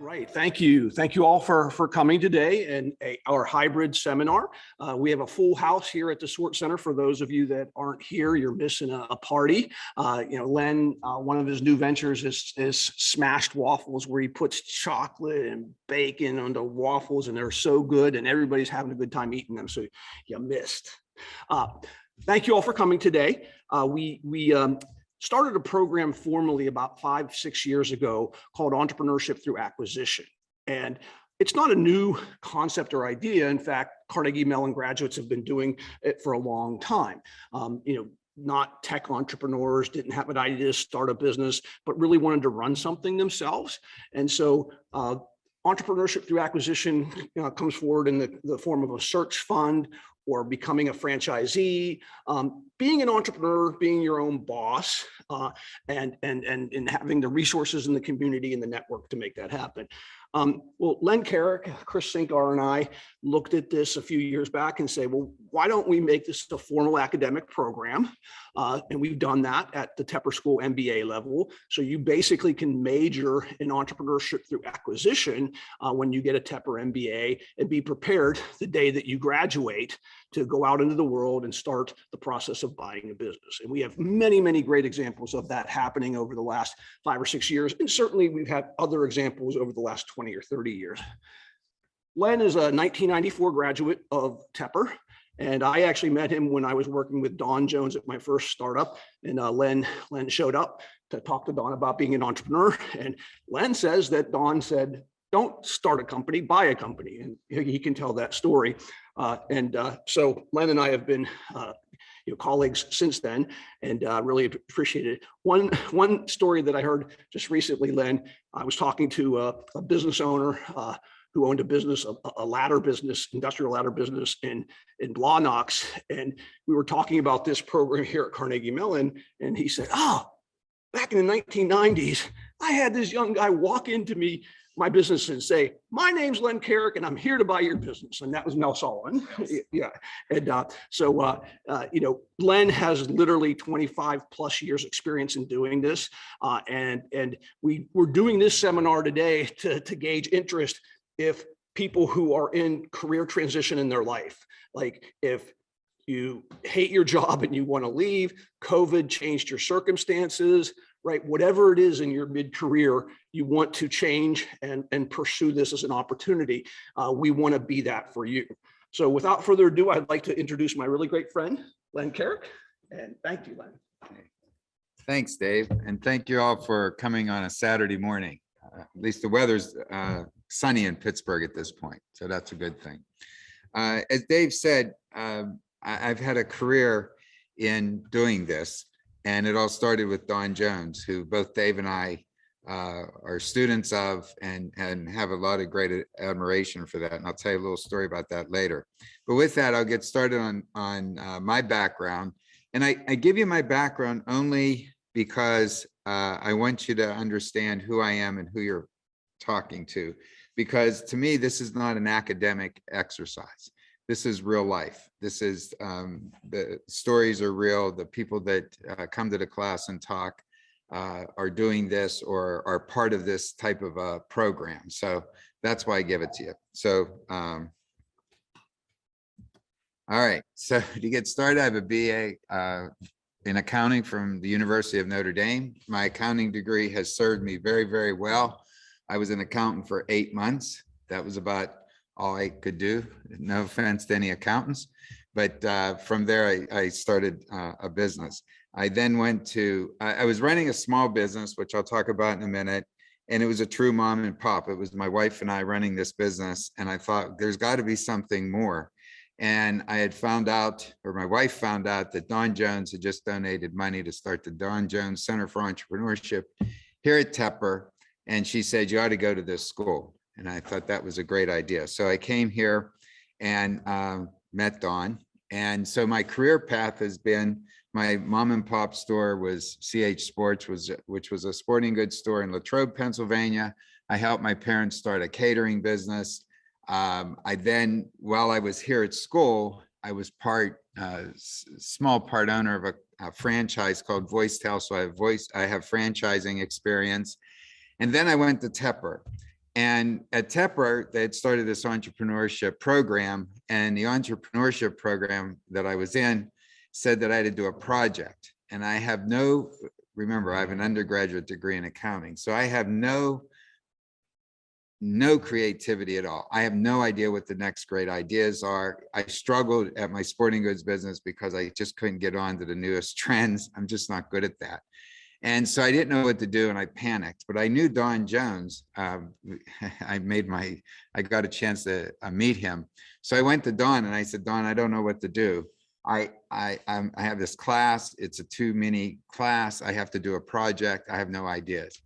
Right. Thank you. Thank you all for coming today and our hybrid seminar. We have a full house here at the Swartz Center. For those of you that aren't here, you're missing a party. Len, one of his new ventures is smashed waffles, where he puts chocolate and bacon onto waffles, and they're so good, and everybody's having a good time eating them. So you missed. Thank you all for coming today. We started a program formally about 5-6 years ago called Entrepreneurship Through Acquisition. And it's not a new concept or idea. In fact, Carnegie Mellon graduates have been doing it for a long time. Not tech entrepreneurs, didn't have an idea to start a business, but really wanted to run something themselves. And so Entrepreneurship Through Acquisition comes forward in the form of a search fund or becoming a franchisee, being an entrepreneur, being your own boss, and having the resources in the community and the network to make that happen. Well, Len Caric, Chris Sinkar, and I looked at this a few years back and say, well, why don't we make this a formal academic program? And we've done that at the Tepper School MBA level. So you basically can major in entrepreneurship through acquisition when you get a Tepper MBA and be prepared the day that you graduate to go out into the world and start the process of buying a business. And we have many, many great examples of that happening over the last 5 or 6 years. And certainly we've had other examples over the last 20 or 30 years. Len is a 1994 graduate of Tepper. And I actually met him when I was working with Don Jones at my first startup. And Len showed up to talk to Don about being an entrepreneur. And Len says that Don said, don't start a company, buy a company. And he can tell that story. So Len and I have been colleagues since then, and really appreciate it. One story that I heard just recently, Len, I was talking to a business owner who owned a business, a ladder business, industrial ladder business in Blawnox. And we were talking about this program here at Carnegie Mellon. And he said, back in the 1990s, I had this young guy walk into my business and say, my name's Len Caric and I'm here to buy your business. And that was Mel Sullivan. Yeah. And Len has literally 25 plus years experience in doing this. And we're doing this seminar today to gauge interest if people who are in career transition in their life, like if you hate your job and you want to leave, COVID changed your circumstances, right? Whatever it is in your mid-career, you want to change and pursue this as an opportunity. We want to be that for you. So without further ado, I'd like to introduce my really great friend, Len Caric. And thank you, Len. Thanks, Dave. And thank you all for coming on a Saturday morning. At least the weather's sunny in Pittsburgh at this point, so that's a good thing. As Dave said, I've had a career in doing this, and it all started with Don Jones, who both Dave and I are students of and have a lot of great admiration for that. And I'll tell you a little story about that later. But with that, I'll get started on my background. And I give you my background only because I want you to understand who I am and who you're talking to. Because to me, this is not an academic exercise. This is real life. This is the stories are real. The people that come to the class and talk are doing this or are part of this type of a program. So that's why I give it to you. So, all right. So to get started, I have a BA in accounting from the University of Notre Dame. My accounting degree has served me very, very well. I was an accountant for 8 months. That was about all I could do. No offense to any accountants, but from there I started a business. I then went to, I was running a small business, which I'll talk about in a minute, and it was a true mom and pop. It was my wife and I running this business, and I thought there's got to be something more. And I had found out, or my wife found out, that Don Jones had just donated money to start the Don Jones Center for Entrepreneurship here at Tepper, and she said, you ought to go to this school. And I thought that was a great idea. So I came here and met Don. And so my career path has been, my mom and pop store was CH Sports, which was a sporting goods store in Latrobe, Pennsylvania. I helped my parents start a catering business. I then, while I was here at school, I was small part owner of a franchise called Voicetel. So I have franchising experience. And then I went to Tepper. And at Tepper, they had started this entrepreneurship program, and the entrepreneurship program that I was in said that I had to do a project. And I have no, remember, I have an undergraduate degree in accounting, so I have no creativity at all. I have no idea what the next great ideas are. I struggled at my sporting goods business because I just couldn't get on to the newest trends. I'm just not good at that. And so I didn't know what to do, and I panicked, but I knew Don Jones. I got a chance to meet him. So I went to Don and I said, Don, I don't know what to do. I have this class. It's a 2-mini class. I have to do a project. I have no ideas.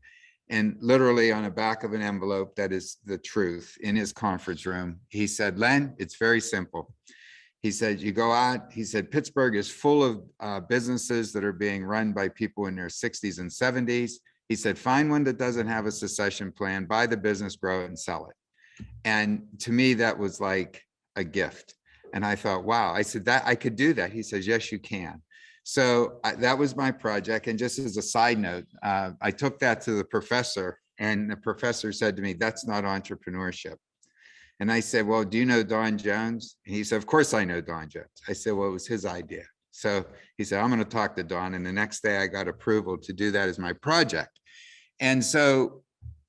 And literally on the back of an envelope, that is the truth, in his conference room, he said, Len, it's very simple. He said, you go out, he said, Pittsburgh is full of businesses that are being run by people in their 60s and 70s. He said, find one that doesn't have a succession plan, buy the business, grow it, and sell it. And to me, that was like a gift. And I thought, wow, I said that I could do that. He says, yes, you can. So that was my project. And just as a side note, I took that to the professor, and the professor said to me, that's not entrepreneurship. And I said, well, do you know Don Jones? And he said, of course I know Don Jones. I said, well, it was his idea. So he said, I'm going to talk to Don. And the next day I got approval to do that as my project. And so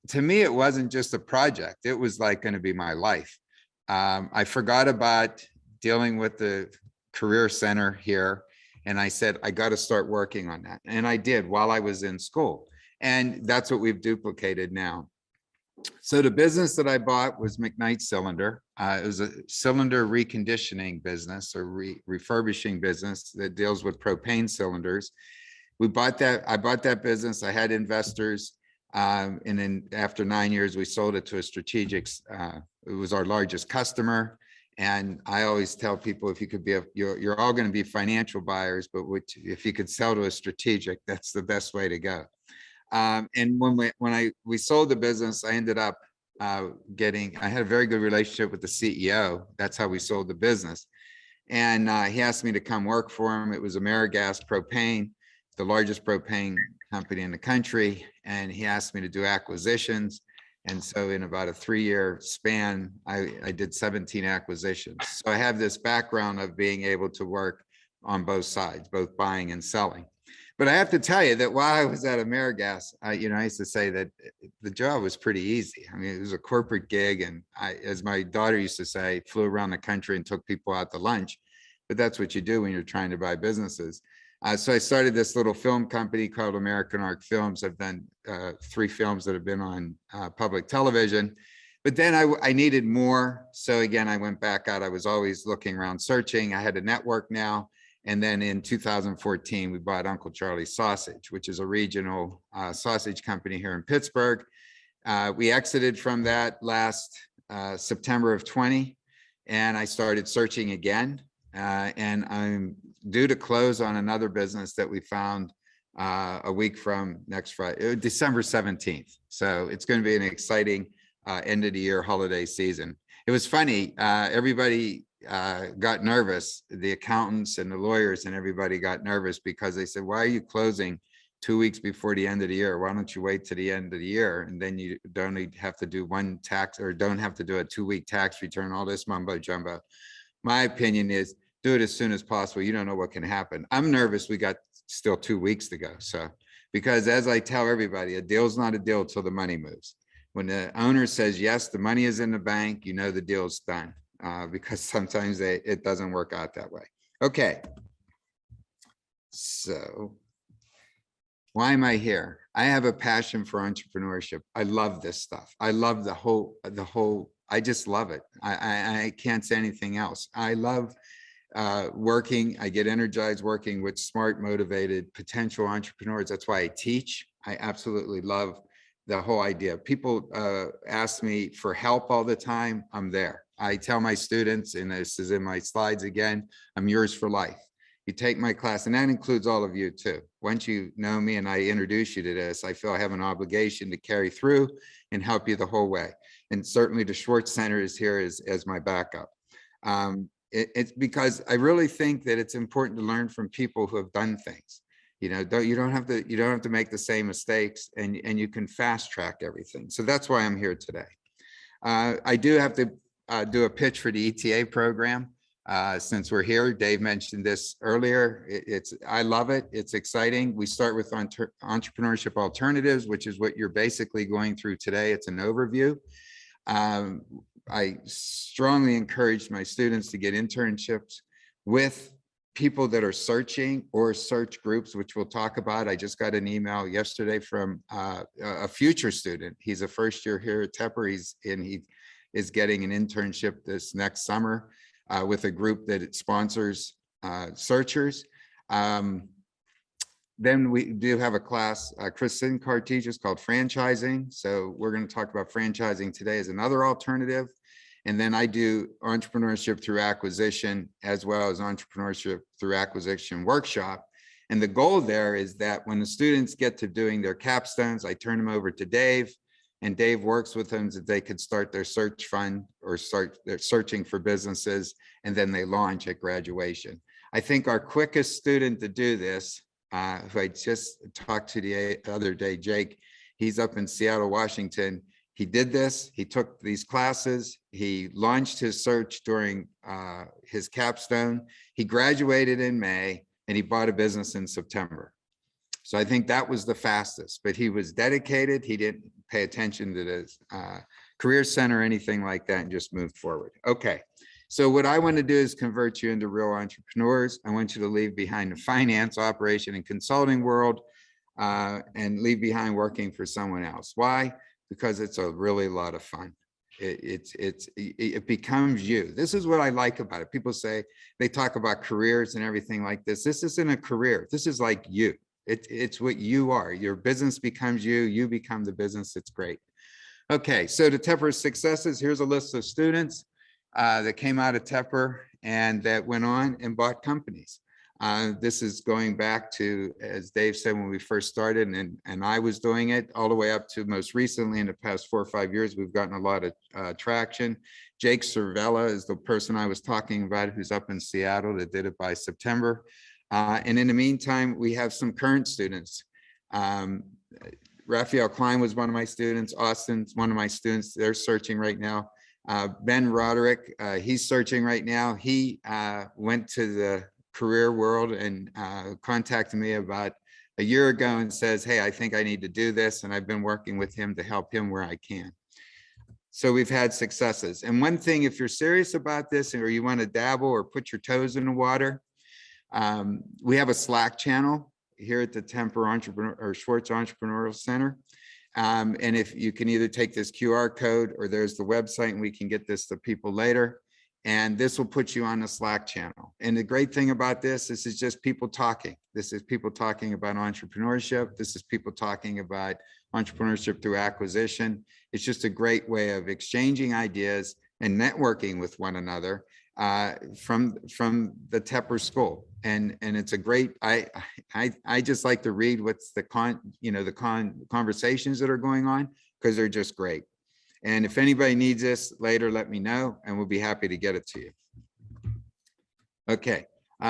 to me, it wasn't just a project. It was like going to be my life. I forgot about dealing with the career center here. And I said, I got to start working on that. And I did while I was in school. And that's what we've duplicated now. So the business that I bought was McKnight Cylinder. It was a cylinder reconditioning business or refurbishing business that deals with propane cylinders. We bought that. I bought that business. I had investors. And then after 9 years, we sold it to a strategic. It was our largest customer. And I always tell people, if you could be, you're all going to be financial buyers, but if you could sell to a strategic, that's the best way to go. And when we sold the business, I ended up I had a very good relationship with the CEO. That's how we sold the business. And he asked me to come work for him. It was AmeriGas Propane, the largest propane company in the country. And he asked me to do acquisitions. And so in about a 3-year span, I did 17 acquisitions. So I have this background of being able to work on both sides, both buying and selling. But I have to tell you that while I was at AmeriGas, I used to say that the job was pretty easy. I mean, it was a corporate gig, and as my daughter used to say, flew around the country and took people out to lunch. But that's what you do when you're trying to buy businesses. So I started this little film company called American Arc Films. I've done 3 films that have been on public television. But then I needed more. So again, I went back out. I was always looking around, searching. I had a network now. And then in 2014, we bought Uncle Charlie's Sausage, which is a regional sausage company here in Pittsburgh. We exited from that last September of 20, and I started searching again. And I'm due to close on another business that we found a week from next Friday, December 17th. So it's going to be an exciting end of the year holiday season. It was funny, everybody got nervous, the accountants and the lawyers and everybody got nervous because they said, why are you closing 2 weeks before the end of the year? Why don't you wait to the end of the year? And then you don't have to do one tax, or don't have to do a 2-week tax return, all this mumbo jumbo. My opinion is do it as soon as possible. You don't know what can happen. I'm nervous. We got still 2 weeks to go. So, because as I tell everybody, a deal's not a deal till the money moves. When the owner says, yes, the money is in the bank, you know the deal's done. Because sometimes it doesn't work out that way. Okay. So why am I here? I have a passion for entrepreneurship. I love this stuff. I love the whole, I just love it. I can't say anything else. I love working. I get energized working with smart, motivated, potential entrepreneurs. That's why I teach. I absolutely love the whole idea. People ask me for help all the time. I'm there. I tell my students, and this is in my slides again, I'm yours for life. You take my class, and that includes all of you too. Once you know me and I introduce you to this, I feel I have an obligation to carry through and help you the whole way. And certainly the Swartz Center is here as my backup. It's because I really think that it's important to learn from people who have done things. You don't have to make the same mistakes, and you can fast track everything. So that's why I'm here today. I do have to do a pitch for the ETA program. Since we're here, Dave mentioned this earlier. I love it. It's exciting. We start with Entrepreneurship Alternatives, which is what you're basically going through today. It's an overview. I strongly encourage my students to get internships with people that are searching or search groups, which we'll talk about. I just got an email yesterday from a future student. He's a first year here at Tepper. He is getting an internship this next summer with a group that it sponsors searchers. Then we do have a class Chris Sincart teaches called franchising. So we're going to talk about franchising today as another alternative. And then I do entrepreneurship through acquisition, as well as entrepreneurship through acquisition workshop. And the goal there is that when the students get to doing their capstones, I turn them over to Dave, and Dave works with them so they could start their search fund or start their searching for businesses, and then they launch at graduation. I think our quickest student to do this, who I just talked to the other day, Jake, he's up in Seattle, Washington. He did this, he took these classes, he launched his search during his capstone, he graduated in May, and he bought a business in September. So I think that was the fastest, but he was dedicated. He didn't pay attention to the career center or anything like that and just moved forward. Okay, so what I want to do is convert you into real entrepreneurs. I want you to leave behind the finance, operation, and consulting world and leave behind working for someone else. Why? Because it's a really lot of fun. It becomes you. This is what I like about it. People say, they talk about careers and everything like this. This isn't a career. This is like you. It's what you are. Your business becomes you. You become the business. It's great. Okay, so the Tepper Successes, here's a list of students that came out of Tepper and that went on and bought companies. This is going back to, as Dave said, when we first started, and I was doing it all the way up to most recently in the past 4 or 5 years, we've gotten a lot of traction. Jake Cervella is the person I was talking about, who's up in Seattle, that did it by September. And in the meantime, we have some current students. Raphael Klein was one of my students. Austin's one of my students. They're searching right now. Ben Roderick, he's searching right now. He went to the career world and contacted me about a year ago and says, hey, I think I need to do this. And I've been working with him to help him where I can. So we've had successes. And one thing, if you're serious about this or you want to dabble or put your toes in the water, we have a Slack channel here at the Tepper Entrepreneur or Swartz Entrepreneurial Center. And if you can either take this QR code or there's the website and we can get this to people later. And this will put you on the Slack channel. And the great thing about this is just people talking. This is people talking about entrepreneurship. This is people talking about entrepreneurship through acquisition. It's just a great way of exchanging ideas and networking with one another from the Tepper School. And it's a great, I just like to read what's the conversations that are going on, because they're just great. And if anybody needs this later, let me know and we'll be happy to get it to you. Okay,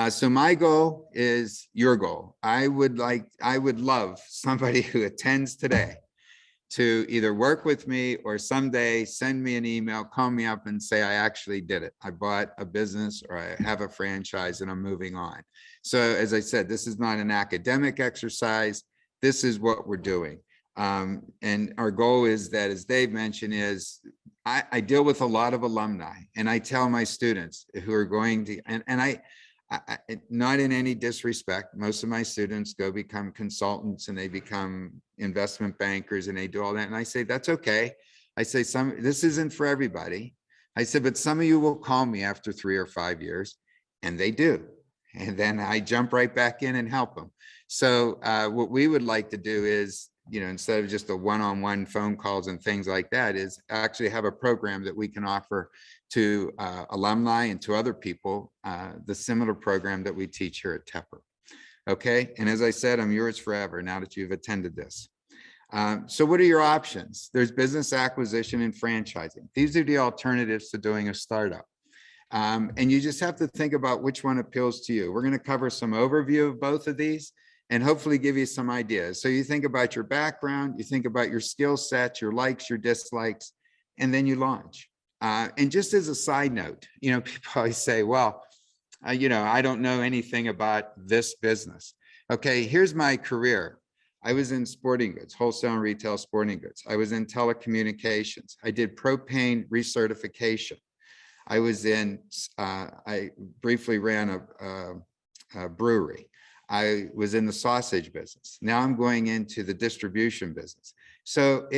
so my goal is your goal. I would love somebody who attends today to either work with me or someday send me an email, call me up and say, I actually did it. I bought a business or I have a franchise and I'm moving on. So as I said, this is not an academic exercise. This is what we're doing. And our goal is that, as Dave mentioned, is I deal with a lot of alumni, and I tell my students who are going to, and I not in any disrespect, most of my students go become consultants and they become investment bankers and they do all that. And I say, that's okay. I say, this isn't for everybody. I said, but some of you will call me after 3 or 5 years, and they do. And then I jump right back in and help them. So what we would like to do is, instead of just the one-on-one phone calls and things like that, is actually have a program that we can offer to alumni and to other people, the similar program that we teach here at Tepper. Okay, and as I said, I'm yours forever now that you've attended this. So what are your options? There's business acquisition and franchising. These are the alternatives to doing a startup. And you just have to think about which one appeals to you. We're going to cover some overview of both of these and hopefully give you some ideas. So you think about your background, you think about your skill sets, your likes, your dislikes, and then you launch. And just as a side note, people always say, well, I don't know anything about this business. Okay, here's my career. I was in sporting goods, wholesale and retail sporting goods. I was in telecommunications. I did propane recertification. I was I briefly ran a brewery. I was in the sausage business. Now I'm going into the distribution business. So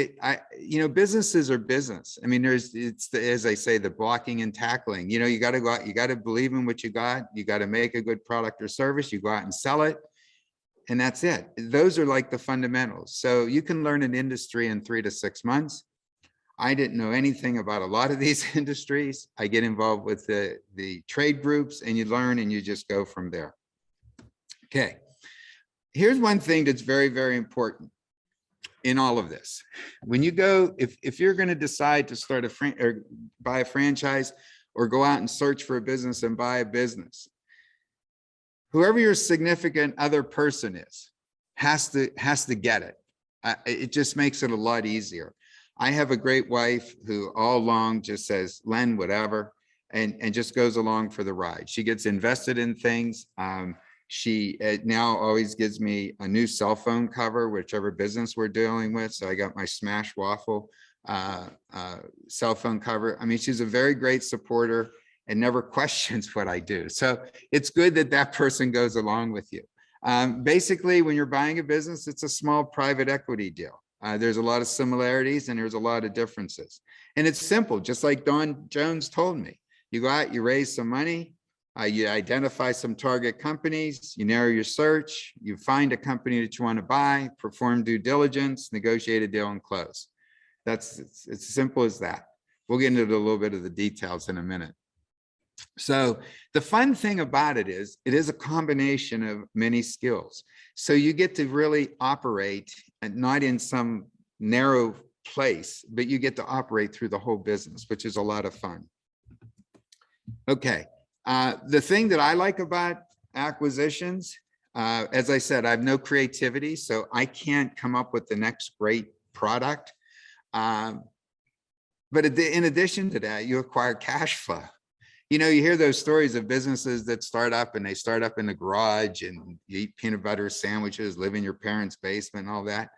businesses are business. I mean, as I say, the blocking and tackling. You got to go out. You got to believe in what you got. You got to make a good product or service. You go out and sell it, and that's it. Those are like the fundamentals. So you can learn an industry in 3 to 6 months. I didn't know anything about a lot of these industries. I get involved with the trade groups, and you learn, and you just go from there. Okay, here's one thing that's very, very important in all of this. When you go, if you're going to decide to start or buy a franchise, or go out and search for a business and buy a business, whoever your significant other person is has to get it. It just makes it a lot easier. I have a great wife who all along just says, Len, whatever, and just goes along for the ride. She gets invested in things. She now always gives me a new cell phone cover, whichever business we're dealing with. So I got my Smash Waffle cell phone cover. I mean, she's a very great supporter and never questions what I do. So it's good that that person goes along with you. Basically, when you're buying a business, it's a small private equity deal. There's a lot of similarities and there's a lot of differences. And it's simple, just like Don Jones told me. You go out, you raise some money, you identify some target companies, you narrow your search, you find a company that you want to buy, perform due diligence, negotiate a deal, and close. It's as simple as that. We'll get into a little bit of the details in a minute. So the fun thing about it is a combination of many skills. So you get to really operate, and not in some narrow place, but you get to operate through the whole business, which is a lot of fun. Okay, the thing that I like about acquisitions, as I said, I have no creativity, so I can't come up with the next great product. But in addition to that, you acquire cash flow. You hear those stories of businesses that start up, and they start up in the garage, and you eat peanut butter sandwiches, live in your parents' basement and all that.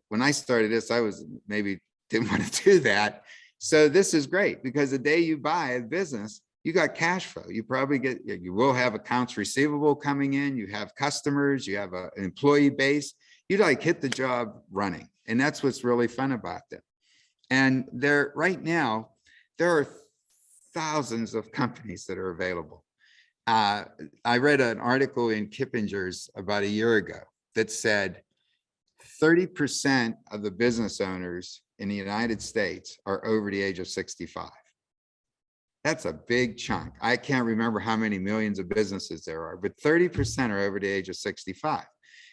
When I started this, I was maybe didn't want to do that. So this is great, because the day you buy a business, you got cash flow. You will have accounts receivable coming in. You have customers, you have an employee base. You hit the job running. And that's what's really fun about them. And right now, there are thousands of companies that are available. I read an article in Kippinger's about a year ago that said 30% of the business owners in the United States are over the age of 65. That's a big chunk. I can't remember how many millions of businesses there are, but 30% are over the age of 65.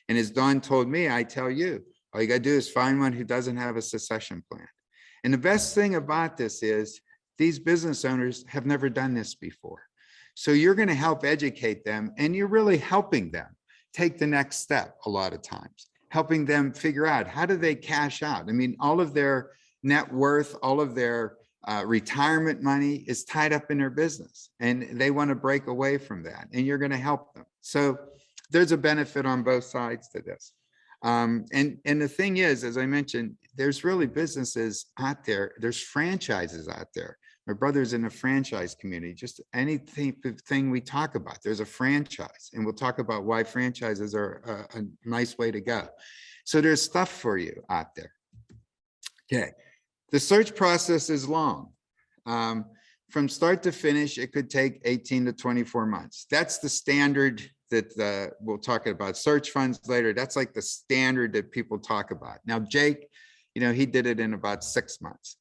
And as Don told me, I tell you, all you got to do is find one who doesn't have a succession plan. And the best thing about this is these business owners have never done this before. So you're going to help educate them, and you're really helping them take the next step a lot of times, helping them figure out how do they cash out. I mean, all of their net worth, all of their retirement money is tied up in their business, and they want to break away from that, and you're going to help them. So there's a benefit on both sides to this. And the thing is, as I mentioned, there's really businesses out there. There's franchises out there. My brother's in the franchise community. Just anything we talk about, there's a franchise, and we'll talk about why franchises are a nice way to go. So there's stuff for you out there. Okay, the search process is long. From start to finish, it could take 18 to 24 months. That's the standard that we'll talk about search funds later. That's like the standard that people talk about. Now, Jake, he did it in about 6 months.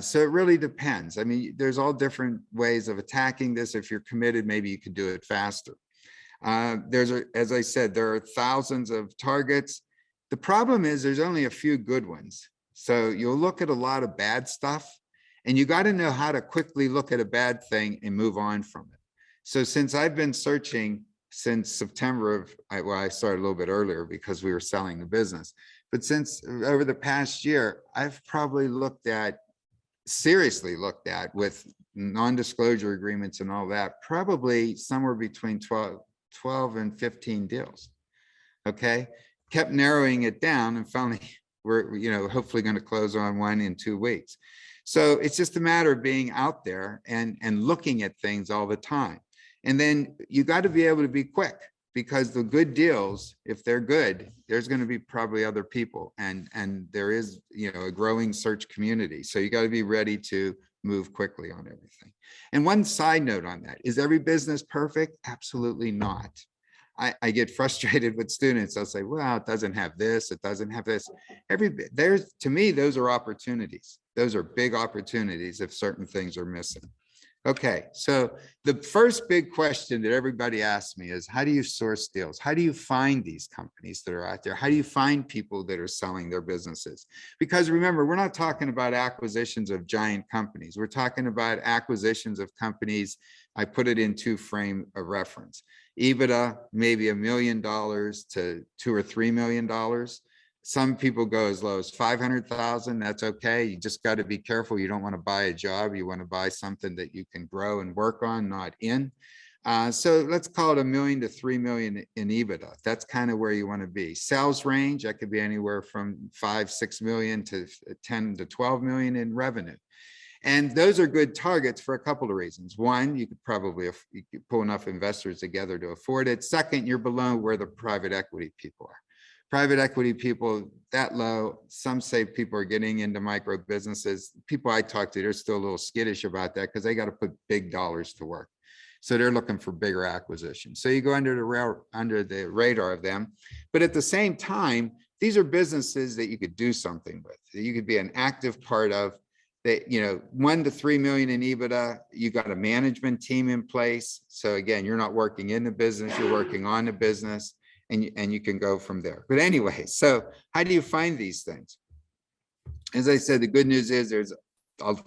So it really depends. I mean, there's all different ways of attacking this. If you're committed, maybe you could do it faster. As I said, there are thousands of targets. The problem is there's only a few good ones. So you'll look at a lot of bad stuff, and you got to know how to quickly look at a bad thing and move on from it. So since I've been searching since September I started a little bit earlier because we were selling the business, but since over the past year, I've probably looked at seriously looked at with non-disclosure agreements and all that, probably somewhere between 12 and 15 deals. Okay, kept narrowing it down, and finally we're, you know, hopefully going to close on one in 2 weeks. So it's just a matter of being out there and looking at things all the time. And then you got to be able to be quick, because the good deals, if they're good, there's going to be probably other people, and there is, you know, a growing search community. So you got to be ready to move quickly on everything. And one side note on that, is every business perfect? Absolutely not. I get frustrated with students. I'll say, well, it doesn't have this, it doesn't have this. To me, those are opportunities. Those are big opportunities if certain things are missing. Okay, so the first big question that everybody asks me is, how do you source deals? How do you find these companies that are out there? How do you find people that are selling their businesses? Because remember, we're not talking about acquisitions of giant companies. We're talking about acquisitions of companies. I put it in 2 frame of reference. EBITDA, maybe $1 million to $2 or $3 million. Some people go as low as 500,000. That's okay. You just got to be careful. You don't want to buy a job. You want to buy something that you can grow and work on, not in. So let's call it $1 million to $3 million in EBITDA. That's kind of where you want to be. Sales range, that could be anywhere from 5-6 million to 10 to 12 million in revenue. And those are good targets for a couple of reasons. One, you could pull enough investors together to afford it. Second, you're below where the private equity people are. Private equity people that low. Some say people are getting into micro businesses. People I talk to, they're still a little skittish about that because they got to put big dollars to work. So they're looking for bigger acquisitions. So you go under the radar of them. But at the same time, these are businesses that you could do something with, that you could be an active part of. That, you know, 1 to 3 million in EBITDA, you got a management team in place. So again, you're not working in the business, you're working on the business, and you can go from there. But anyway, so how do you find these things? As I said, the good news is there's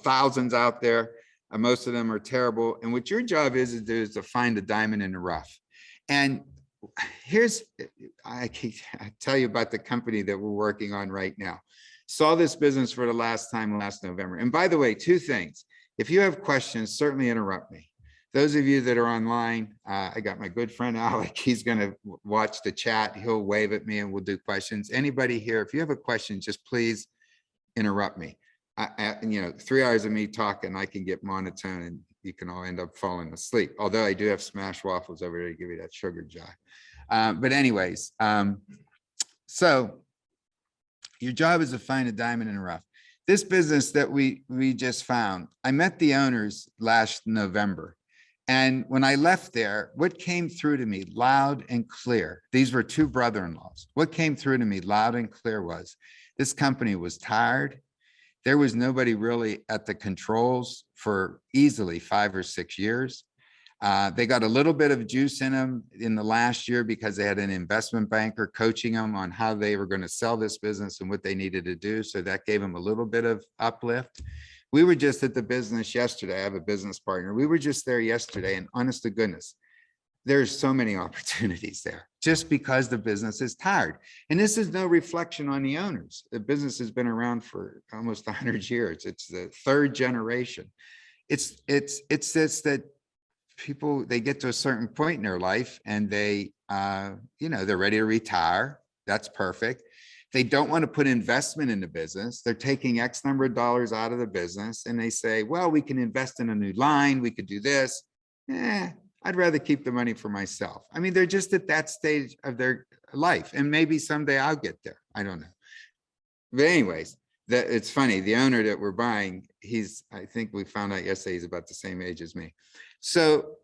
thousands out there. Most of them are terrible. And what your job is to find a diamond in the rough. And here's, I tell you about the company that we're working on right now. Saw this business for the last time last November. And by the way, 2 things. If you have questions, certainly interrupt me. Those of you that are online, I got my good friend Alec. He's going to watch the chat. He'll wave at me and we'll do questions. Anybody here, if you have a question, just please interrupt me. You know, 3 hours of me talking, I can get monotone and you can all end up falling asleep. Although I do have smashed waffles over there to give you that sugar jive. But anyways, so your job is to find a diamond in the rough. This business that we just found, I met the owners last November. And when I left there, what came through to me loud and clear, these were 2 brother-in-laws. What came through to me loud and clear was this company was tired. There was nobody really at the controls for easily 5 or 6 years. They got a little bit of juice in them in the last year because they had an investment banker coaching them on how they were going to sell this business and what they needed to do. So that gave them a little bit of uplift. We were just at the business yesterday. I have a business partner. We were just there yesterday, and honest to goodness, there's so many opportunities there just because the business is tired. And this is no reflection on the owners. The business has been around for almost 100 years. It's the 3rd generation. It's just that people, they get to a certain point in their life and they, you know, they're ready to retire. That's perfect. They don't want to put investment in the business. They're taking X number of dollars out of the business and they say, well, we can invest in a new line. We could do this. I'd rather keep the money for myself. I mean, they're just at that stage of their life. And maybe someday I'll get there. I don't know. But anyways, it's funny. The owner that we're buying, I think we found out yesterday, he's about the same age as me. So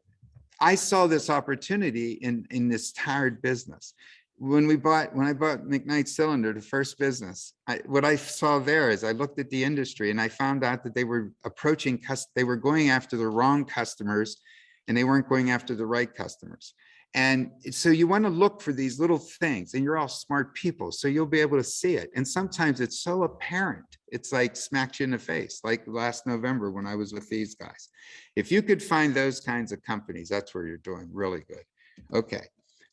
I saw this opportunity in this tired business. When I bought McKnight Cylinder, the first business, what I saw there is I looked at the industry and I found out that they were they were going after the wrong customers and they weren't going after the right customers. And so you want to look for these little things, and you're all smart people, so you'll be able to see it. And sometimes it's so apparent, it's like smacked you in the face, like last November when I was with these guys. If you could find those kinds of companies, that's where you're doing really good. Okay,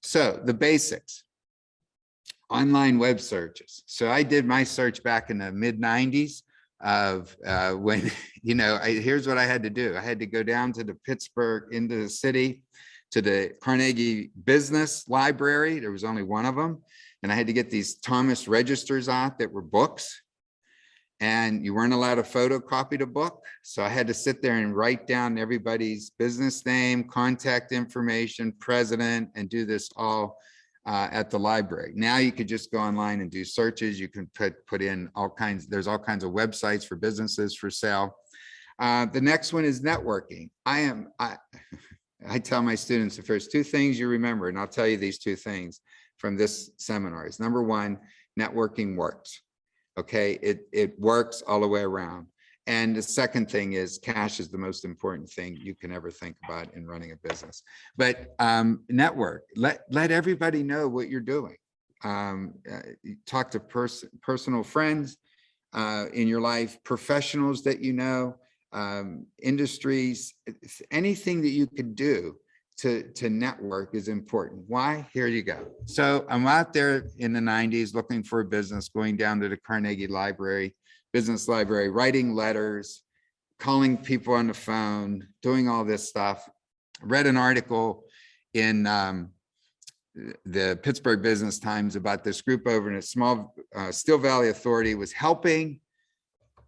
so the basics. Online web searches. So I did my search back in the mid 90s. of when, you know, here's what I had to do. I had to go down to the Pittsburgh, into the city, to the Carnegie Business Library. There was only one of them. And I had to get these Thomas registers out that were books. And you weren't allowed to photocopy the book. So I had to sit there and write down everybody's business name, contact information, president, and do this all at the library. Now you could just go online and do searches. You can put in all kinds, there's all kinds of websites for businesses for sale. The next one is networking. I tell my students, if there's two things you remember, and I'll tell you these two things from this seminar, is number one, networking works. Okay, it works all the way around. And the second thing is cash is the most important thing you can ever think about in running a business. But network, let everybody know what you're doing. Talk to personal friends in your life, professionals that you know, industries, anything that you could do to network is important. Why? Here you go. So I'm out there in the 90s looking for a business, going down to the Carnegie Library, Business Library, writing letters, calling people on the phone, doing all this stuff. I read an article in the Pittsburgh Business Times about this group over in a small Steel Valley Authority was helping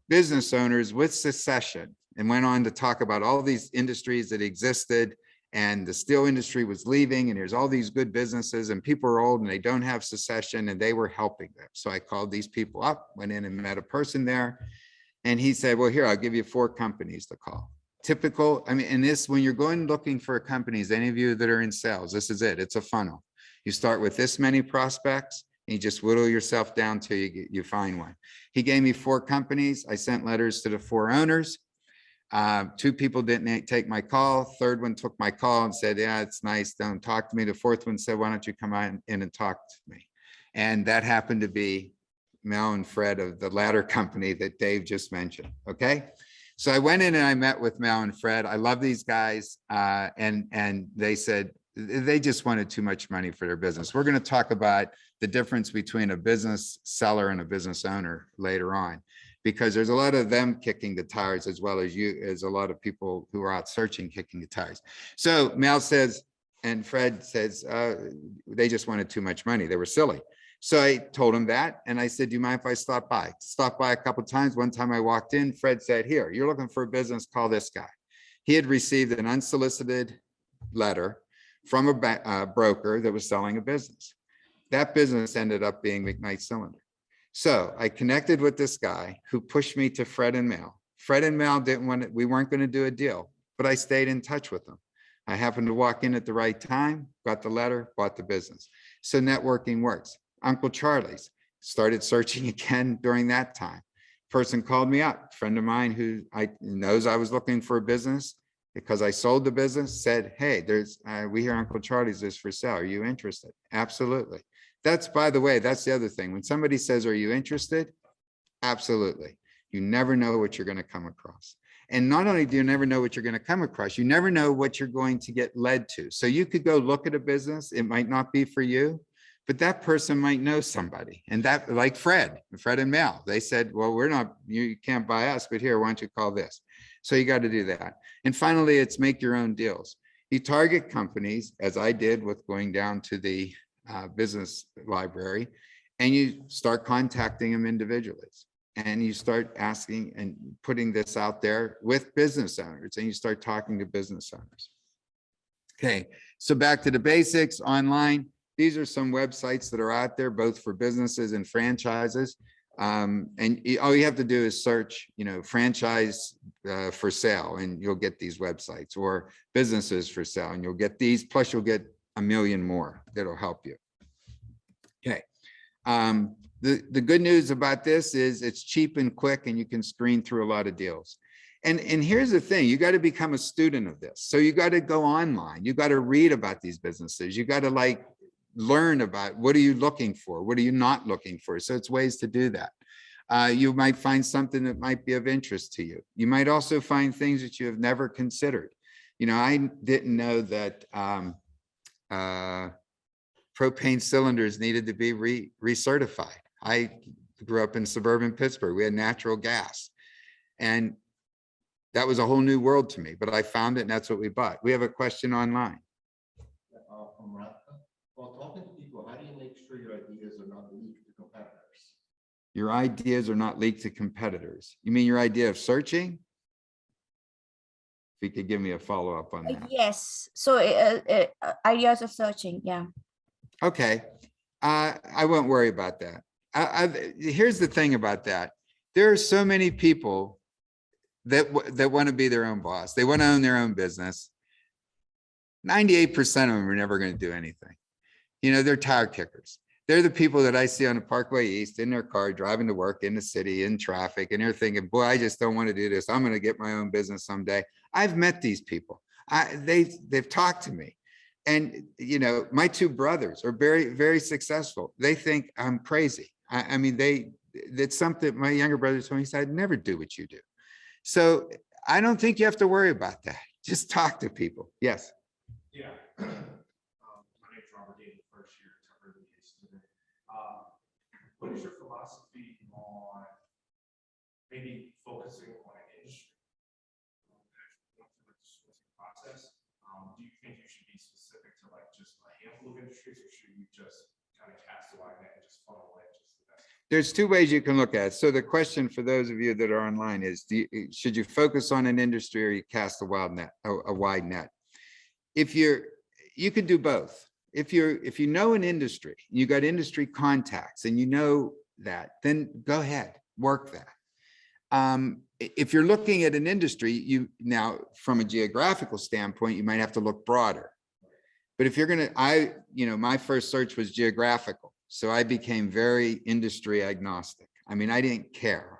business owners with succession, and went on to talk about all these industries that existed, and the steel industry was leaving, and there's all these good businesses, and people are old and they don't have succession, and they were helping them. So I called these people up, went in and met a person there, and he said, well, here, I'll give you 4 companies to call. Typical, I mean, and this, when you're going looking for companies, any of you that are in sales, this is it, it's a funnel. You start with this many prospects, and you just whittle yourself down till you find one. He gave me 4 companies. I sent letters to the 4 owners. 2 people didn't take my call. 3rd one took my call and said, yeah, it's nice, don't talk to me. The 4th one said, why don't you come on in and talk to me? And that happened to be Mel and Fred of the latter company that Dave just mentioned. Okay. So I went in and I met with Mel and Fred. I love these guys. And they said they just wanted too much money for their business. We're going to talk about the difference between a business seller and a business owner later on, because there's a lot of them kicking the tires as well as a lot of people who are out searching, kicking the tires. So Mel says, and Fred says, they just wanted too much money. They were silly. So I told him that. And I said, do you mind if I stop by? Stopped by a couple of times. One time I walked in, Fred said, here, you're looking for a business, call this guy. He had received an unsolicited letter from a broker that was selling a business. That business ended up being McKnight Cylinder. So I connected with this guy who pushed me to Fred and Mel. Fred and Mel didn't want it. We weren't going to do a deal, but I stayed in touch with them. I happened to walk in at the right time, got the letter, bought the business. So networking works. Uncle Charlie's, started searching again during that time. Person called me up, a friend of mine who knows I was looking for a business because I sold the business, said, hey, we hear Uncle Charlie's is for sale. Are you interested? Absolutely. That's, by the way, that's the other thing. When somebody says, are you interested? Absolutely. You never know what you're going to come across. And not only do you never know what you're going to come across, you never know what you're going to get led to. So you could go look at a business. It might not be for you, but that person might know somebody. And that, like Fred and Mel, they said, well, you can't buy us, but here, why don't you call this? So you got to do that. And finally, it's make your own deals. You target companies, as I did with going down to the business library, and you start contacting them individually, and you start asking and putting this out there with business owners, and you start talking to business owners. Okay, so back to the basics. Online, these are some websites that are out there both for businesses and franchises, and all you have to do is search, franchise for sale, and you'll get these websites, or businesses for sale, and you'll get these, plus you'll get a million more that'll help you. Okay. The good news about this is it's cheap and quick, and you can screen through a lot of deals. And here's the thing, you got to become a student of this. So you got to go online, you got to read about these businesses, you got to learn about what are you looking for, what are you not looking for. So it's ways to do that. You might find something that might be of interest to you. You might also find things that you have never considered. I didn't know that propane cylinders needed to be recertified. I grew up in suburban Pittsburgh. We had natural gas. And that was a whole new world to me, but I found it and that's what we bought. We have a question online. From Radka. While talking to people, how do you make sure your ideas are not leaked to competitors? Your ideas are not leaked to competitors. You mean your idea of searching? If you could give me a follow-up on that. Yes. So ideas of searching. Yeah. Okay. I won't worry about that. Here's the thing about that. There are so many people that want to be their own boss. They want to own their own business. 98% of them are never going to do anything. You know, they're tire kickers. They're the people that I see on the Parkway East in their car driving to work in the city in traffic, and they're thinking, boy, I just don't want to do this. I'm going to get my own business someday. I've met these people. They've talked to me. And, you know, my two brothers are very, very successful. They think I'm crazy. I mean, that's something my younger brother told me. He said, I'd never do what you do. So I don't think you have to worry about that. Just talk to people. Yes. Yeah. My name's Robert Dean, first year at Tepper Successes. What is your philosophy on maybe focusing on an industry? Process. Do you think you should be specific to like just a handful of industries, or should you just kind of cast a wide net and just funnel in just the best? There's two ways you can look at it. So the question for those of you that are online is, should you focus on an industry or you cast a wide net? You could do both. If you know an industry, you got industry contacts and you know that, then go ahead, work that. If you're looking at an industry, now from a geographical standpoint, you might have to look broader. But if you're my first search was geographical. So I became very industry agnostic. I mean, I didn't care.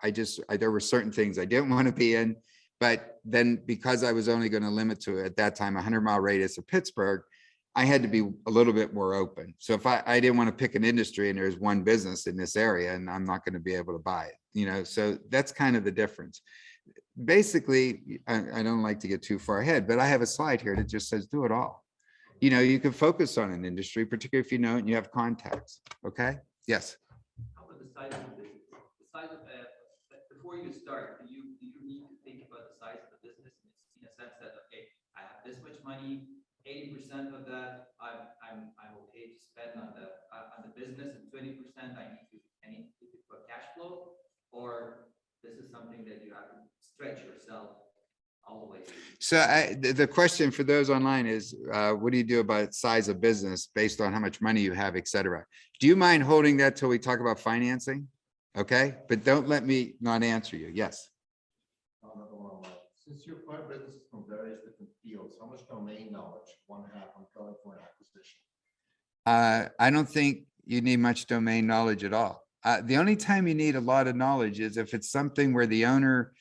There were certain things I didn't want to be in, but then because I was only going to limit to, at that time, 100-mile radius of Pittsburgh, I had to be a little bit more open. So if I didn't want to pick an industry and there's one business in this area and I'm not going to be able to buy it, you know, so that's kind of the difference. Basically, I don't like to get too far ahead, but I have a slide here that just says, do it all. You know, you can focus on an industry, particularly if you know it and you have contacts. Okay. Yes. How about the size of the business? The size of before you start, do you need to think about the size of the business in a sense that, okay, I have this much money, 80% of that I'm okay to spend on the business, and 20% I need to put cash flow, or this is something that you have to stretch yourself all the way. So the question for those online is, what do you do about size of business based on how much money you have, et cetera? Do you mind holding that till we talk about financing? Okay, but don't let me not answer you. Yes. Since you acquire businesses from various different fields, how much domain knowledge one have on going for an acquisition? I don't think you need much domain knowledge at all. The only time you need a lot of knowledge is if it's something where the owner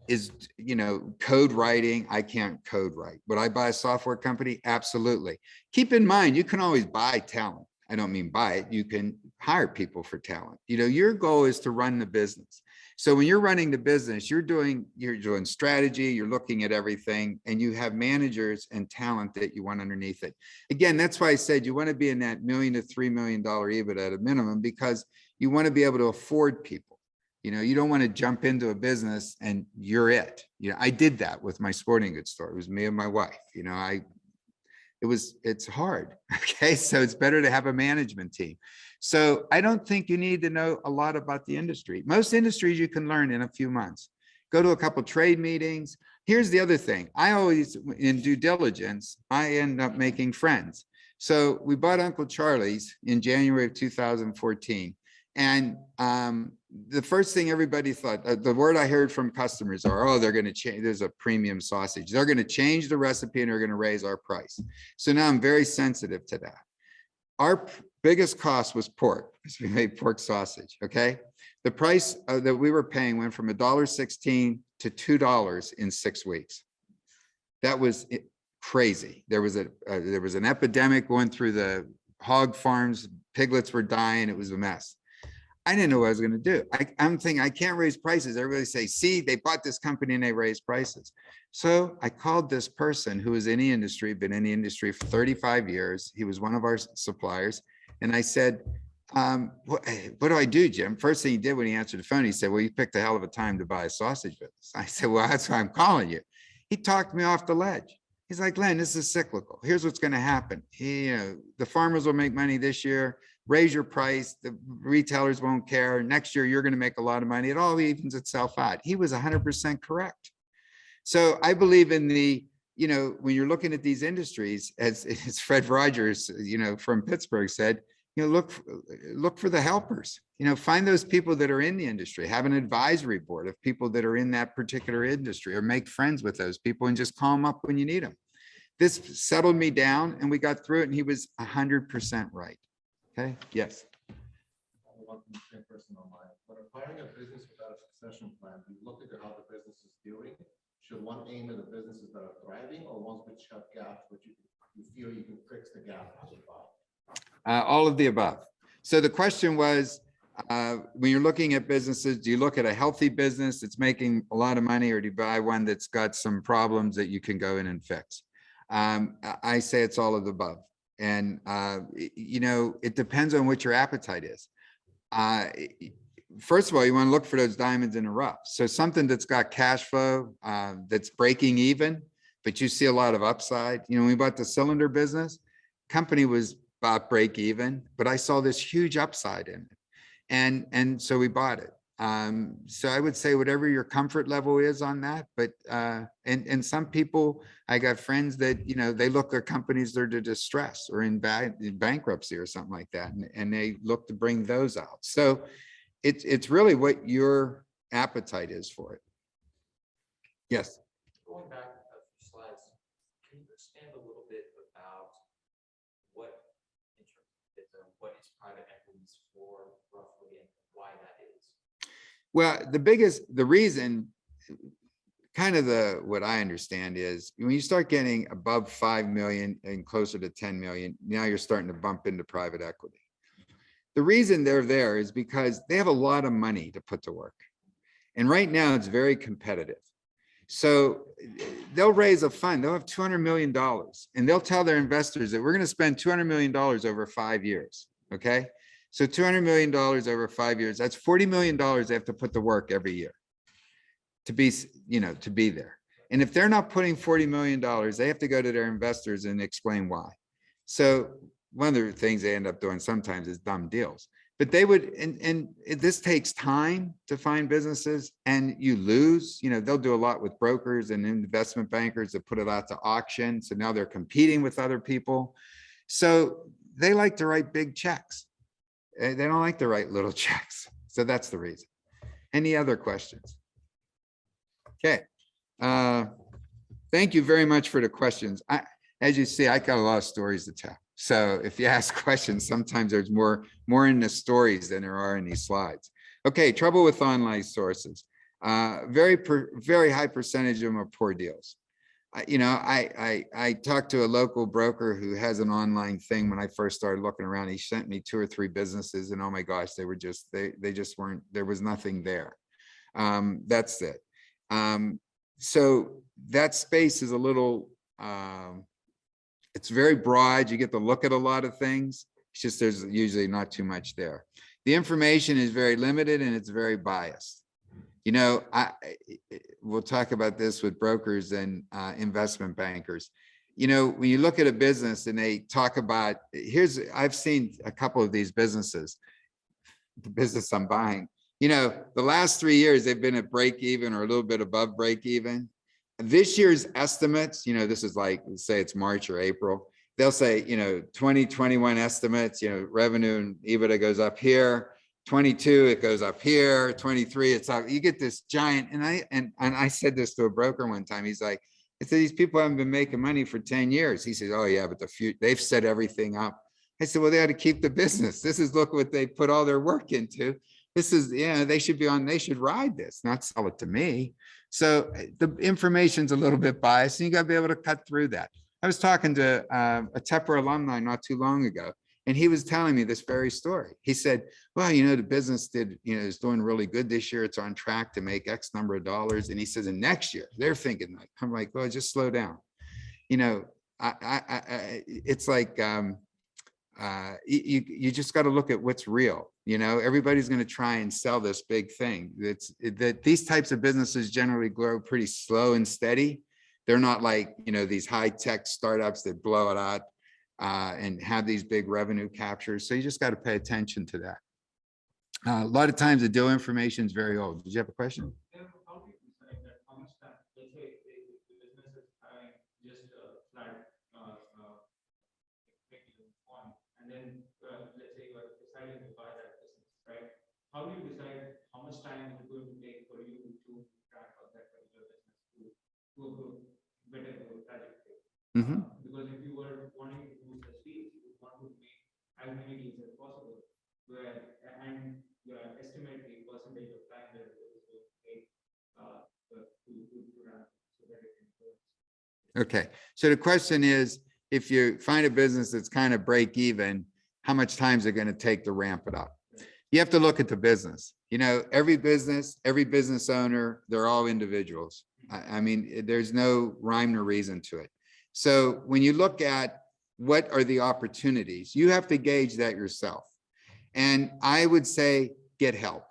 is, you know, code writing. I can't code write. Would I buy a software company? Absolutely. Keep in mind, you can always buy talent. I don't mean buy it. You can hire people for talent. You know, your goal is to run the business. So when you're running the business, you're doing strategy, you're looking at everything, and you have managers and talent that you want underneath it. Again, that's why I said you want to be in that $1 million to $3 million EBITDA at a minimum, because you want to be able to afford people. You know, you don't want to jump into a business and you're it. You know, I did that with my sporting goods store. It was me and my wife. You know, it's hard. Okay. So it's better to have a management team. So I don't think you need to know a lot about the industry. Most industries you can learn in a few months. Go to a couple trade meetings. Here's the other thing. I always, in due diligence, I end up making friends. So we bought Uncle Charlie's in January of 2014. And the first thing everybody thought, the word I heard from customers are, oh, they're going to change. There's a premium sausage. They're going to change the recipe and they're going to raise our price. So now I'm very sensitive to that. Our biggest cost was pork, because we made pork sausage. Okay. The price that we were paying went from $1.16 to $2 in 6 weeks. That was crazy. There was an epidemic going through the hog farms. Piglets were dying. It was a mess. I didn't know what I was going to do. I'm thinking I can't raise prices. Everybody say, see, they bought this company and they raised prices. So I called this person who was in the industry, been in the industry for 35 years. He was one of our suppliers. And I said, What do I do, Jim? First thing he did when he answered the phone, he said, well, you picked a hell of a time to buy a sausage business. I said, well, that's why I'm calling you. He talked me off the ledge. He's like, Len, this is cyclical. Here's what's going to happen. The farmers will make money this year, raise your price. The retailers won't care. Next year, you're going to make a lot of money. It all evens itself out. He was 100% correct. So I believe in when you're looking at these industries, as Fred Rogers, from Pittsburgh said, look for the helpers, find those people that are in the industry, have an advisory board of people that are in that particular industry, or make friends with those people and just call them up when you need them. This settled me down and we got through it, and he was 100% right. Okay. Yes. One person on mine. When acquiring a business without a succession plan, do you look at how the business is doing? Should one aim at the businesses that are thriving, or ones which have gaps, which you feel you can fix the gap as you buy? All of the above. So the question was, when you're looking at businesses, do you look at a healthy business that's making a lot of money, or do you buy one that's got some problems that you can go in and fix? I say it's all of the above. And, it depends on what your appetite is. First of all, you want to look for those diamonds in the rough. So something that's got cash flow, that's breaking even, but you see a lot of upside. When we bought the cylinder business, company was about break even, but I saw this huge upside in it. And so we bought it. So I would say whatever your comfort level is on that, but, and some people, I got friends that, they look at companies that are to distress or in bankruptcy or something like that. And they look to bring those out. So it's really what your appetite is for it. Yes. Going back a few slides, can you expand a little bit about what is private equities for roughly, and why that is? Well, the reason, what I understand is when you start getting above 5 million and closer to 10 million, now you're starting to bump into private equity. The reason they're there is because they have a lot of money to put to work. And right now it's very competitive. So they'll raise a fund, they'll have $200 million, and they'll tell their investors that we're going to spend $200 million over 5 years. Okay. So $200 million over 5 years, that's $40 million they have to put to work every year to be there. And if they're not putting $40 million, they have to go to their investors and explain why. So one of the things they end up doing sometimes is dumb deals, but they would, and this takes time to find businesses, and you lose, they'll do a lot with brokers and investment bankers that put it out to auction. So now they're competing with other people. So they like to write big checks. They don't like to write little checks. So that's the reason. Any other questions? Okay. Thank you very much for the questions. As you see, I got a lot of stories to tell. So if you ask questions, sometimes there's more in the stories than there are in these slides. Okay, trouble with online sources. Very high percentage of them are poor deals. I talked to a local broker who has an online thing. When I first started looking around, he sent me 2 or 3 businesses, and oh my gosh, they just weren't, there was nothing there. That's it. So that space is a little, it's very broad. You get to look at a lot of things. It's just, there's usually not too much there. The information is very limited and it's very biased. We'll talk about this with brokers and investment bankers. When you look at a business and they talk about, I've seen a couple of these businesses, the business I'm buying, the last 3 years, they've been at break even or a little bit above break even. This year's estimates, this is like, say it's March or April, they'll say, 2021 estimates, revenue and EBITDA goes up here, 22, it goes up here, 23, it's up, you get this giant, and I said this to a broker one time, he's like, I said, these people haven't been making money for 10 years. He said, oh yeah, but they've set everything up. I said, well, they had to keep the business. Look what they put all their work into. This is, they should ride this, not sell it to me. So the information's a little bit biased, and you got to be able to cut through that. I was talking to a Tepper alumni not too long ago, and he was telling me this very story. He said, well, the business is doing really good this year. It's on track to make X number of dollars. And he says, and next year they're thinking like, I'm like, well, just slow down. It's like, you just got to look at what's real. You know, everybody's going to try and sell this big thing. That these types of businesses generally grow pretty slow and steady. They're not like, you know, these high tech startups that blow it out and have these big revenue captures. So you just got to pay attention to that. A lot of times the deal information is very old. Did you have a question? How do you decide that how much time, let's say the business is having just a flat one, and then let's say you are deciding to buy that business, right? How do you decide how much time is going to take for you to track on that particular business to a better trajectory? Because if you were wanting to boost the speed, you would want to make as many deals as possible, and estimate the percentage of time that it is going to take to run so that it can grow. Okay, so the question is, if you find a business that's kind of break even, how much time is it going to take to ramp it up? You have to look at the business. You know, every business owner, they're all individuals. I mean, there's no rhyme or reason to it. So when you look at what are the opportunities, you have to gauge that yourself. And I would say get help,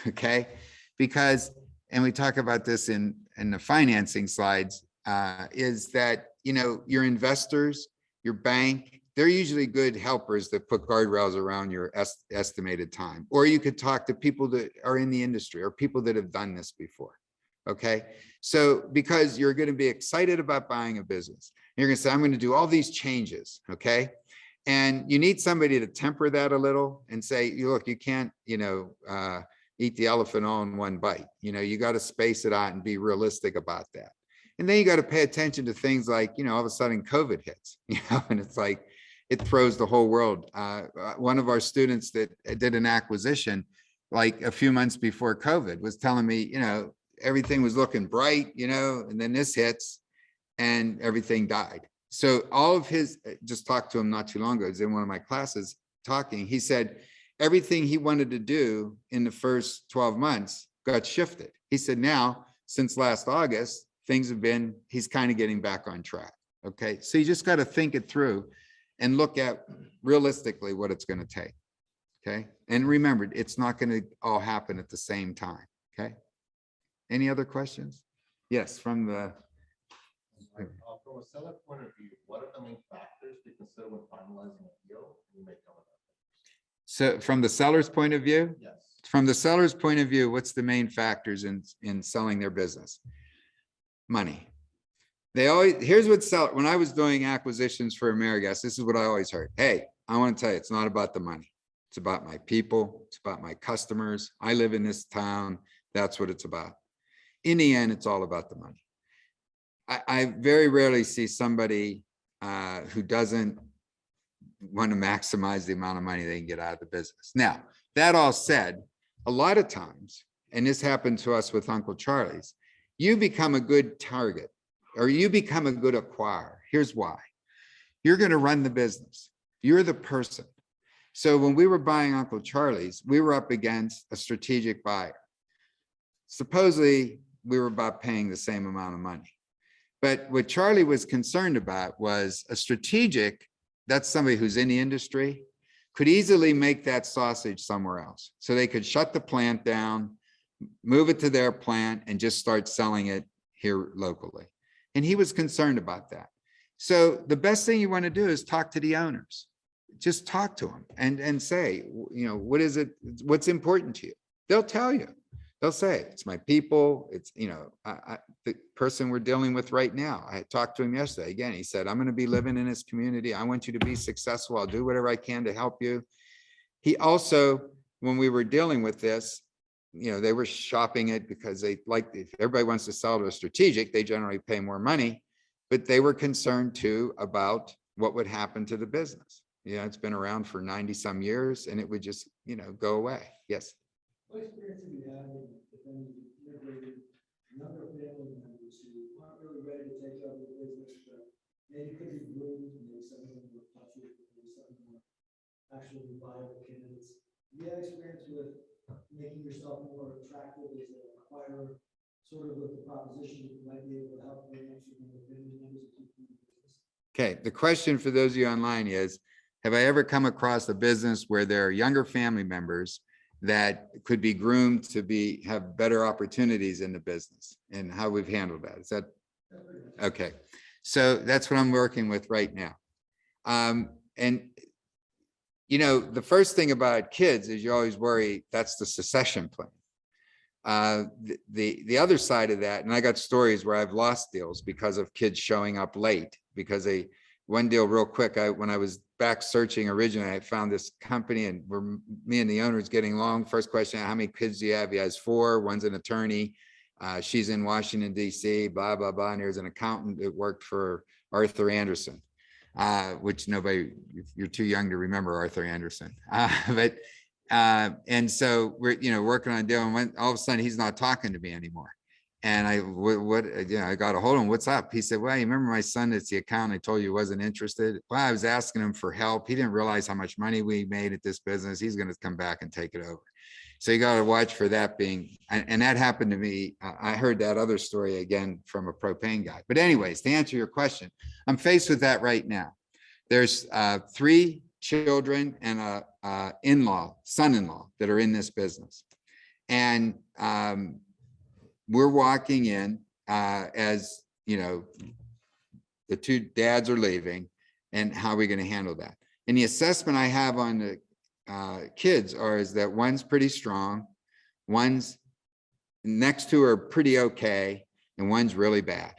okay? Because, and we talk about this in the financing slides, is that, you know, your investors, your bank, they're usually good helpers that put guardrails around your estimated time. Or you could talk to people that are in the industry or people that have done this before, okay? So because you're going to be excited about buying a business, you're going to say, I'm going to do all these changes, okay? And you need somebody to temper that a little and say, look, you can't, you know, eat the elephant all in one bite. You know, you got to space it out and be realistic about that. And then you got to pay attention to things like, you know, all of a sudden COVID hits, you know, and it's like, it throws the whole world. One of our students that did an acquisition, like a few months before COVID, was telling me, you know, everything was looking bright, you know, and then this hits and everything died. So all of his, just talked to him not too long ago, he was in one of my classes talking, he said, everything he wanted to do in the first 12 months got shifted. He said, now, since last August, things have been, he's kind of getting back on track. Okay, so you just got to think it through and look at realistically what it's going to take. Okay, and remember, it's not going to all happen at the same time. Okay, any other questions? Yes, from the. From a seller point of view, what are the main factors to consider when finalizing a deal? You may cover that. So from the seller's point of view? Yes. From the seller's point of view, what's the main factors in selling their business? Money. They always, here's what seller, when I was doing acquisitions for AmeriGas, this is what I always heard. Hey, I want to tell you, it's not about the money. It's about my people. It's about my customers. I live in this town. That's what it's about. In the end, it's all about the money. I very rarely see somebody who doesn't want to maximize the amount of money they can get out of the business. Now, that all said, a lot of times, and this happened to us with Uncle Charlie's, you become a good target or you become a good acquirer. Here's why. You're going to run the business. You're the person. So when we were buying Uncle Charlie's, we were up against a strategic buyer. Supposedly, we were about paying the same amount of money. But what Charlie was concerned about was a strategic, that's somebody who's in the industry, could easily make that sausage somewhere else. So they could shut the plant down, move it to their plant, and just start selling it here locally. And he was concerned about that. So the best thing you want to do is talk to the owners. Just talk to them and say, you know, what is it, what's important to you? They'll tell you. They'll say, it's my people. It's, you know, the person we're dealing with right now. I talked to him yesterday. Again, he said, I'm going to be living in this community. I want you to be successful. I'll do whatever I can to help you. He also, when we were dealing with this, you know, they were shopping it because they like, if everybody wants to sell to a strategic, they generally pay more money, but they were concerned too about what would happen to the business. You know, it's been around for 90 some years and it would just, you know, go away. Yes. What experience have you had with integrating younger family members who aren't really ready to take over the business, but maybe could be groomed, maybe some of them were touchy, maybe some of them were actually viable candidates? Do you have experience with making yourself more attractive as an acquirer, sort of with the proposition that you might be able to help bring up some of the family members and keep them in business? Okay, the question for those of you online is, have I ever come across a business where there are younger family members that could be groomed to have better opportunities in the business, and how we've handled that? Is that okay? So that's what I'm working with right now. And you know, the first thing about kids is you always worry that's the succession plan. The other side of that, and I got stories where I've lost deals because of kids showing up late, because one deal real quick, when I was back searching originally, I found this company, and me and the owner is getting along. First question, how many kids do you have? He has 4, one's an attorney. She's in Washington, DC, blah, blah, blah. And here's an accountant that worked for Arthur Anderson, which nobody, you're too young to remember Arthur Anderson. And so we're, working on a deal, and when all of a sudden he's not talking to me anymore. And I got a hold of him. What's up? He said, well, you remember my son that's the accountant I told you wasn't interested? Well, I was asking him for help. He didn't realize how much money we made at this business. He's going to come back and take it over. So you got to watch for that being, and that happened to me. I heard that other story again from a propane guy. But anyways, to answer your question, I'm faced with that right now. There's 3 children and a son-in-law that are in this business. And we're walking in as, the 2 dads are leaving, and how are we going to handle that? And the assessment I have on the kids is that one's pretty strong, one's next 2 are pretty okay, and one's really bad.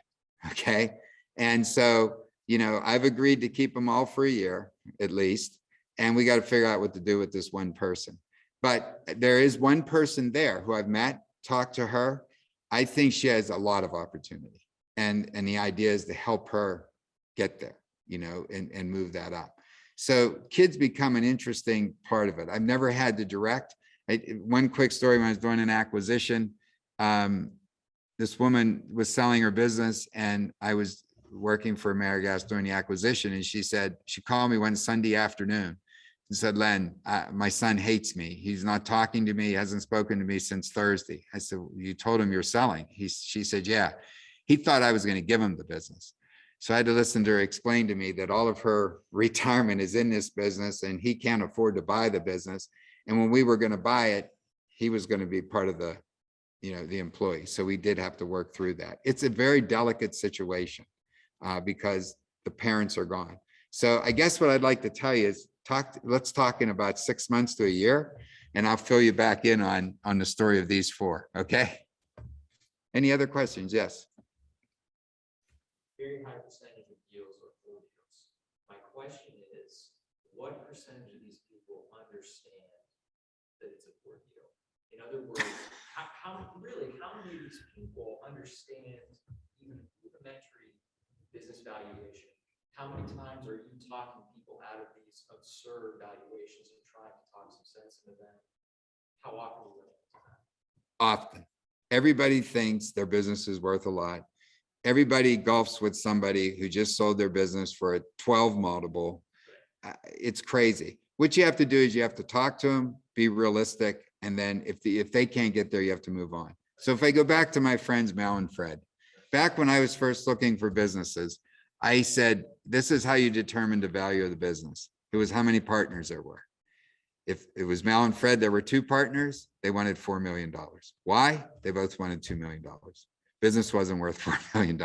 Okay. And so, I've agreed to keep them all for a year at least, and we got to figure out what to do with this one person. But there is one person there who I've met, talked to her. I think she has a lot of opportunity, and the idea is to help her get there, and move that up. So kids become an interesting part of it. I've never had to direct. One quick story, when I was doing an acquisition, this woman was selling her business, and I was working for AmeriGas during the acquisition. And she called me one Sunday afternoon and said, Len, my son hates me. He's not talking to me. He hasn't spoken to me since Thursday. I said, you told him you're selling? She said, yeah. He thought I was going to give him the business. So I had to listen to her explain to me that all of her retirement is in this business, and he can't afford to buy the business. And when we were going to buy it, he was going to be part of the employee. So we did have to work through that. It's a very delicate situation because the parents are gone. So I guess what I'd like to tell you is let's talk in about 6 months to a year, and I'll fill you back in on the story of these 4. Okay. Any other questions? Yes. Very high percentage of deals are full deals. My question is, what percentage of these people understand that it's a poor deal? In other words, how many of these people understand even rudimentary business valuation? How many times are you talking people out of these absurd valuations and trying to talk some sense into them? How often do you run into that? Often. Everybody thinks their business is worth a lot. Everybody golfs with somebody who just sold their business for a 12 multiple. It's crazy. What you have to do is you have to talk to them, be realistic, and then if they can't get there, you have to move on. So if I go back to my friends Mel and Fred, back when I was first looking for businesses, I said, this is how you determine the value of the business. It was how many partners there were. If it was Mel and Fred, there were 2 partners, they wanted $4 million. Why? They both wanted $2 million. Business wasn't worth $4 million.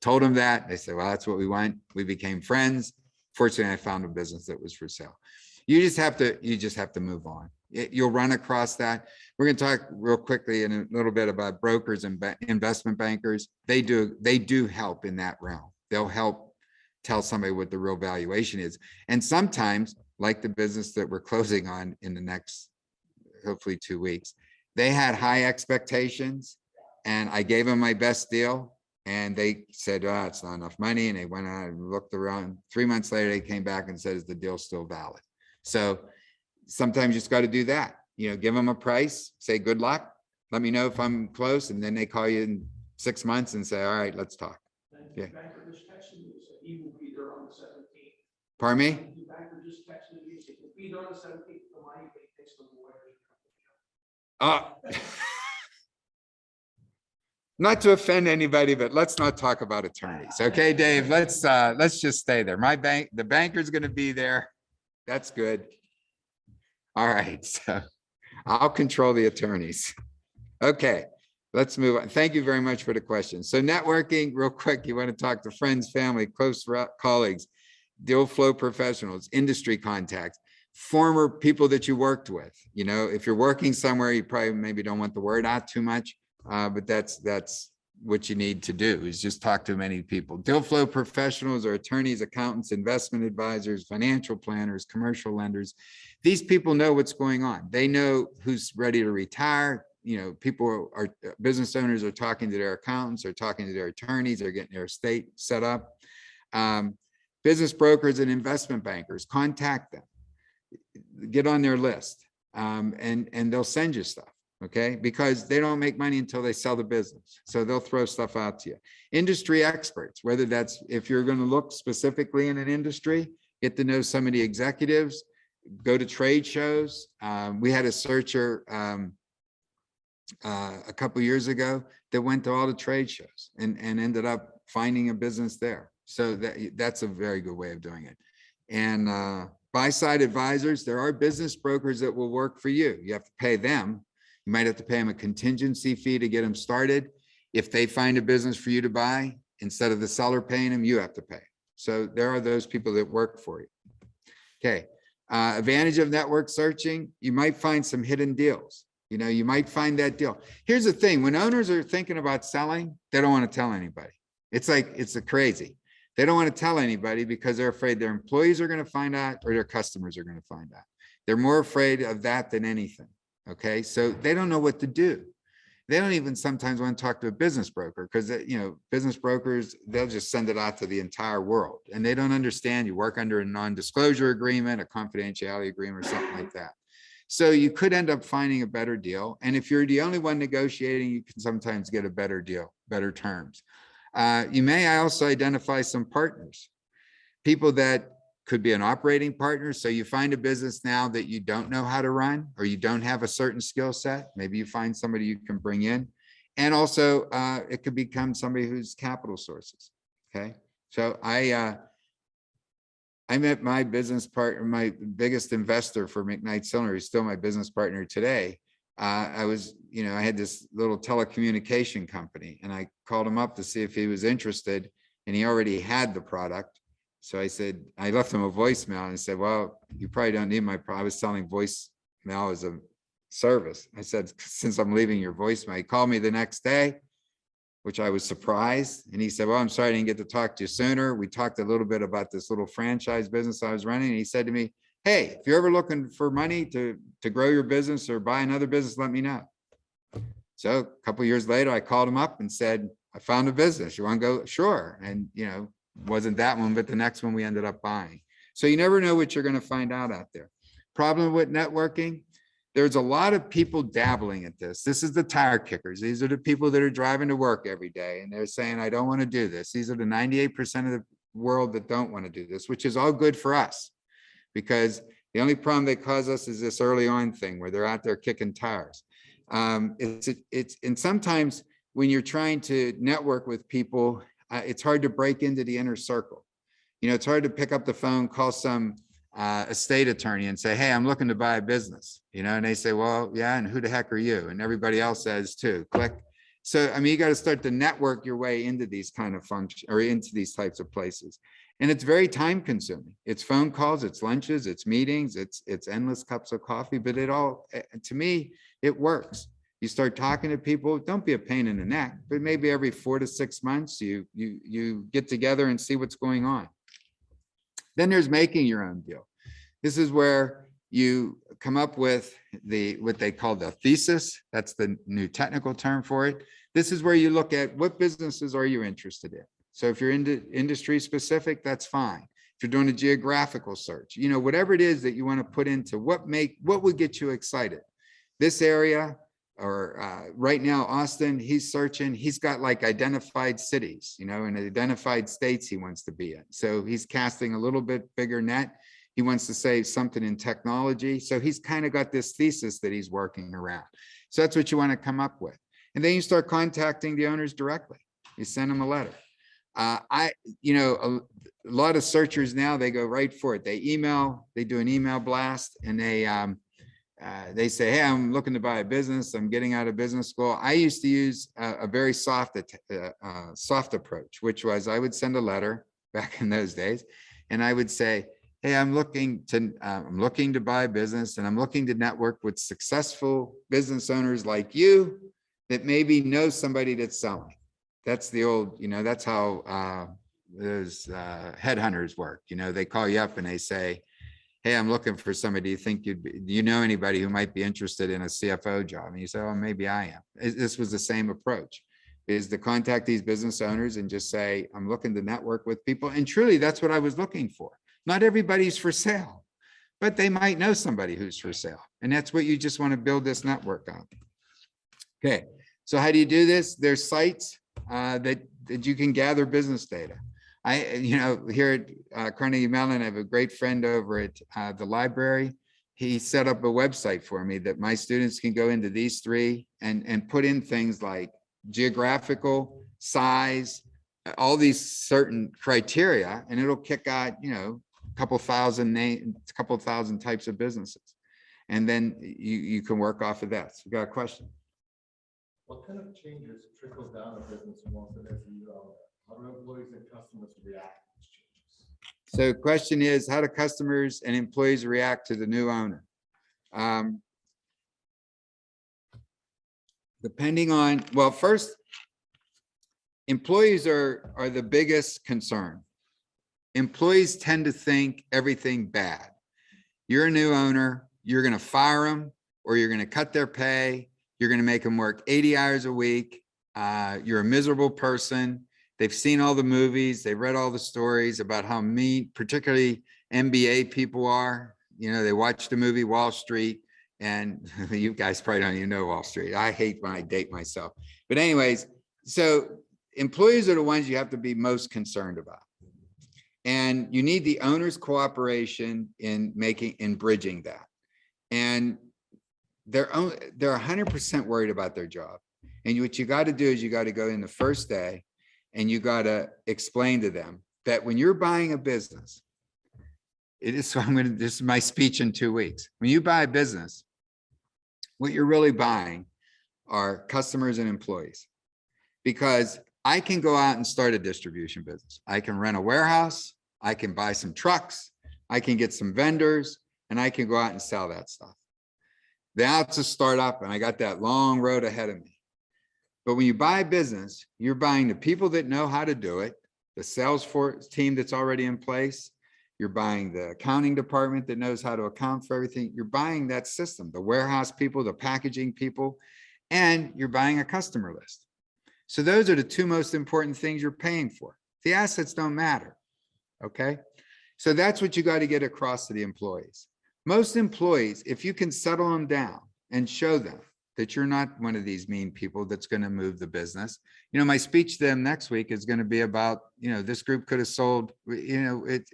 Told them that. They said, well, that's what we want. We became friends. Fortunately, I found a business that was for sale. You just have to move on. You'll run across that. We're going to talk real quickly in a little bit about brokers and investment bankers. They do help in that realm. They'll help tell somebody what the real valuation is. And sometimes, like the business that we're closing on in the next, hopefully 2 weeks, they had high expectations, and I gave them my best deal, and they said, oh, it's not enough money. And they went out and looked around. 3 months later, they came back and said, is the deal still valid? So sometimes you just got to do that. Give them a price, say, good luck. Let me know if I'm close. And then they call you in 6 months and say, all right, let's talk. Yeah. The banker just texted me, so he will be there on the 17th. Pardon me? The banker just texted me, he will be there on the 17th for money, but he takes the lawyers. Not to offend anybody, but let's not talk about attorneys. Okay, Dave, let's just stay there. The banker's going to be there. That's good. All right, so I'll control the attorneys. Okay, let's move on. Thank you very much for the question. So networking, real quick, you want to talk to friends, family, close colleagues, deal flow professionals, industry contacts, former people that you worked with. You know, if you're working somewhere, you probably maybe don't want the word out too much, but that's what you need to do is just talk to many people. Deal flow professionals are attorneys, accountants, investment advisors, financial planners, commercial lenders. These people know what's going on. They know who's ready to retire. You know, people are, business owners are talking to their accountants, or talking to their attorneys, they're getting their estate set up. Business brokers and investment bankers, contact them, get on their list, and they'll send you stuff. Okay, because they don't make money until they sell the business. So they'll throw stuff out to you. Industry experts, whether that's, if you're going to look specifically in an industry, get to know some of the executives, go to trade shows. We had a searcher a couple years ago that went to all the trade shows and ended up finding a business there. So that's a very good way of doing it. And buy-side advisors, there are business brokers that will work for you. You have to pay them. You might have to pay them a contingency fee to get them started. If they find a business for you to buy, instead of the seller paying them, you have to pay. So there are those people that work for you. Okay. Advantage of network searching, you might find some hidden deals. You know, you might find that deal. Here's the thing, when owners are thinking about selling, they don't want to tell anybody. It's like, it's a crazy. They don't want to tell anybody because they're afraid their employees are going to find out or their customers are going to find out. They're more afraid of that than anything. Okay, so they don't know what to do. They don't even sometimes want to talk to a business broker because, you know, business brokers, they'll just send it out to the entire world and they don't understand. You work under a non-disclosure agreement, a confidentiality agreement, or something like that. So you could end up finding a better deal. And if you're the only one negotiating, you can sometimes get a better deal, better terms. You may also identify some partners, people that could be an operating partner. So you find a business now that you don't know how to run, or you don't have a certain skill set. Maybe you find somebody you can bring in. And also it could become somebody who's capital sources. Okay. So I met my business partner, my biggest investor for McKnight Cylinder, who's still my business partner today. I was, you know, I had this little telecommunication company and I called him up to see if he was interested, and he already had the product. So I said, I left him a voicemail and I said, well, you probably don't need my product. I was selling voicemail as a service. I said, since I'm leaving your voicemail, he called me the next day, which I was surprised. And he said, well, I'm sorry I didn't get to talk to you sooner. We talked a little bit about this little franchise business I was running. And he said to me, hey, if you're ever looking for money to grow your business or buy another business, let me know. So a couple of years later, I called him up and said, I found a business. You want to go? Sure. And, you know, wasn't that one, but the next one we ended up buying. So you never know what you're going to find out there. Problem with networking, there's a lot of people dabbling at this. This is the tire kickers. These are the people that are driving to work every day and they're saying, I don't want to do this. These are the 98% of the world that don't want to do this, which is all good for us, because the only problem they cause us is this early on thing where they're out there kicking tires. And sometimes when you're trying to network with people, it's hard to break into the inner circle. You know, it's hard to pick up the phone, call some estate attorney and say, hey, I'm looking to buy a business, you know, and they say, well, yeah, and who the heck are you? And everybody else says too, click. So, I mean, you got to start to network your way into these kind of functions or into these types of places. And it's very time consuming. It's phone calls, it's lunches, it's meetings, it's endless cups of coffee, but it all, to me, it works. You start talking to people, don't be a pain in the neck, but maybe every 4 to 6 months, you get together and see what's going on. Then there's making your own deal. This is where you come up with what they call the thesis. That's the new technical term for it. This is where you look at what businesses are you interested in. So if you're into industry specific, that's fine. If you're doing a geographical search, you know, whatever it is that you want to put into what would get you excited. This area, or right now, Austin, he's searching, he's got like identified cities, you know, and identified states he wants to be in. So he's casting a little bit bigger net. He wants to say something in technology. So he's kind of got this thesis that he's working around. So that's what you want to come up with. And then you start contacting the owners directly. You send them a letter. A lot of searchers now, they go right for it. They do an email blast, and they say, hey, I'm looking to buy a business. I'm getting out of business school. I used to use a very soft approach, which was I would send a letter back in those days, and I would say, hey, I'm looking to buy a business, and I'm looking to network with successful business owners like you that maybe know somebody that's selling. That's the old, that's how those headhunters work. They call you up and they say, hey, I'm looking for somebody. Do you know anybody who might be interested in a CFO job? And you say, oh, maybe I am. This was the same approach, is to contact these business owners and just say, I'm looking to network with people. And truly, that's what I was looking for. Not everybody's for sale, but they might know somebody who's for sale. And that's what you just want to build this network on. Okay, so how do you do this? There's sites that you can gather business data. Here at Carnegie Mellon, I have a great friend over at the library. He set up a website for me that my students can go into these three and put in things like geographical, size, all these certain criteria, and it'll kick out, a couple thousand types of businesses. And then you can work off of that. So we got a question. What kind of changes trickles down a business once it is a year? How do employees and customers react to these changes? So the question is, how do customers and employees react to the new owner? Depending on, well, first, employees are the biggest concern. Employees tend to think everything bad. You're a new owner, you're going to fire them, or you're going to cut their pay. You're going to make them work 80 hours a week. You're a miserable person. They've seen all the movies. They've read all the stories about how mean, particularly MBA people are. They watched the movie Wall Street, and you guys probably don't even know Wall Street. I hate when I date myself. But anyways, so employees are the ones you have to be most concerned about. And you need the owner's cooperation in bridging that. And they're 100% worried about their job. And what you got to do is you got to go in the first day and you got to explain to them that when you're buying a business, this is my speech in 2 weeks. When you buy a business, what you're really buying are customers and employees. Because I can go out and start a distribution business. I can rent a warehouse. I can buy some trucks. I can get some vendors, and I can go out and sell that stuff. Now it's a startup, and I got that long road ahead of me. But when you buy a business, you're buying the people that know how to do it, the sales team that's already in place. You're buying the accounting department that knows how to account for everything. You're buying that system, the warehouse people, the packaging people, and you're buying a customer list. So those are the two most important things you're paying for. The assets don't matter, okay? So that's what you got to get across to the employees. Most employees, if you can settle them down and show them that you're not one of these mean people that's going to move the business. My speech to them next week is going to be about, this group could have sold, I'm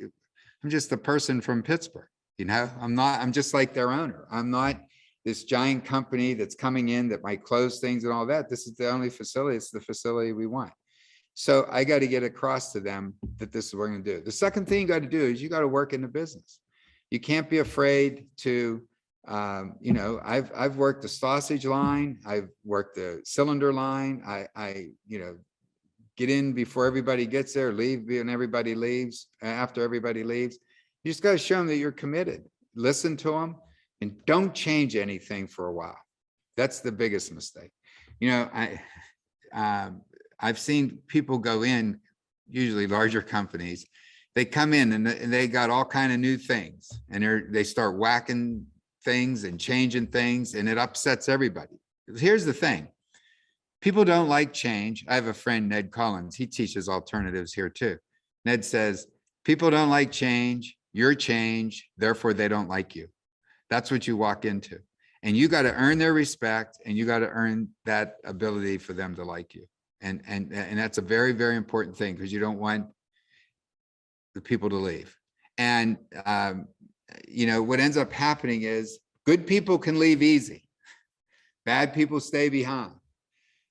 just a person from Pittsburgh, I'm just like their owner. I'm not this giant company that's coming in that might close things and all that. This is the only facility. It's the facility we want. So I got to get across to them that this is what we're going to do. The second thing you got to do is you got to work in the business. You can't be afraid to, I've worked the sausage line. I've worked the cylinder line. I get in before everybody gets there, leave when everybody leaves, after everybody leaves. You just got to show them that you're committed. Listen to them and don't change anything for a while. That's the biggest mistake. I've seen people go in, usually larger companies, they come in and they got all kind of new things and they start whacking things and changing things, and it upsets everybody. Here's the thing. People don't like change. I have a friend, Ned Collins. He teaches alternatives here too. Ned says, people don't like change. You're change. Therefore, they don't like you. That's what you walk into. And you got to earn their respect, and you got to earn that ability for them to like you. And that's a very, very important thing, because you don't want the people to leave. And, what ends up happening is good people can leave easy. Bad people stay behind.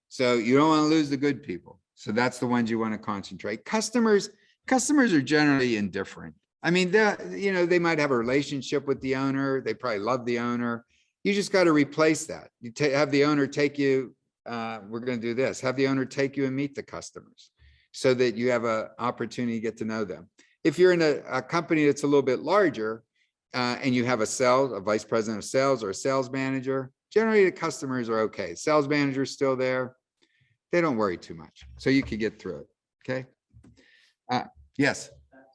So you don't want to lose the good people. So that's the ones you want to concentrate. Customers are generally indifferent. I mean, they might have a relationship with the owner. They probably love the owner. You just got to replace that. You have the owner take you, we're going to do this. Have the owner take you and meet the customers so that you have an opportunity to get to know them. If you're in a company that's a little bit larger and you have a vice president of sales or a sales manager, generally the customers are okay. Sales manager's still there. They don't worry too much. So you could get through it. Okay. Yes.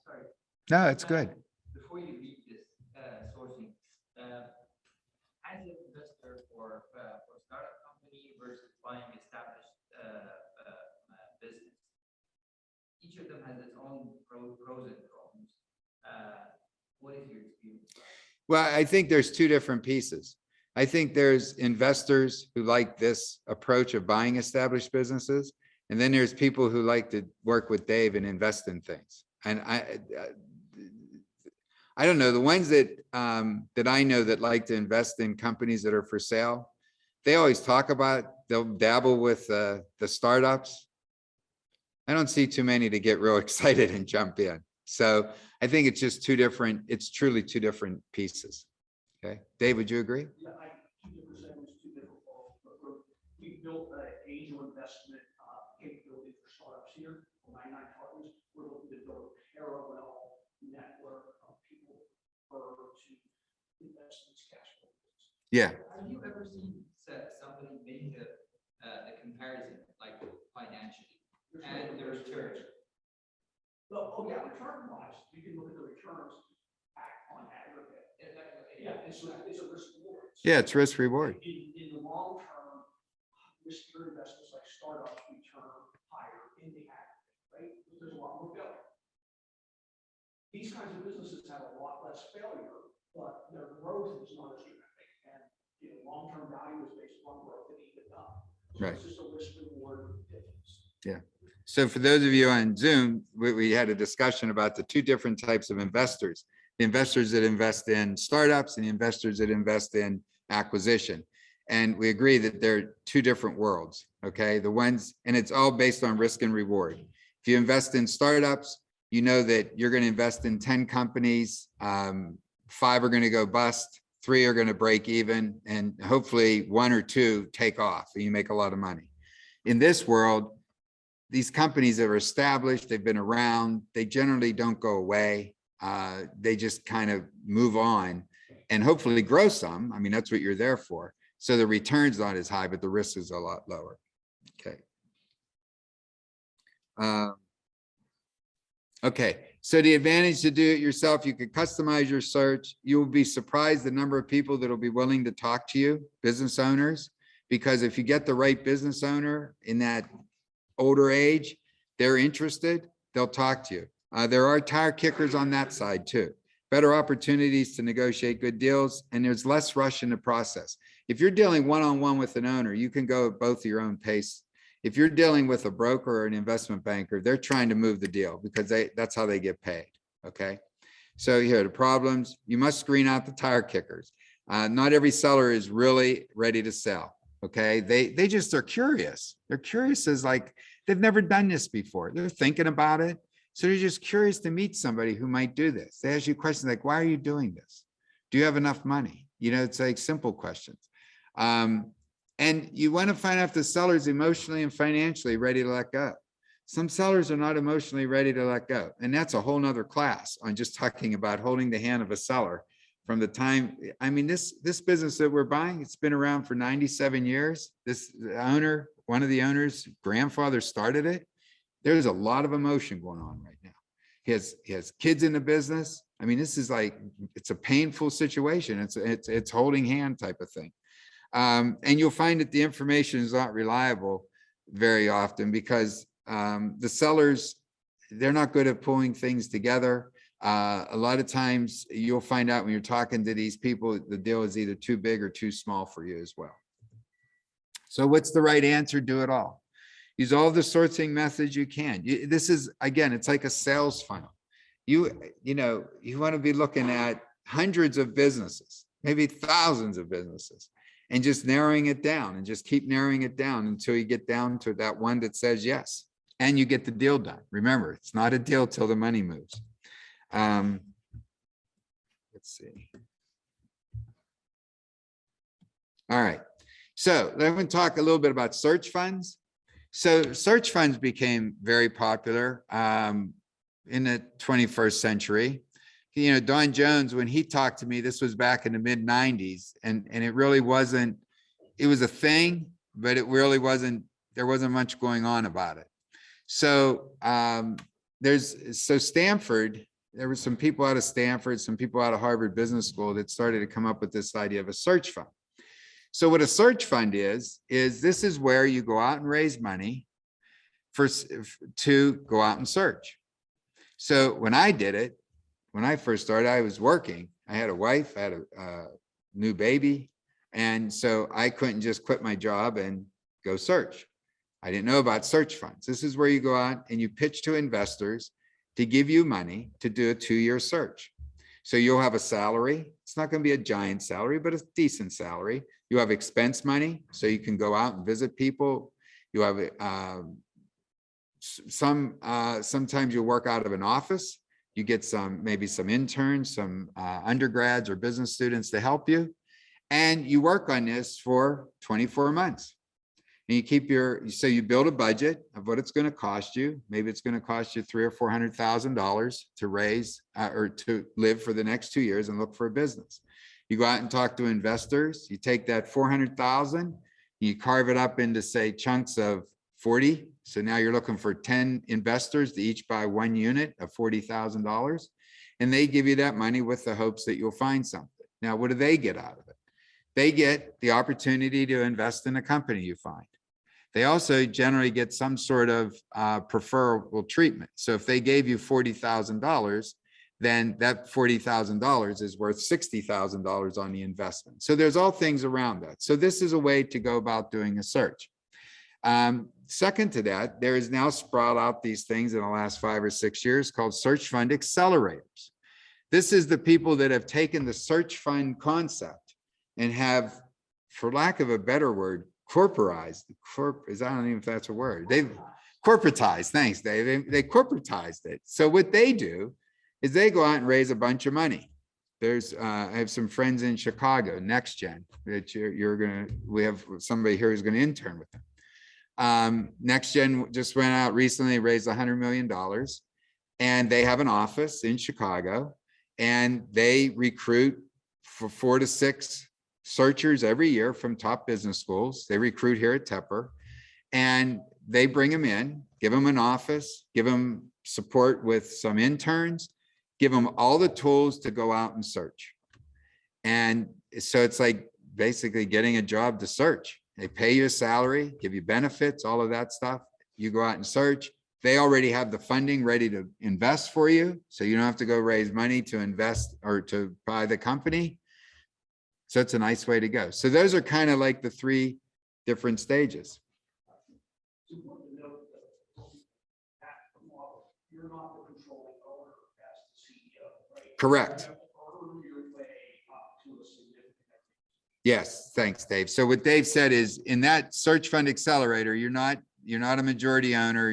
Sorry. No, it's good. Before you read this sourcing, as an investor for startup company versus buying established business, each of them has its own pros and cons. What is your experience? Well, I think there's two different pieces. I think there's investors who like this approach of buying established businesses. And then there's people who like to work with Dave and invest in things. And I don't know, the ones that I know that like to invest in companies that are for sale, they always talk about, they'll dabble with the startups. I don't see too many to get real excited and jump in. So I think it's just it's truly two different pieces. Okay, Dave, would you agree? Yeah, 2 different segments, 2 different roles. But we built an angel investment capability for startups here, 99 partners. We're looking to build a parallel network of people to invest in this cash flow. Yeah. Have you ever seen somebody make a comparison, like financially, and their returns? Oh yeah, return wise, you can look at the returns on aggregate. Yeah, it's a risk reward. Yeah, it's risk reward. In the long term, riskier investments like startups return higher in the aggregate, right? There's a lot more failure. These kinds of businesses have a lot less failure, but their growth is not as dramatic. And long-term value is based on growth and EBITDA. So Right. It's just a risk reward difference. Yeah. So for those of you on Zoom, we had a discussion about the two different types of investors, the investors that invest in startups and the investors that invest in acquisition. And we agree that they're two different worlds. Okay. And it's all based on risk and reward. If you invest in startups, you know that you're going to invest in 10 companies. 5 are going to go bust. 3 are going to break even. And hopefully 1 or 2 take off and you make a lot of money. In this world, these companies that are established, they've been around, they generally don't go away. They just kind of move on and hopefully grow some. I mean, that's what you're there for. So the return's not as high, but the risk is a lot lower. Okay. Okay. So the advantage to do it yourself, you could customize your search. You'll be surprised the number of people that will be willing to talk to you, business owners, because if you get the right business owner in that older age, they're interested, they'll talk to you. There are tire kickers on that side too. Better opportunities to negotiate good deals, and there's less rush in the process. If you're dealing one-on-one with an owner, you can go at both your own pace. If you're dealing with a broker or an investment banker, they're trying to move the deal because that's how they get paid. Okay. So here are the problems. You must screen out the tire kickers. Not every seller is really ready to sell. Okay. They just are curious. They're curious as like, they've never done this before. They're thinking about it. So they're just curious to meet somebody who might do this. They ask you questions like, why are you doing this? Do you have enough money? It's like simple questions. And you want to find out if the seller is emotionally and financially ready to let go. Some sellers are not emotionally ready to let go. And that's a whole nother class on just talking about holding the hand of a seller from the time, I mean, this business that we're buying, it's been around for 97 years. This owner, one of the owners' grandfather started it. There's a lot of emotion going on right now. He has kids in the business. I mean, this is like, it's a painful situation. It's holding hand type of thing. And you'll find that the information is not reliable very often because the sellers, they're not good at pulling things together. A lot of times you'll find out when you're talking to these people, the deal is either too big or too small for you as well. So what's the right answer? Do it all. Use all the sourcing methods you can. This is, again, it's like a sales funnel. You want to be looking at hundreds of businesses, maybe thousands of businesses, and just narrowing it down and just keep narrowing it down until you get down to that one that says yes. and you get the deal done. Remember, it's not a deal till the money moves. Let's see. All right. So let me talk a little bit about search funds. So search funds became very popular in the 21st century. You know, Don Jones, when he talked to me, this was back in the mid 90s, and it really wasn't, it was a thing, but it really wasn't, there wasn't much going on about it. So Stanford, there were some people out of Stanford, some people out of Harvard Business School that started to come up with this idea of a search fund. So what a search fund is this is where you go out and raise money to go out and search. So when I did it, when I first started, I was working. I had a wife, I had a new baby. And so I couldn't just quit my job and go search. I didn't know about search funds. This is where you go out and you pitch to investors to give you money to do a 2-year search. So you'll have a salary. It's not going to be a giant salary, but a decent salary. You have expense money, so you can go out and visit people. You have sometimes you work out of an office. You get maybe some interns, some undergrads or business students to help you. And you work on this for 24 months. And you keep so you build a budget of what it's going to cost you. Maybe it's going to cost you $300,000 or $400,000 to raise or to live for the next 2 years and look for a business. You go out and talk to investors. You take that $400,000, you carve it up into, say, chunks of 40. So now you're looking for 10 investors to each buy 1 unit of $40,000. And they give you that money with the hopes that you'll find something. Now, what do they get out of it? They get the opportunity to invest in a company you find. They also generally get some sort of preferable treatment. So if they gave you $40,000, then that $40,000 is worth $60,000 on the investment. So there's all things around that. So this is a way to go about doing a search. Second to that, there is now sprout out these things in the last 5 or 6 years called search fund accelerators. This is the people that have taken the search fund concept and have, for lack of a better word, corporatized. I don't even know if that's a word. They've corporatized. Thanks, Dave. They corporatized it. So what they do is they go out and raise a bunch of money. There's I have some friends in Chicago, Next Gen, that we have somebody here who's going to intern with them. Next Gen just went out recently, raised $100 million, and they have an office in Chicago, and they recruit for 4 to 6 searchers every year from top business schools. They recruit here at Tepper, and they bring them in, give them an office, give them support with some interns, give them all the tools to go out and search. And so it's like basically getting a job to search. They pay you a salary, give you benefits, all of that stuff. You go out and search. They already have the funding ready to invest for you. So you don't have to go raise money to invest or to buy the company. So it's a nice way to go. So those are kind of like the 3 different stages. It's important to note that you're not the controlling owner as the CEO, right? Correct. You have to earn your way up to a significant. Yes, thanks, Dave. So what Dave said is in that search fund accelerator, you're not a majority owner.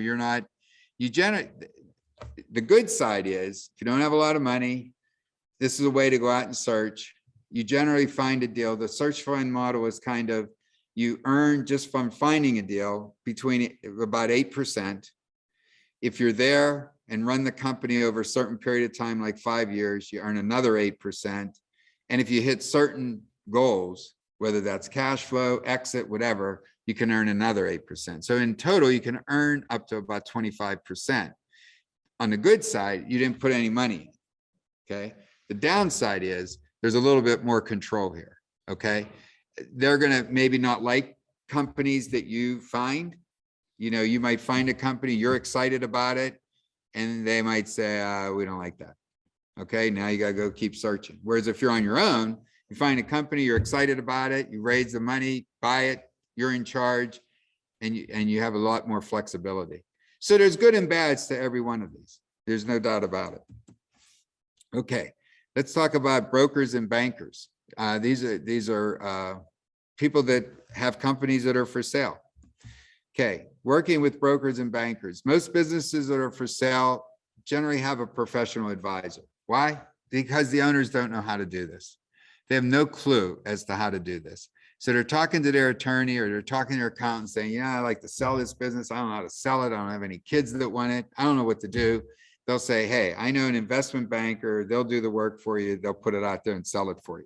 The good side is if you don't have a lot of money, this is a way to go out and search. You generally find a deal. The search fund model is kind of, you earn just from finding a deal between about 8%. If you're there and run the company over a certain period of time, like 5 years, you earn another 8%. And if you hit certain goals, whether that's cash flow, exit, whatever, you can earn another 8%. So in total, you can earn up to about 25%. On the good side, you didn't put any money in, okay? The downside is there's a little bit more control here, okay? They're gonna maybe not like companies that you find. You know, you might find a company, you're excited about it, and they might say, we don't like that. Okay, now you gotta go keep searching. Whereas if you're on your own, you find a company, you're excited about it, you raise the money, buy it, you're in charge, and you have a lot more flexibility. So there's good and bads to every one of these. There's no doubt about it. Okay, let's talk about brokers and bankers. These are people that have companies that are for sale. Okay, working with brokers and bankers. Most businesses that are for sale generally have a professional advisor. Why? Because the owners don't know how to do this. They have no clue as to how to do this. So they're talking to their attorney or they're talking to their accountant saying, yeah, I'd like to sell this business. I don't know how to sell it. I don't have any kids that want it. I don't know what to do. They'll say, hey, I know an investment banker. They'll do the work for you. They'll put it out there and sell it for you.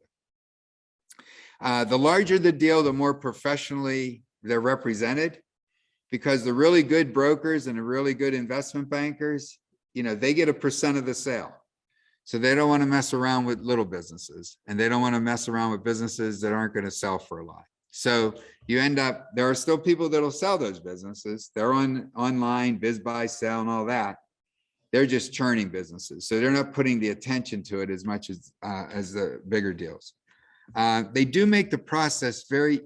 The larger the deal, the more professionally they're represented, because the really good brokers and the really good investment bankers, you know, they get a % of the sale. So they don't want to mess around with little businesses, and they don't want to mess around with businesses that aren't going to sell for a lot. So you end up, there are still people that'll sell those businesses. They're online, biz, buy, sell, and all that. They're just churning businesses. So they're not putting the attention to it as much as the bigger deals. They do make the process very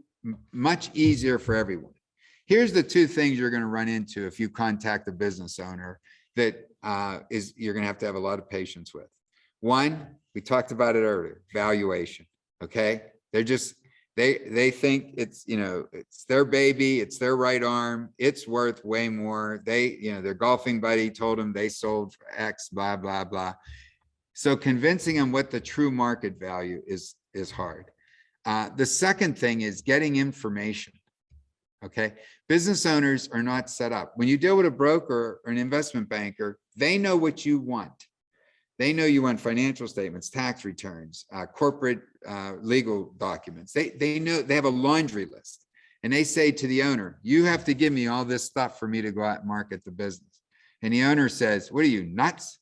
much easier for everyone. Here's the two things you're going to run into if you contact a business owner that you're going to have a lot of patience with. One, we talked about it earlier, valuation. Okay. They're just, they think it's, you know, it's their baby, it's their right arm, it's worth way more. They, you know, their golfing buddy told them they sold for X, blah, blah, blah. So convincing them what the true market value is hard. The second thing is getting information. Okay. Business owners are not set up. When you deal with a broker or an investment banker, they know what you want. They know you want financial statements, tax returns, corporate legal documents. They know, they have a laundry list, and they say to the owner, you have to give me all this stuff for me to go out and market the business. And the owner says, what are you, nuts?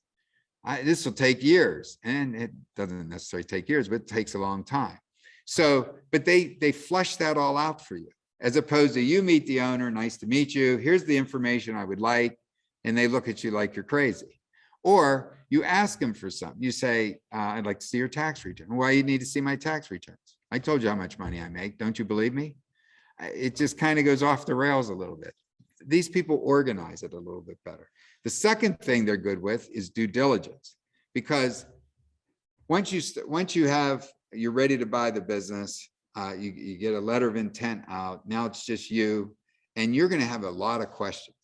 This will take years. And it doesn't necessarily take years, but it takes a long time. So, but they flush that all out for you, as opposed to you meet the owner, nice to meet you, here's the information I would like, and they look at you like you're crazy. Or you ask them for something. You say, I'd like to see your tax return. Why you need to see my tax returns? I told you how much money I make. Don't you believe me? It just kind of goes off the rails a little bit. These people organize it a little bit better. The second thing they're good with is due diligence, because once you're ready to buy the business, you get a letter of intent out. Now it's just you, and you're going to have a lot of questions.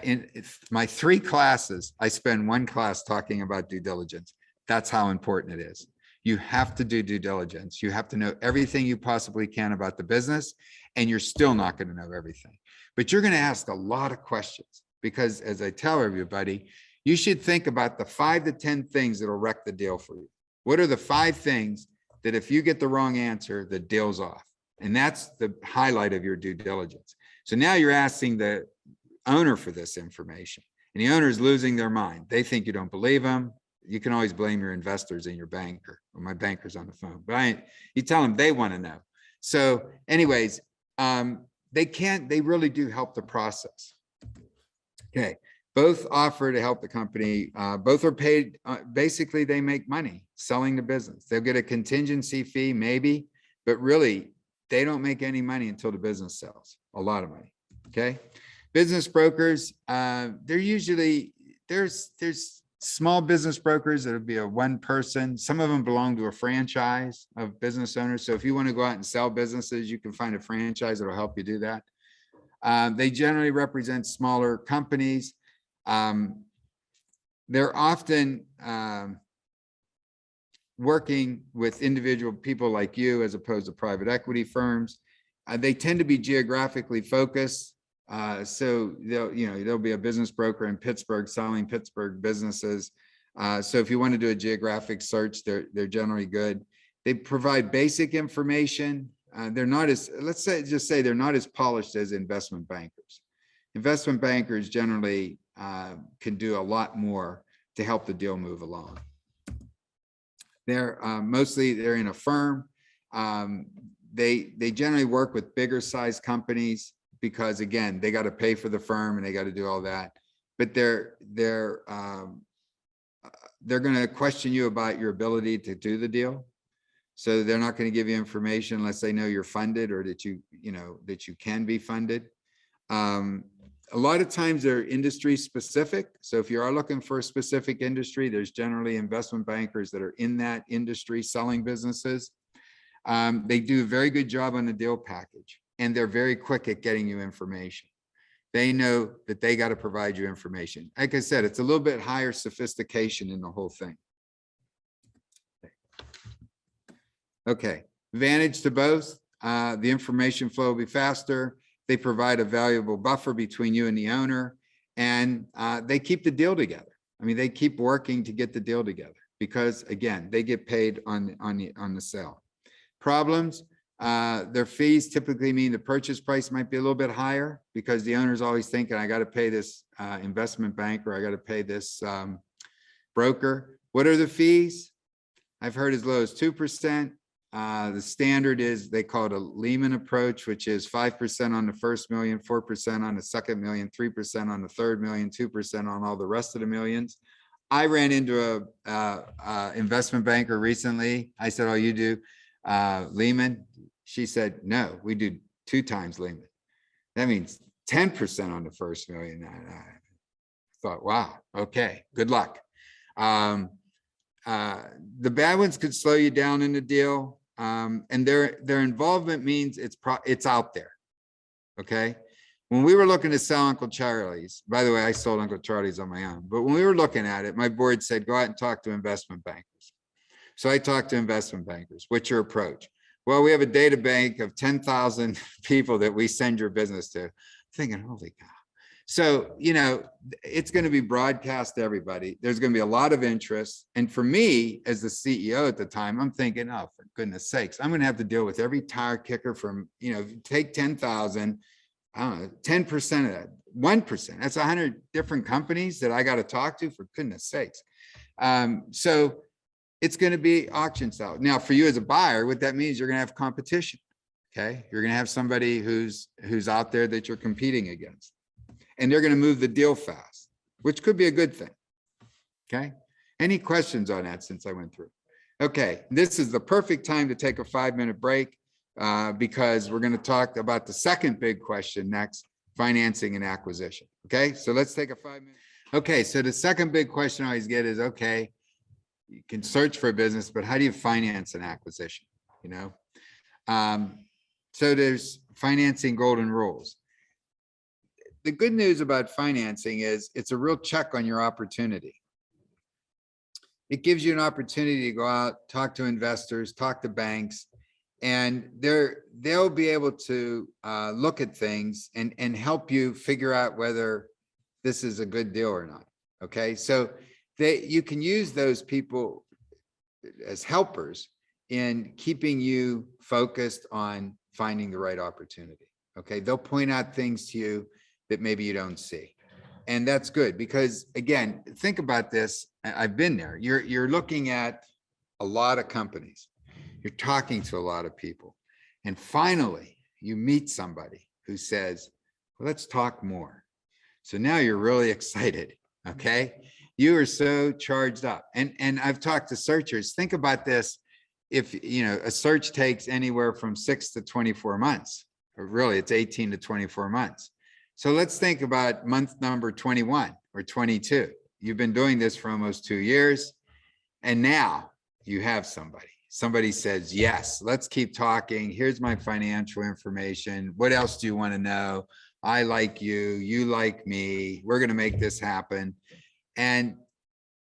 In my 3 classes, I spend 1 class talking about due diligence. That's how important it is. You have to do due diligence. You have to know everything you possibly can about the business, and you're still not going to know everything. But you're going to ask a lot of questions, because as I tell everybody, you should think about the 5 to 10 things that'll wreck the deal for you. What are the 5 things that if you get the wrong answer, the deal's off? And that's the highlight of your due diligence. So now you're asking the owner for this information, and the owner is losing their mind. They think you don't believe them. You can always blame your investors and your banker, or my banker's on the phone, but you tell them they want to know. So anyways, they really do help the process. Okay. Both offer to help the company. Both are paid. Basically, they make money selling the business. They'll get a contingency fee maybe, but really they don't make any money until the business sells. A lot of money. Okay. Business brokers, they're usually, there's small business brokers that'll be a 1 person. Some of them belong to a franchise of business owners. So if you want to go out and sell businesses, you can find a franchise that'll help you do that. They generally represent smaller companies. They're often working with individual people like you, as opposed to private equity firms. They tend to be geographically focused. So there'll be a business broker in Pittsburgh selling Pittsburgh businesses. So if you want to do a geographic search, they're generally good. They provide basic information. They're not as, just say they're not as polished as investment bankers. Investment bankers generally can do a lot more to help the deal move along. They're they're in a firm. They generally work with bigger size companies, because again, they got to pay for the firm and they got to do all that. But they're going to question you about your ability to do the deal. So they're not going to give you information unless they know you're funded, or that you can be funded. A lot of times they're industry specific. So if you are looking for a specific industry, there's generally investment bankers that are in that industry selling businesses. They do a very good job on the deal package, and they're very quick at getting you information. They know that they got to provide you information. Like I said, it's a little bit higher sophistication in the whole thing. Okay, advantage to both. The information flow will be faster. They provide a valuable buffer between you and the owner, and they keep the deal together. I mean, they keep working to get the deal together because, again, they get paid on the sale. Problems, their fees typically mean the purchase price might be a little bit higher because the owner's always thinking, I got to pay this investment bank, or I got to pay this broker. What are the fees? I've heard as low as 2%. The standard is, they call it a Lehman approach, which is 5% on the first million, 4% on the second million, 3% on the third million, 2% on all the rest of the millions. I ran into a investment banker recently. I said, oh, you do Lehman? She said, no, we do 2 times Lehman. That means 10% on the first million. I thought, wow, okay, good luck. The bad ones could slow you down in the deal. And their involvement means it's out there. Okay. When we were looking to sell Uncle Charlie's, by the way, I sold Uncle Charlie's on my own, but when we were looking at it, my board said, go out and talk to investment bankers. So I talked to investment bankers. What's your approach? Well, we have a data bank of 10,000 people that we send your business to. Thinking, holy cow. So, you know, it's going to be broadcast to everybody. There's going to be a lot of interest. And for me, as the CEO at the time, I'm thinking, oh, for goodness sakes, I'm going to have to deal with every tire kicker from, you know, take 10,000, I don't know, 10% of that, 1%. That's 100 different companies that I got to talk to, for goodness sakes. So it's going to be auction style. Now, for you as a buyer, what that means, you're going to have competition. Okay. You're going to have somebody who's out there that you're competing against. And they're going to move the deal fast, which could be a good thing. Okay. Any questions on that since I went through? Okay. This is the perfect time to take a 5-minute break because we're going to talk about the second big question next, financing and acquisition. Okay. So let's take a 5-minute. Okay. So the second big question I always get is, okay, you can search for a business, but how do you finance an acquisition? You know? So there's financing golden rules. The good news about financing is it's a real check on your opportunity. It gives you an opportunity to go out, talk to investors, talk to banks, and they'll be able to look at things and help you figure out whether this is a good deal or not. Okay, so you can use those people as helpers in keeping you focused on finding the right opportunity. Okay, they'll point out things to you that maybe you don't see. And that's good because, again, think about this. I've been there. You're looking at a lot of companies. You're talking to a lot of people. And finally, you meet somebody who says, well, let's talk more. So now you're really excited. Okay. You are so charged up. And I've talked to searchers. Think about this. If, you know, a search takes anywhere from 6 to 24 months, or really it's 18 to 24 months. So let's think about month number 21 or 22. You've been doing this for almost 2 years. And now you have somebody. Somebody says, yes, let's keep talking. Here's my financial information. What else do you want to know? I like you. You like me. We're going to make this happen. And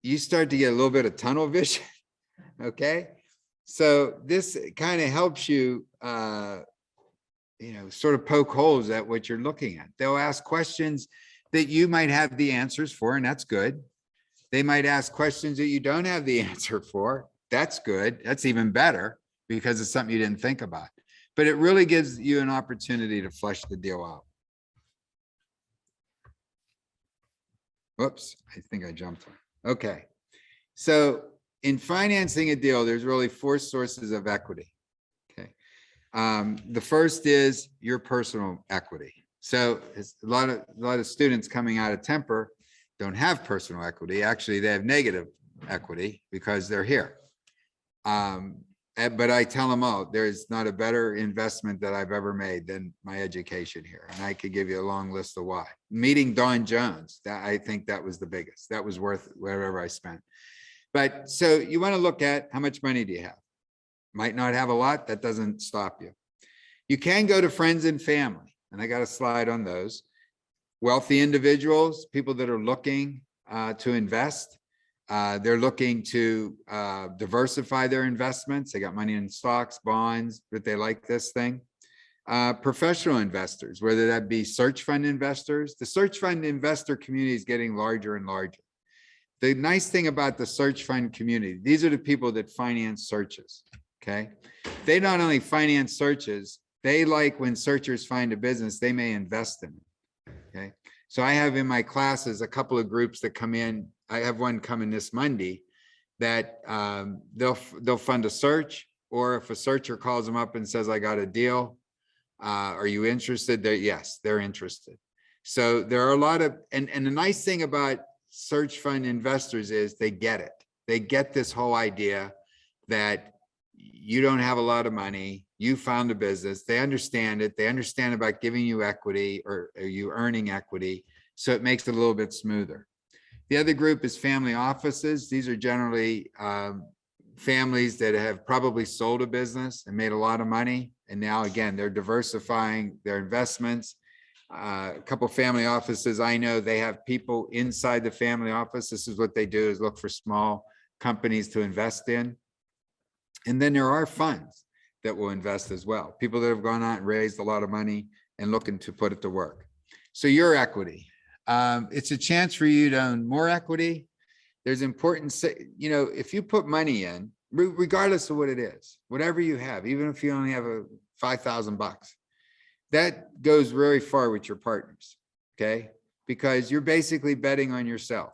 you start to get a little bit of tunnel vision. Okay. So this kind of helps you, you know, sort of poke holes at what you're looking at. They'll ask questions that you might have the answers for, and that's good. They might ask questions that you don't have the answer for. That's good. That's even better because it's something you didn't think about. But it really gives you an opportunity to flesh the deal out. Whoops, I think I jumped on. Okay. So in financing a deal, there's really 4 sources of equity. The first is your personal equity. So it's a lot of students coming out of Tepper don't have personal equity. Actually, they have negative equity because they're here. But I tell them, oh, there's not a better investment that I've ever made than my education here. And I could give you a long list of why. Meeting Don Jones, I think that was the biggest. That was worth whatever I spent. But so you want to look at how much money do you have? Might not have a lot. That doesn't stop you. You can go to friends and family. And I got a slide on those. wealthy individuals, people that are looking to invest. They're looking to diversify their investments. They got money in stocks, bonds, but they like this thing. Professional investors, whether that be search fund investors. The search fund investor community is getting larger and larger. The nice thing about the search fund community, these are the people that finance searches, okay? They not only finance searches, they like when searchers find a business, they may invest in it, okay? So I have in my classes a couple of groups that come in. I have one coming this Monday that they'll fund a search, or if a searcher calls them up and says, I got a deal, are you interested? Yes, they're interested. So there are a lot of, and the nice thing about search fund investors is they get it. They get this whole idea that you don't have a lot of money, you found a business, they understand it, they understand about giving you equity or you earning equity, so it makes it a little bit smoother. The other group is family offices. These are generally families that have probably sold a business and made a lot of money, and now again, they're diversifying their investments. A couple family offices, I know they have people inside the family office. This is what they do, is look for small companies to invest in. And then there are funds that will invest as well. People that have gone out and raised a lot of money and looking to put it to work. So your equity, it's a chance for you to own more equity. There's important, you know, if you put money in, regardless of what it is, whatever you have, even if you only have a $5,000, that goes very far with your partners, okay? Because you're basically betting on yourself.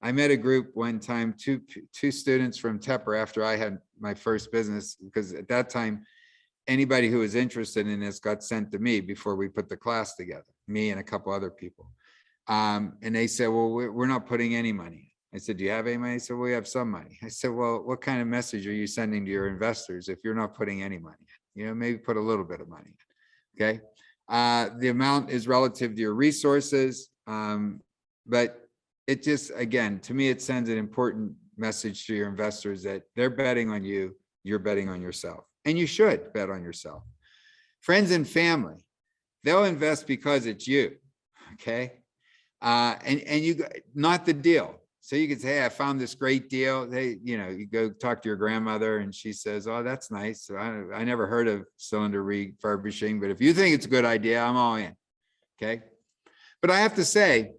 I met a group one time, two students from Tepper after I had my first business, because at that time, anybody who was interested in this got sent to me before we put the class together, me and a couple other people. And they said, well, we're not putting any money. I said, do you have any money? They said, well, we have some money. I said, well, what kind of message are you sending to your investors if you're not putting any money in? You know, maybe put a little bit of money in. Okay. The amount is relative to your resources. But it just, again, to me, it sends an important message to your investors that they're betting on you, you're betting on yourself, and you should bet on yourself. Friends and family, they'll invest because it's you. Okay. And you, not the deal. So you could say, hey, I found this great deal. They, you know, you go talk to your grandmother and she says, oh, that's nice. So I never heard of cylinder refurbishing, but if you think it's a good idea, I'm all in. Okay. But I have to say,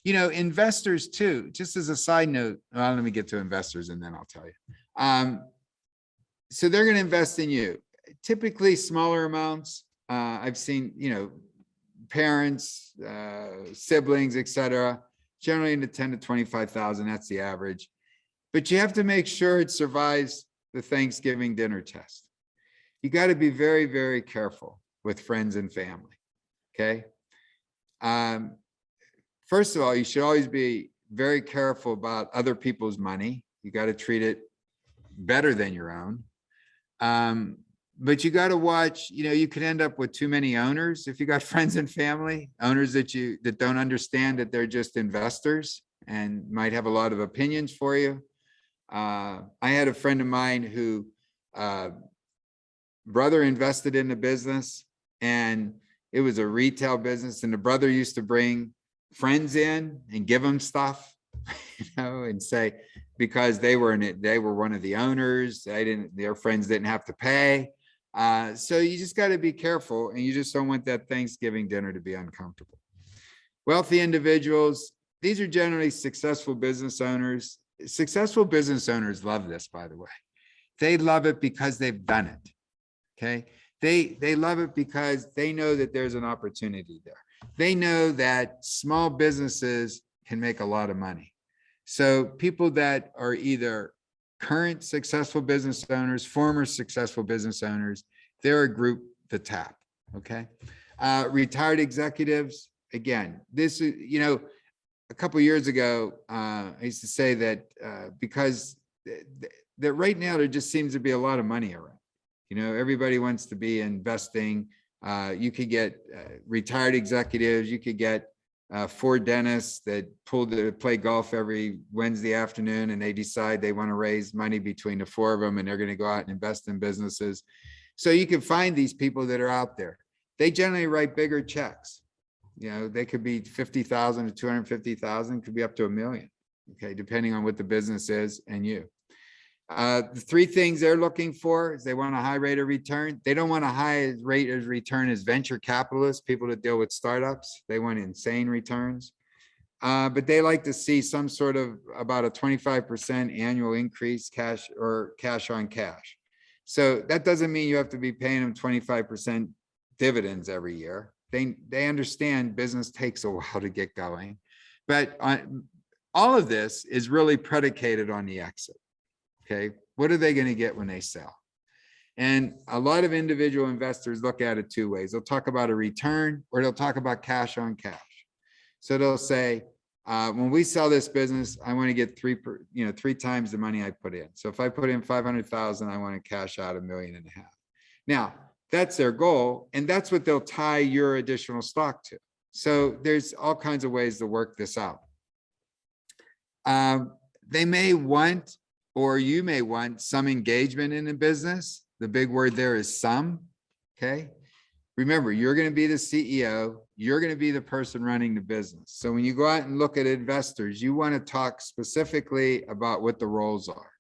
you know, investors too, just as a side note, well, let me get to investors and then I'll tell you. So they're going to invest in you, typically smaller amounts. I've seen, you know, parents, siblings, etc., generally in the 10 to 25,000. That's the average. But you have to make sure it survives the Thanksgiving dinner test. You got to be very, very careful with friends and family. Okay. First of all, you should always be very careful about other people's money. You got to treat it better than your own. But you got to watch, you know, you could end up with too many owners if you got friends and family, owners that don't understand that they're just investors and might have a lot of opinions for you. I had a friend of mine who brother invested in the business, and it was a retail business, and the brother used to bring friends in and give them stuff, you know, and say, because they were in it, they were one of the owners, their friends didn't have to pay. So you just got to be careful, and you just don't want that Thanksgiving dinner to be uncomfortable. Wealthy individuals, these are generally successful business owners. Successful business owners love this, by the way. They love it because they've done it. Okay. They love it because they know that there's an opportunity there. They know that small businesses can make a lot of money. So people that are either current successful business owners, former successful business owners, they're a group to tap. Okay. Retired executives, again, this is, you know, a couple of years ago, I used to say that because that right now there just seems to be a lot of money around. You know, everybody wants to be investing. You could get retired executives. You could get 4 dentists that play golf every Wednesday afternoon, and they decide they want to raise money between the 4 of them, and they're going to go out and invest in businesses. So you can find these people that are out there. They generally write bigger checks. You know, they could be 50,000 to 250,000, could be up to $1 million. Okay, depending on what the business is and you. The three things they're looking for is they want a high rate of return. They don't want a high rate of return as venture capitalists, people that deal with startups. They want insane returns. But they like to see some sort of about a 25% annual increase cash on cash. So that doesn't mean you have to be paying them 25% dividends every year. They understand business takes a while to get going, but all of this is really predicated on the exit. Okay, what are they going to get when they sell? And a lot of individual investors look at it two ways. They'll talk about a return or they'll talk about cash on cash. So they'll say, when we sell this business, I want to get three times the money I put in. So if I put in 500,000, I want to cash out $1.5 million. Now, that's their goal, and that's what they'll tie your additional stock to. So there's all kinds of ways to work this out. They may want, or you may want, some engagement in the business. The big word there is some, okay? Remember, you're going to be the CEO. You're going to be the person running the business. So when you go out and look at investors, you want to talk specifically about what the roles are.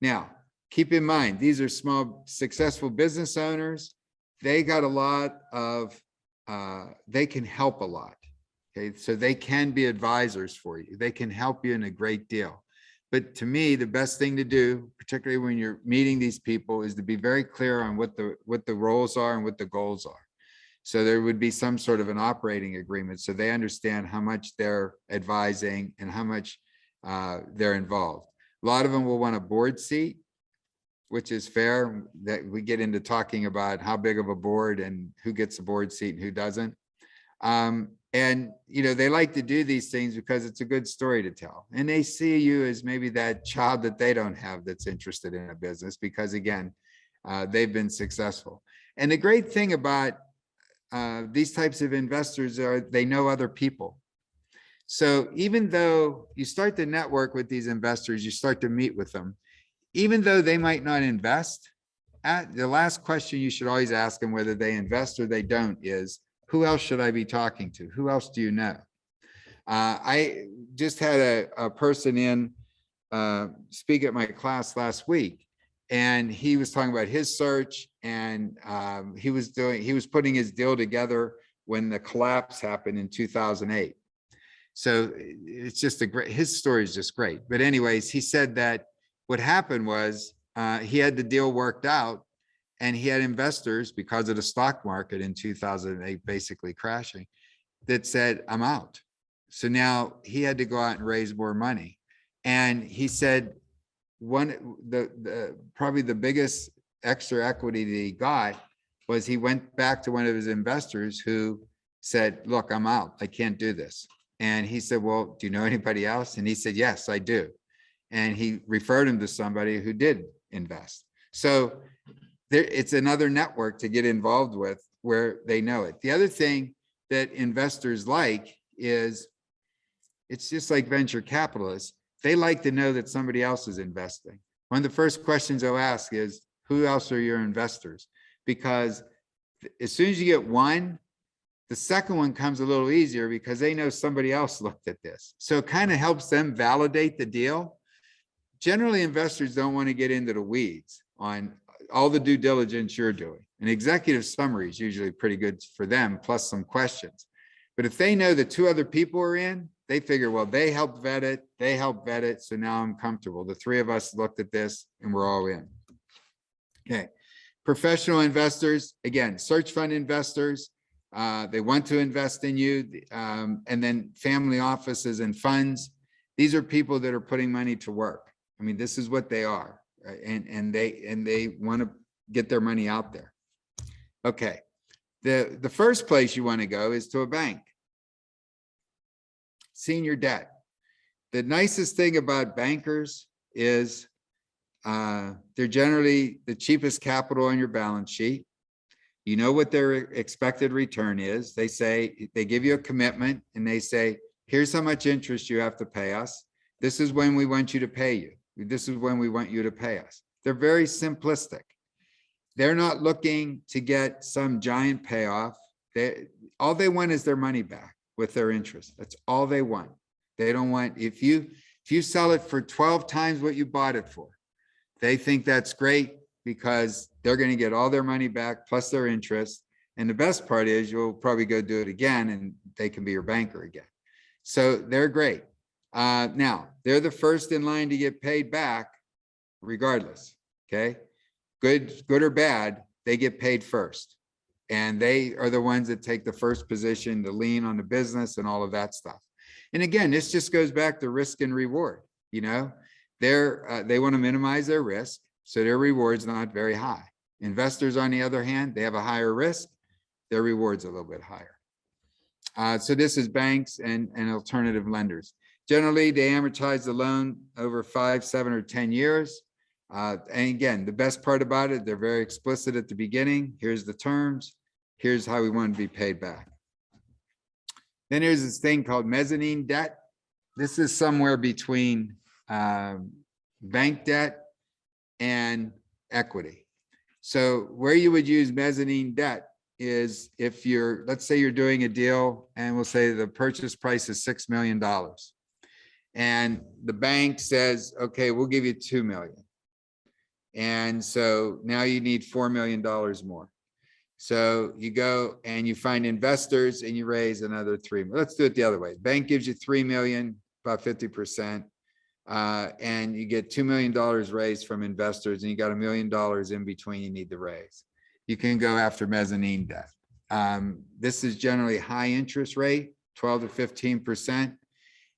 Now, keep in mind, these are small, successful business owners. They got a lot of, they can help a lot. Okay, so they can be advisors for you. They can help you in a great deal. But to me, the best thing to do, particularly when you're meeting these people, is to be very clear on what the roles are and what the goals are. So there would be some sort of an operating agreement so they understand how much they're advising and how much they're involved. A lot of them will want a board seat, which is fair. That we get into talking about how big of a board and who gets a board seat and who doesn't. And, you know, they like to do these things because it's a good story to tell. And they see you as maybe that child that they don't have that's interested in a business because, again, they've been successful. And the great thing about these types of investors are they know other people. So even though you start to network with these investors, you start to meet with them, even though they might not invest, the last question you should always ask them, whether they invest or they don't, is, who else should I be talking to? Who else do you know? I just had a person in speak at my class last week, and he was talking about his search, and he was putting his deal together when the collapse happened in 2008. So it's just his story is just great. But anyways, he said that what happened was he had the deal worked out. And he had investors, because of the stock market in 2008 basically crashing, that said, I'm out. So now he had to go out and raise more money. And he said, probably the biggest extra equity that he got was he went back to one of his investors who said, look, I'm out. I can't do this. And he said, well, do you know anybody else? And he said, yes, I do. And he referred him to somebody who did invest. So it's another network to get involved with where they know it. The other thing that investors like is, it's just like venture capitalists. They like to know that somebody else is investing. One of the first questions they'll ask is, who else are your investors? Because as soon as you get one, the second one comes a little easier because they know somebody else looked at this. So it kind of helps them validate the deal. Generally, investors don't want to get into the weeds on all the due diligence you're doing. An executive summary is usually pretty good for them, plus some questions. But if they know that two other people are in, they figure, well, they helped vet it, so now I'm comfortable. The three of us looked at this and we're all in. Okay. Professional investors, again, search fund investors, they want to invest in you, and then family offices and funds. These are people that are putting money to work. I mean, this is what they are. And they want to get their money out there. Okay, the first place you want to go is to a bank. Senior debt. The nicest thing about bankers is they're generally the cheapest capital on your balance sheet. You know what their expected return is. They give you a commitment and they say, here's how much interest you have to pay us. This is when we want you to pay you. This is when we want you to pay us. They're very simplistic. They're not looking to get some giant payoff. All they want is their money back with their interest. That's all they want. They don't want, if you sell it for 12 times what you bought it for, they think that's great because they're going to get all their money back plus their interest. And the best part is you'll probably go do it again and they can be your banker again. So they're great. Now, they're the first in line to get paid back regardless, okay? Good or bad, they get paid first. And they are the ones that take the first position, the lien on the business and all of that stuff. And again, this just goes back to risk and reward. You know, they want to minimize their risk, so their reward's not very high. Investors, on the other hand, they have a higher risk, their reward's a little bit higher. So this is banks and alternative lenders. Generally, they amortize the loan over 5, 7, or 10 years. And again, the best part about it, they're very explicit at the beginning. Here's the terms. Here's how we want to be paid back. Then there's this thing called mezzanine debt. This is somewhere between bank debt and equity. So where you would use mezzanine debt is if you're, let's say you're doing a deal and we'll say the purchase price is $6 million. And the bank says, okay, we'll give you 2 million. And so now you need $4 million more. So you go and you find investors and you raise another 3 million. Let's do it the other way. Bank gives you 3 million, about 50%. And you get $2 million raised from investors and you got $1 million in between you need to raise. You can go after mezzanine debt. This is generally high interest rate, 12 to 15%.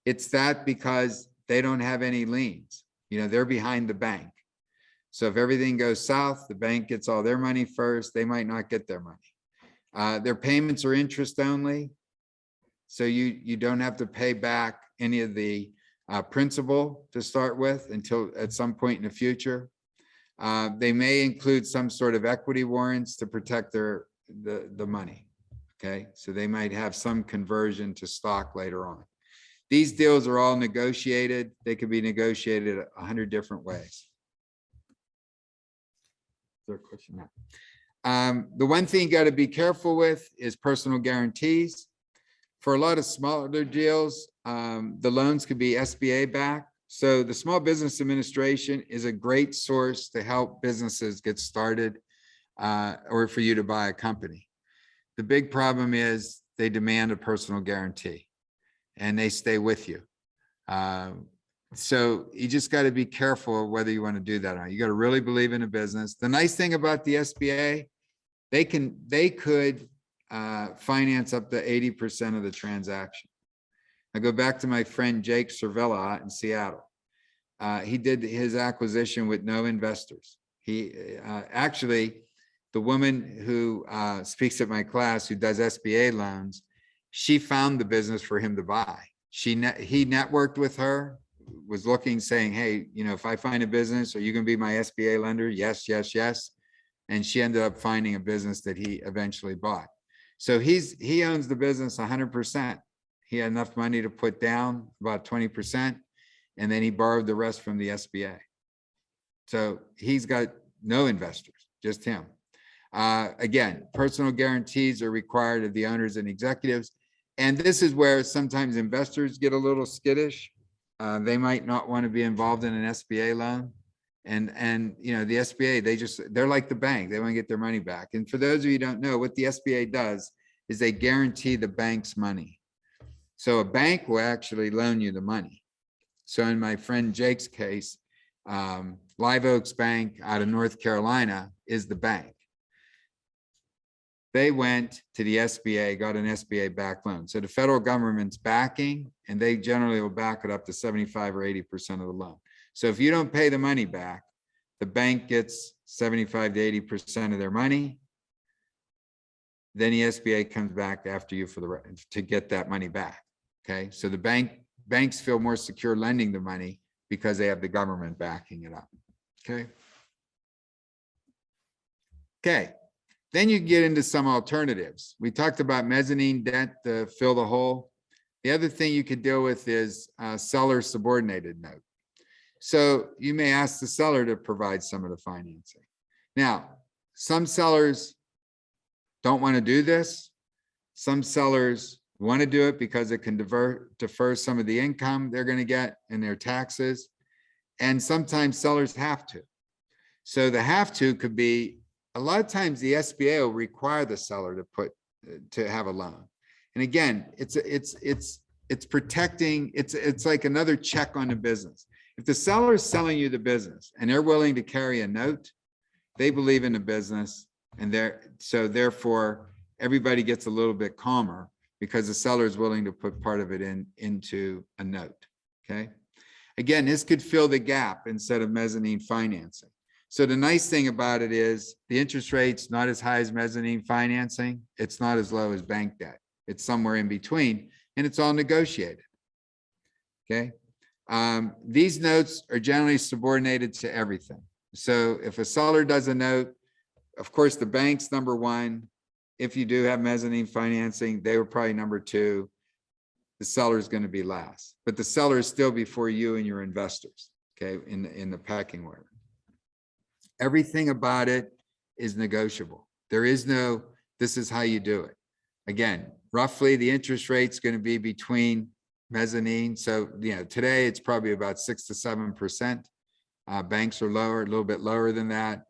It's that because they don't have any liens. You know, they're behind the bank. So if everything goes south, the bank gets all their money first. They might not get their money. Their payments are interest only. So you don't have to pay back any of the principal to start with until at some point in the future. They may include some sort of equity warrants to protect the money. Okay, so they might have some conversion to stock later on. These deals are all negotiated. They can be negotiated 100 different ways. Is there a question now? The one thing you got to be careful with is personal guarantees. For a lot of smaller deals, the loans could be SBA backed. So the Small Business Administration is a great source to help businesses get started or for you to buy a company. The big problem is they demand a personal guarantee and they stay with you. So you just got to be careful of whether you want to do that or not. You got to really believe in a business. The nice thing about the SBA, they could finance up to 80% of the transaction. I go back to my friend Jake Cervella out in Seattle. He did his acquisition with no investors. He actually, the woman who speaks at my class, who does SBA loans, she found the business for him to buy. He networked with her, was looking, saying, hey, you know, if I find a business, are you going to be my SBA lender? Yes, yes, yes. And she ended up finding a business that he eventually bought. So he owns the business 100%. He had enough money to put down about 20%, and then he borrowed the rest from the SBA. So he's got no investors, just him. Again, personal guarantees are required of the owners and executives. And this is where sometimes investors get a little skittish. They might not want to be involved in an SBA loan. And you know, the SBA, they're like the bank. They want to get their money back. And for those of you who don't know, what the SBA does is they guarantee the bank's money. So a bank will actually loan you the money. So in my friend Jake's case, Live Oaks Bank out of North Carolina is the bank. They went to the SBA, got an SBA backed loan. So the federal government's backing, and they generally will back it up to 75 or 80% of the loan. So if you don't pay the money back, the bank gets 75 to 80% of their money. Then the SBA comes back after you to get that money back. Okay, so the banks feel more secure lending the money because they have the government backing it up. Okay. Okay. Then you get into some alternatives. We talked about mezzanine debt to fill the hole. The other thing you could deal with is seller subordinated note. So you may ask the seller to provide some of the financing. Now, some sellers don't want to do this. Some sellers want to do it because it can defer some of the income they're going to get in their taxes. And sometimes sellers have to. So the have to could be, a lot of times the SBA will require the seller to have a loan. And again, it's protecting, it's like another check on the business. If the seller is selling you the business and they're willing to carry a note, they believe in the business, and so therefore everybody gets a little bit calmer because the seller is willing to put part of it into a note. Okay. Again, this could fill the gap instead of mezzanine financing. So the nice thing about it is the interest rate's not as high as mezzanine financing. It's not as low as bank debt. It's somewhere in between, and it's all negotiated. Okay. These notes are generally subordinated to everything. So if a seller does a note, of course, the bank's number one. If you do have mezzanine financing, they were probably number two. The seller is going to be last, but the seller is still before you and your investors. Okay, in the pecking order. Everything about it is negotiable. There is no, this is how you do it. Again, roughly the interest rate's going to be between mezzanine. So, today it's probably about 6 to 7%. Banks are lower, a little bit lower than that.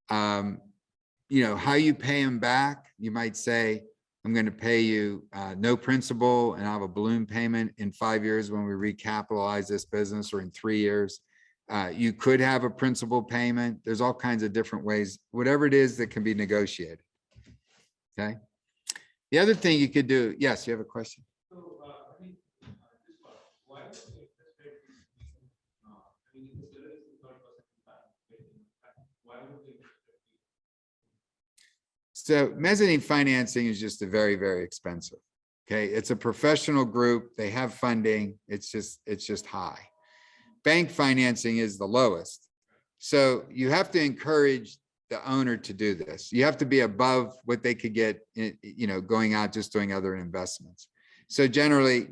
How you pay them back, you might say, I'm going to pay you no principal and I'll have a balloon payment in 5 years when we recapitalize this business, or in 3 years. You could have a principal payment. There's all kinds of different ways, whatever it is that can be negotiated. Okay. The other thing you could do, yes, you have a question? So, I mean, this part, why would the interest rate be, if the seller is 30% why would the interest rate be? So mezzanine financing is just very, very expensive. Okay. It's a professional group. They have funding. It's just high. Bank financing is the lowest. So you have to encourage the owner to do this. You have to be above what they could get, going out, just doing other investments. So generally,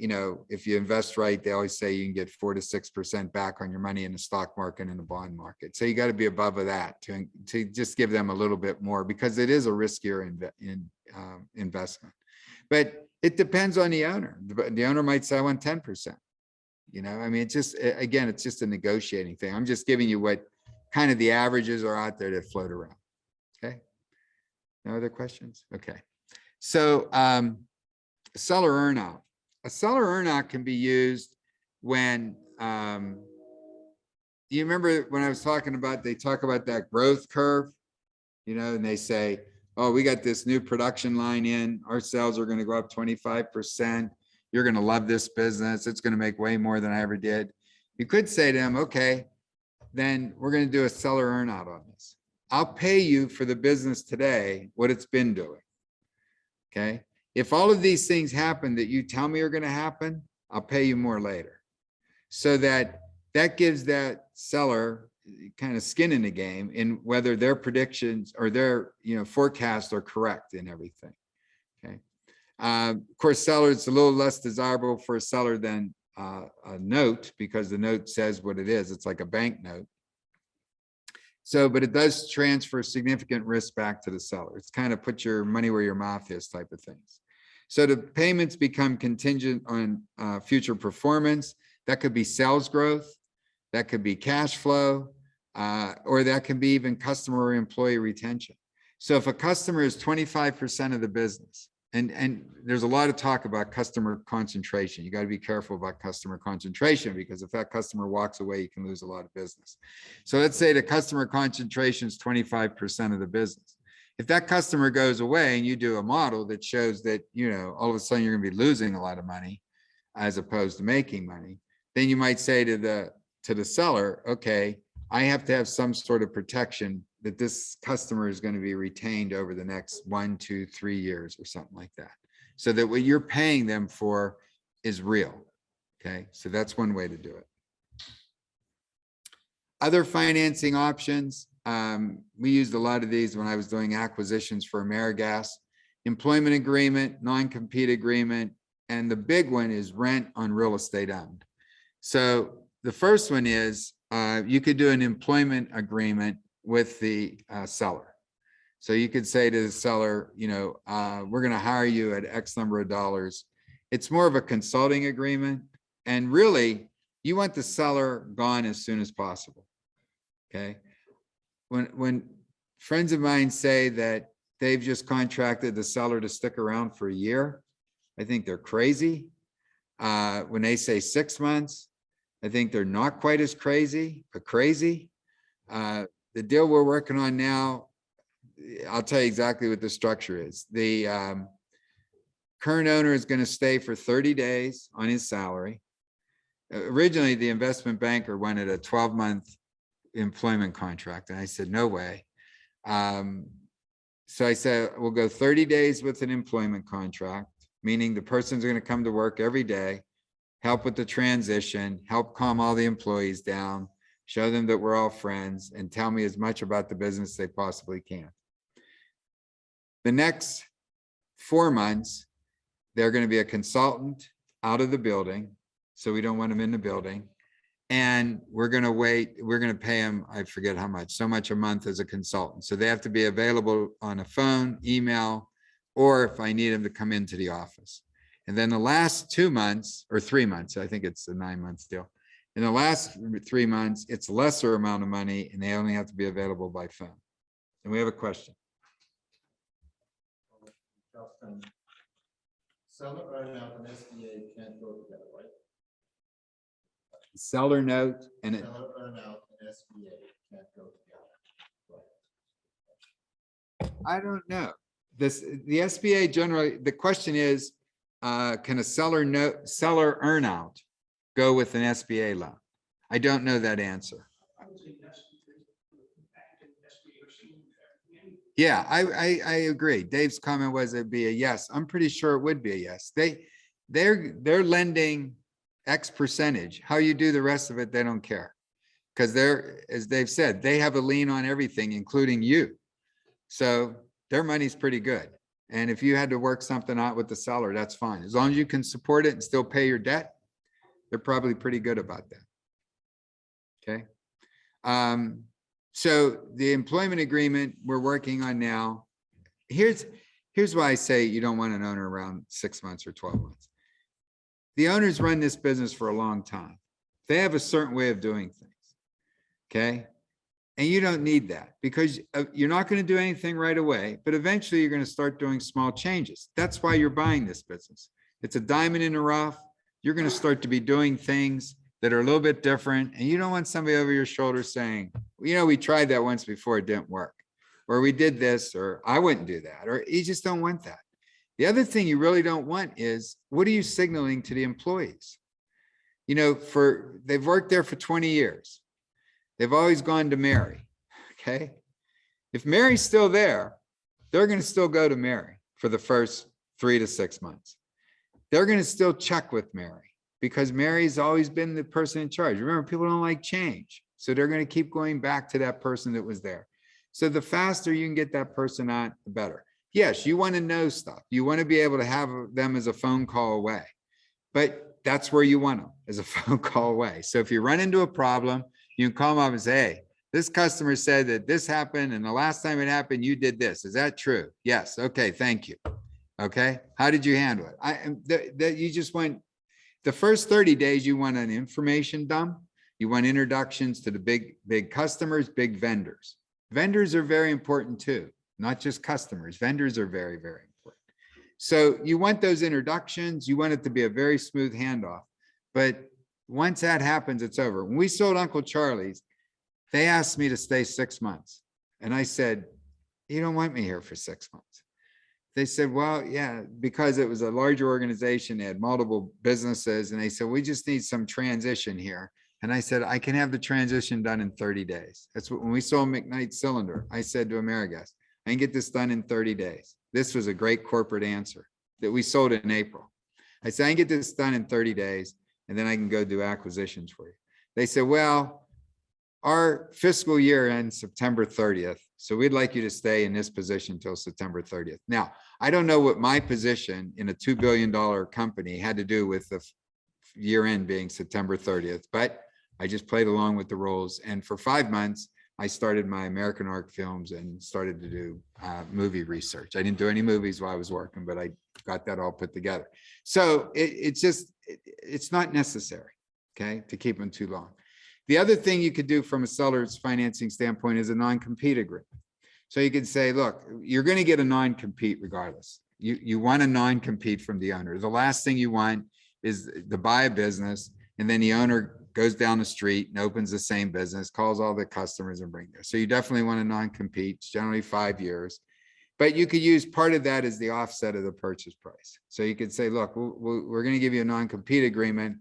if you invest right, they always say you can get 4 to 6% back on your money in the stock market and the bond market. So you got to be above of that to just give them a little bit more, because it is a riskier investment. But it depends on the owner. The owner might say, I want 10%. It's just, again, it's just a negotiating thing. I'm just giving you what kind of the averages are out there that float around. Okay. No other questions? Okay. So, seller earnout. A seller earnout can be used when, you remember when I was talking about, they talk about that growth curve, and they say, oh, we got this new production line in, our sales are going to go up 25%. You're going to love this business. It's going to make way more than I ever did. You could say to them, okay, then we're going to do a seller earnout on this. I'll pay you for the business today what it's been doing. Okay. If all of these things happen that you tell me are going to happen, I'll pay you more later. So that gives that seller kind of skin in the game in whether their predictions or their forecasts are correct in everything. Okay. Of course, seller, it's a little less desirable for a seller than a note, because the note says what it is. It's like a bank note. So, but it does transfer significant risk back to the seller. It's kind of put your money where your mouth is type of things. So the payments become contingent on future performance. That could be sales growth, that could be cash flow, or that can be even customer or employee retention. So if a customer is 25% of the business, and there's a lot of talk about customer concentration. You got to be careful about customer concentration, because if that customer walks away, you can lose a lot of business. So let's say the customer concentration is 25% of the business. If that customer goes away and you do a model that shows that, all of a sudden you're going to be losing a lot of money as opposed to making money, then you might say to the seller, okay, I have to have some sort of protection that this customer is going to be retained over the next 1, 2, 3 years or something like that. So that what you're paying them for is real. Okay. So that's one way to do it. Other financing options. We used a lot of these when I was doing acquisitions for AmeriGas. Employment agreement, non-compete agreement, and the big one is rent on real estate owned. So the first one is you could do an employment agreement with the seller. So you could say to the seller, we're going to hire you at X number of dollars. It's more of a consulting agreement. And really, you want the seller gone as soon as possible. Okay. When friends of mine say that they've just contracted the seller to stick around for a year, I think they're crazy. When they say 6 months, I think they're not quite as crazy, but crazy. The deal we're working on now, I'll tell you exactly what the structure is. The current owner is going to stay for 30 days on his salary. Originally, the investment banker wanted a 12-month employment contract, and I said, no way. So I said, we'll go 30 days with an employment contract, meaning the person's going to come to work every day, help with the transition, help calm all the employees down, show them that we're all friends, and tell me as much about the business as they possibly can. The next 4 months, they're going to be a consultant out of the building, so we don't want them in the building. And we're going to wait, we're going to pay them, I forget how much, so much a month as a consultant. So they have to be available on a phone, email, or if I need them to come into the office. And then the last 2 months or 3 months, I think it's a 9-month deal. In the last 3 months, it's lesser amount of money and they only have to be available by phone. And we have a question. Justin, seller earnout and SBA can't go together, right? Seller note and it, Seller earnout and SBA can't go together. Right. I don't know. The SBA generally, the question is, can a seller earnout go with an SBA loan? I don't know that answer. Yeah, I agree. Dave's comment was it'd be a yes. I'm pretty sure it would be a yes. They're lending X percentage. How you do the rest of it, they don't care. Because they're, as Dave said, they have a lien on everything, including you. So their money's pretty good. And if you had to work something out with the seller, that's fine. As long as you can support it and still pay your debt, they're probably pretty good about that. Okay. So the employment agreement we're working on now, here's why I say you don't want an owner around 6 months or 12 months. The owners run this business for a long time. They have a certain way of doing things. Okay. And you don't need that because you're not going to do anything right away, but eventually you're going to start doing small changes. That's why you're buying this business. It's a diamond in the rough. You're going to start to be doing things that are a little bit different. And you don't want somebody over your shoulder saying, we tried that once before, it didn't work. Or we did this, or I wouldn't do that. Or you just don't want that. The other thing you really don't want is, what are you signaling to the employees? They've worked there for 20 years. They've always gone to Mary. Okay. If Mary's still there, they're going to still go to Mary for the first 3 to 6 months. They're going to still check with Mary because Mary's always been the person in charge. Remember, people don't like change. So they're going to keep going back to that person that was there. So the faster you can get that person on, the better. Yes, you want to know stuff. You want to be able to have them as a phone call away, but that's where you want them, as a phone call away. So if you run into a problem, you can call them up and say, hey, this customer said that this happened, and the last time it happened, you did this. Is that true? Yes. Okay. Thank you. Okay. How did you handle it? You just went, the first 30 days, you want an information dump. You want introductions to the big customers, big vendors. Vendors are very important too, not just customers. Vendors are very, very important. So you want those introductions. You want it to be a very smooth handoff. But once that happens, it's over. When we sold Uncle Charlie's, they asked me to stay 6 months. And I said, you don't want me here for 6 months. They said, well, yeah, because it was a larger organization, they had multiple businesses. And they said, we just need some transition here. And I said, I can have the transition done in 30 days. That's what, when we sold McKnight Cylinder, I said to Amerigas, I can get this done in 30 days. This was a great corporate answer that we sold in April. I said, I can get this done in 30 days. And then I can go do acquisitions for you. They said, well, our fiscal year ends September 30th. So we'd like you to stay in this position until September 30th. Now, I don't know what my position in a $2 billion company had to do with the year end being September 30th, but I just played along with the rules. And for 5 months, I started my American art films and started to do movie research. I didn't do any movies while I was working, but I got that all put together. So it's not necessary, okay, to keep them too long. The other thing you could do from a seller's financing standpoint is a non-compete agreement. So you could say, look, you're going to get a non-compete regardless. You want a non-compete from the owner. The last thing you want is to buy a business and then the owner goes down the street and opens the same business, calls all the customers and bring them. So you definitely want a non-compete. It's generally 5 years, but you could use part of that as the offset of the purchase price. So you could say, look, we're going to give you a non-compete agreement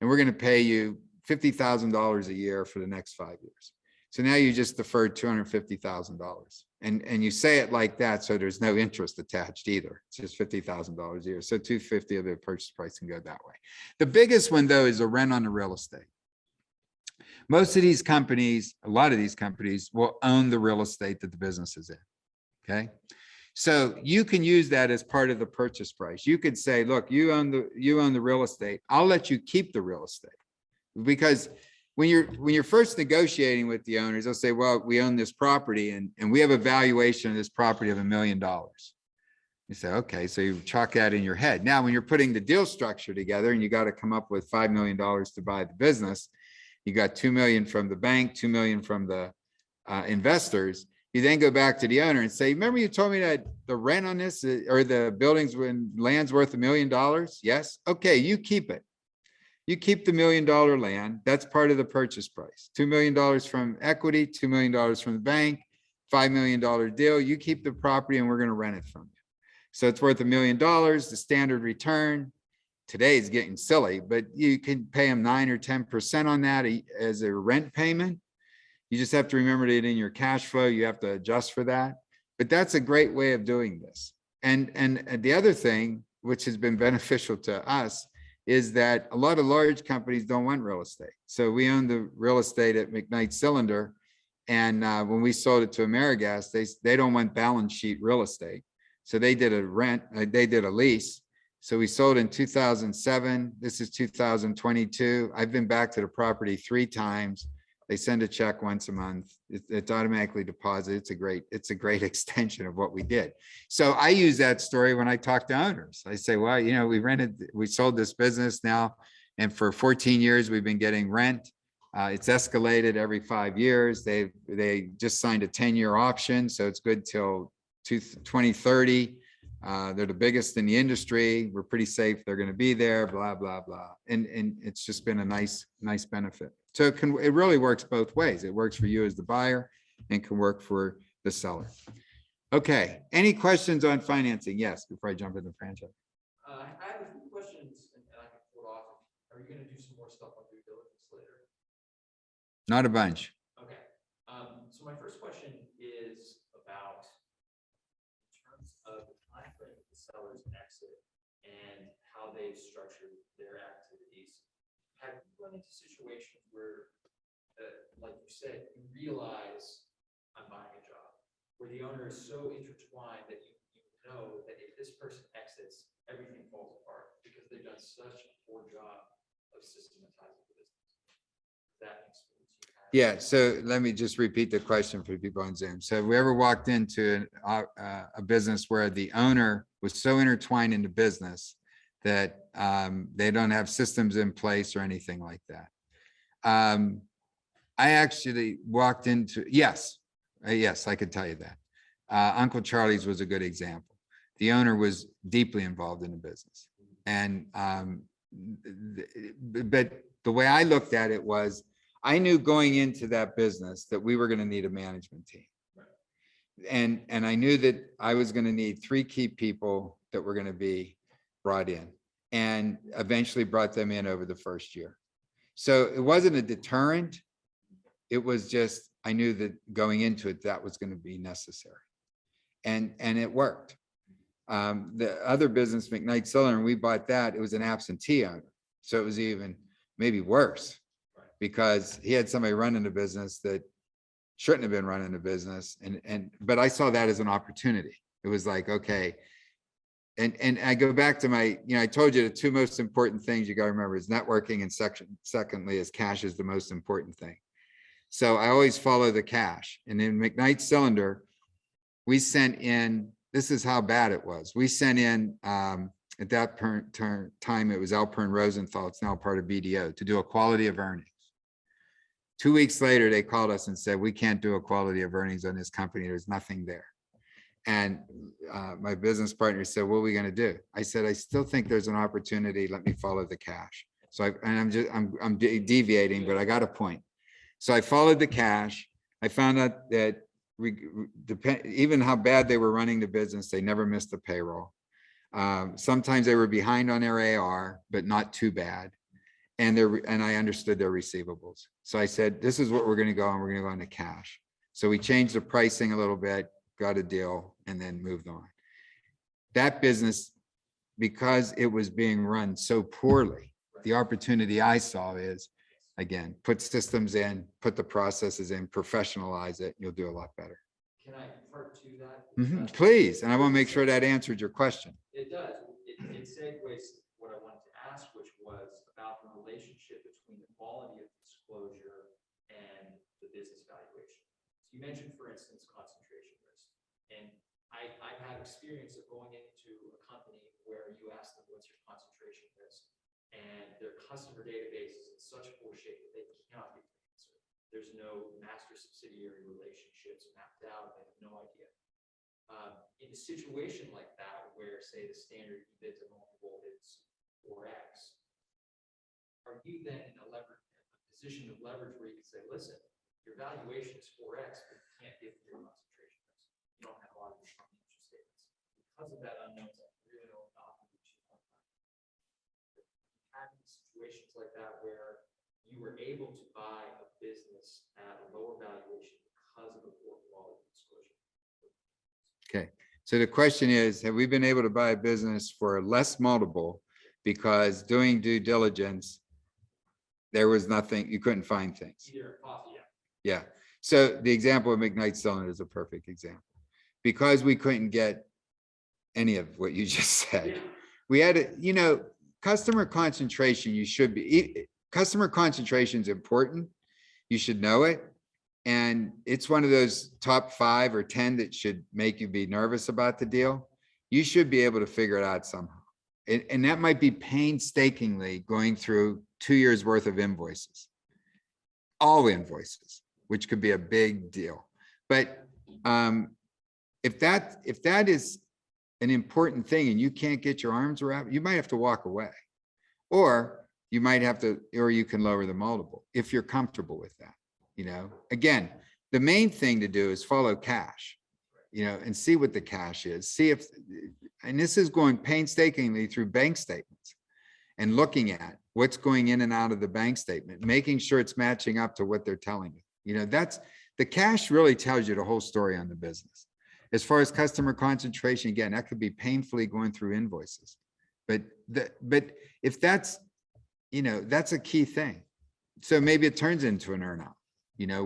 and we're going to pay you $50,000 a year for the next 5 years. So now you just deferred $250,000 and you say it like that. So there's no interest attached either. It's just $50,000 a year. So $250,000 of the purchase price can go that way. The biggest one though is a rent on the real estate. Most of these companies, a lot of these companies will own the real estate that the business is in. Okay. So you can use that as part of the purchase price. You could say, look, you own the real estate. I'll let you keep the real estate. Because when you're first negotiating with the owners, they'll say, well, we own this property and we have a valuation of this property of $1 million. You say, okay, so you chalk that in your head. Now, when you're putting the deal structure together and you got to come up with $5 million to buy the business, you got $2 million from the bank, $2 million from the investors. You then go back to the owner and say, remember you told me that the rent on this or the buildings when land's worth $1 million? Yes. Okay, you keep it. You keep the $1 million land. That's part of the purchase price. $2 million from equity, $2 million from the bank, $5 million deal. You keep the property and we're going to rent it from you. So it's worth $1 million. The standard return today is getting silly, but you can pay them 9 or 10% on that as a rent payment. You just have to remember that in your cash flow, you have to adjust for that. But that's a great way of doing this. And the other thing, which has been beneficial to us, is that a lot of large companies don't want real estate. So we own the real estate at McKnight Cylinder. And when we sold it to AmeriGas, they don't want balance sheet real estate. So they did a lease. So we sold in 2007. This is 2022. I've been back to the property 3 times. They send a check once a month. It's automatically deposited. It's a great extension of what we did. So I use that story when I talk to owners. I say, well, you know, we sold this business now, and for 14 years we've been getting rent. It's escalated every 5 years. They just signed a 10-year option, so it's good till 2030. They're the biggest in the industry. We're pretty safe. They're going to be there. Blah blah blah. And it's just been a nice benefit. So it really works both ways. It works for you as the buyer and can work for the seller. Okay. Any questions on financing? Yes, before I jump into franchise. I have a few questions and I can pull off. Are you going to do some more stuff on due diligence later? Not a bunch. Okay. So my first question is about in terms of the timeframe of the seller's exit and how they've structured their activities. Have you run into situations where, like you said, you realize I'm buying a job, where the owner is so intertwined that you know that if this person exits, everything falls apart because they've done such a poor job of systematizing the business? That experience you have? Yeah. So let me just repeat the question for people on Zoom. So have we ever walked into a business where the owner was so intertwined in the business that they don't have systems in place or anything like that? I actually walked into, yes, I could tell you that. Uncle Charlie's was a good example. The owner was deeply involved in the business. And, but the way I looked at it was, I knew going into that business that we were going to need a management team. And I knew that I was going to need 3 key people that were going to be brought in, and eventually brought them in over the first year. So it wasn't a deterrent. It was just, I knew that going into it, that was going to be necessary. And it worked. The other business, McKnight Cylinder, we bought that, it was an absentee owner. So it was even maybe worse because he had somebody running the business that shouldn't have been running the business. But I saw that as an opportunity. It was like, okay. And I go back to my, I told you the 2 most important things you got to remember is networking, and secondly is cash is the most important thing. So I always follow the cash. And in McKnight Cylinder, we sent in, this is how bad it was. We sent in, at that time, it was Alpern Rosenthal, it's now part of BDO, to do a quality of earnings. 2 weeks later, they called us and said, we can't do a quality of earnings on this company. There's nothing there. And my business partner said, what are we going to do? I said, I still think there's an opportunity. Let me follow the cash. So I'm deviating, but I got a point. So I followed the cash. I found out that even how bad they were running the business, they never missed the payroll. Sometimes they were behind on their AR, but not too bad. And I understood their receivables. So I said, this is what we're going to go on. We're going to go into cash. So we changed the pricing a little bit, got a deal, and then moved on. That business, because it was being run so poorly, the opportunity I saw is, again, put systems in, put the processes in, professionalize it, you'll do a lot better. Can I part to that? Please, and I want to make sure that answered your question. It does. It segues what I wanted to ask, which was about the relationship between the quality of disclosure and the business valuation. So you mentioned, for instance, concentration risk. And I've had experience of going into a company where you ask them, what's your concentration risk? And their customer database is in such poor shape that they cannot give an answer. There's no master subsidiary relationships mapped out. They have no idea. In a situation like that, where say the standard EBITDA multiple is 4x, are you then in a position of leverage where you can say, listen, your valuation is 4x, but you can't give your concentration risk. You don't have a lot of your financial statements. Because of that unknown, I really don't know how to reach you. Having situations like that where you were able to buy a business at a lower valuation because of the poor quality disclosure. Okay, so the question is, have we been able to buy a business for a less multiple because doing due diligence, there was nothing, you couldn't find things? Either possible, Yeah. So the example of McKnight Cylinder is a perfect example. Because we couldn't get any of what you just said. We had to, customer concentration, customer concentration is important. You should know it. And it's one of those top 5 or 10 that should make you be nervous about the deal. You should be able to figure it out somehow. And that might be painstakingly going through 2 years worth of invoices, all invoices, which could be a big deal. But if that is an important thing and you can't get your arms around, you might have to walk away, or you might have to, or you can lower the multiple if you're comfortable with that. Again, the main thing to do is follow cash, and see what the cash is. See if, and this is going painstakingly through bank statements and looking at what's going in and out of the bank statement, making sure it's matching up to what they're telling you. That's the cash really tells you the whole story on the business. As far as customer concentration, again, that could be painfully going through invoices. But if that's, that's a key thing. So maybe it turns into an earnout,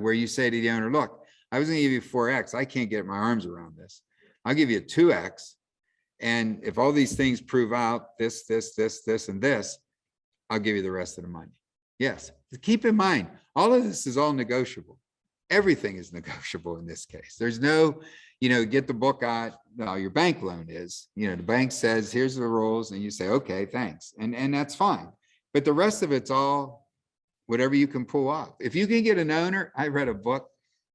where you say to the owner, look, I was going to give you 4x. I can't get my arms around this. I'll give you a 2x. And if all these things prove out this, and this, I'll give you the rest of the money. Yes. Keep in mind, all of this is all negotiable. Everything is negotiable in this case. There's no, get the book out. No, your bank loan is, the bank says, here's the rules. And you say, okay, thanks. And that's fine. But the rest of it's all whatever you can pull off. If you can get an owner, I read a book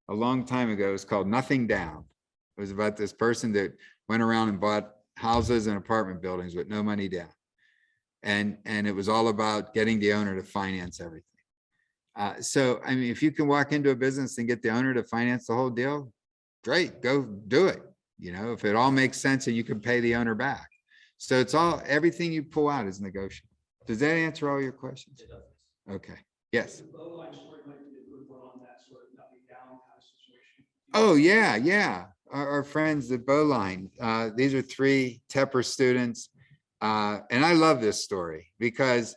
a long time ago. It's called Nothing Down. It was about this person that went around and bought houses and apartment buildings with no money down. And it was all about getting the owner to finance everything. So, I mean, if you can walk into a business and get the owner to finance the whole deal, great, go do it. If it all makes sense and you can pay the owner back. So it's all, everything you pull out is negotiable. Does that answer all your questions? It does. Okay. Yes. The Bowline story might be a good one on that sort of nothing down kind of situation. Oh, yeah. Our friends at Bowline, these are 3 Tepper students. And I love this story because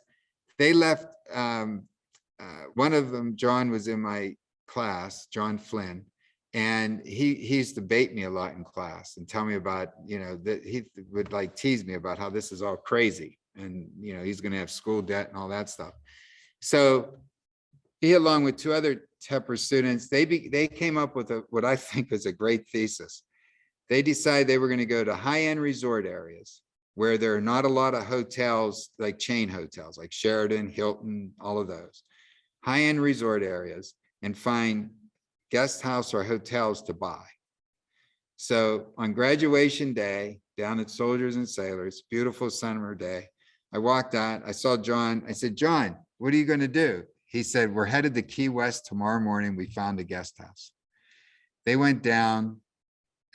they left, one of them, John, was in my class, John Flynn, and he used to bait me a lot in class and tell me about, that he would like tease me about how this is all crazy and, he's going to have school debt and all that stuff. So, he, along with two other Tepper students, they came up with what I think was a great thesis. They decided they were going to go to high-end resort areas where there are not a lot of hotels, like chain hotels, like Sheraton, Hilton, all of those. High-end resort areas, and find guest house or hotels to buy. So on graduation day, down at Soldiers and Sailors, beautiful summer day, I walked out, I saw John, I said, John, what are you going to do? He said, we're headed to Key West tomorrow morning. We found a guest house. They went down,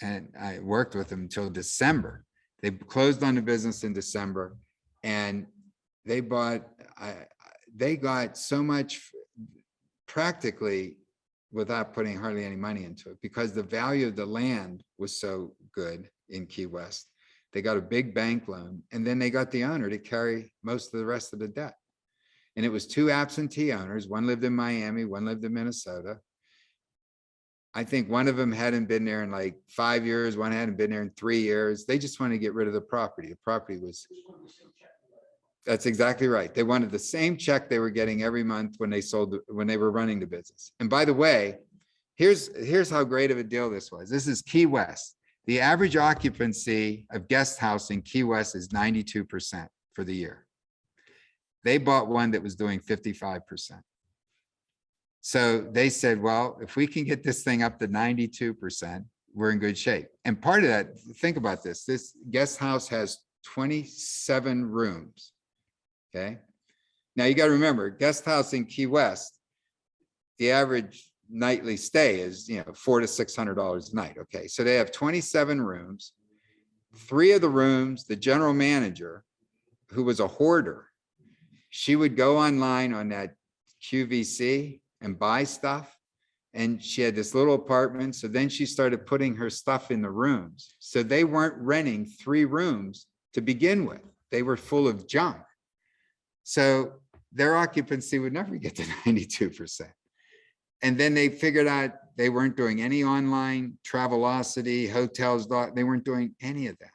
and I worked with them until December. They closed on the business in December, and they got so much practically without putting hardly any money into it, because the value of the land was so good in Key West. They got a big bank loan, and then they got the owner to carry most of the rest of the debt. And it was two absentee owners. One lived in Miami, one lived in Minnesota. I think one of them hadn't been there in like 5 years. One hadn't been there in 3 years. They just wanted to get rid of the property. The property was, that's exactly right. They wanted the same check they were getting every month when they were running the business. And by the way, here's how great of a deal this was. This is Key West. The average occupancy of guest house in Key West is 92% for the year. They bought one that was doing 55%. So they said, well, if we can get this thing up to 92%, we're in good shape. And part of that, think about this, this guest house has 27 rooms. Okay. Now you got to remember, guest house in Key West, the average nightly stay is, $400 to $600 a night. Okay. So they have 27 rooms. 3 of the rooms, the general manager, who was a hoarder, she would go online on that QVC and buy stuff. And she had this little apartment. So then she started putting her stuff in the rooms. So they weren't renting 3 rooms to begin with. They were full of junk. So their occupancy would never get to 92%. And then they figured out they weren't doing any online Travelocity, hotels, they weren't doing any of that.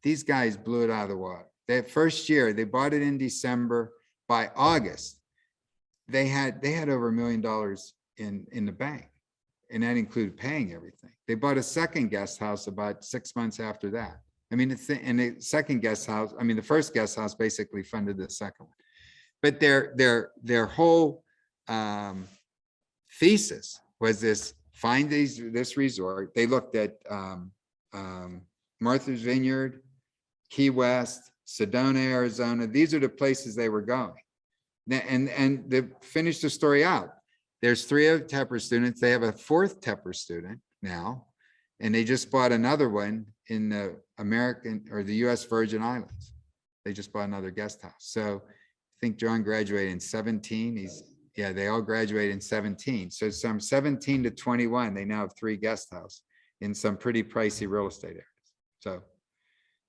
These guys blew it out of the water. That first year, they bought it in December. By August, they had over $1 million in the bank, and that included paying everything. They bought a second guest house about 6 months after that. I mean, and the second guest house, I mean, the first guest house basically funded the second one. But their whole thesis was this: find this resort. They looked at Martha's Vineyard, Key West, Sedona, Arizona. These are the places they were going. And they finished the story out. There's 3 of Tepper students. They have a 4th Tepper student now, and they just bought another one in the American or the US Virgin Islands. They just bought another guest house. So I think John graduated in 17. They all graduated in 17. So from 17 to 21, they now have 3 guest houses in some pretty pricey real estate areas. So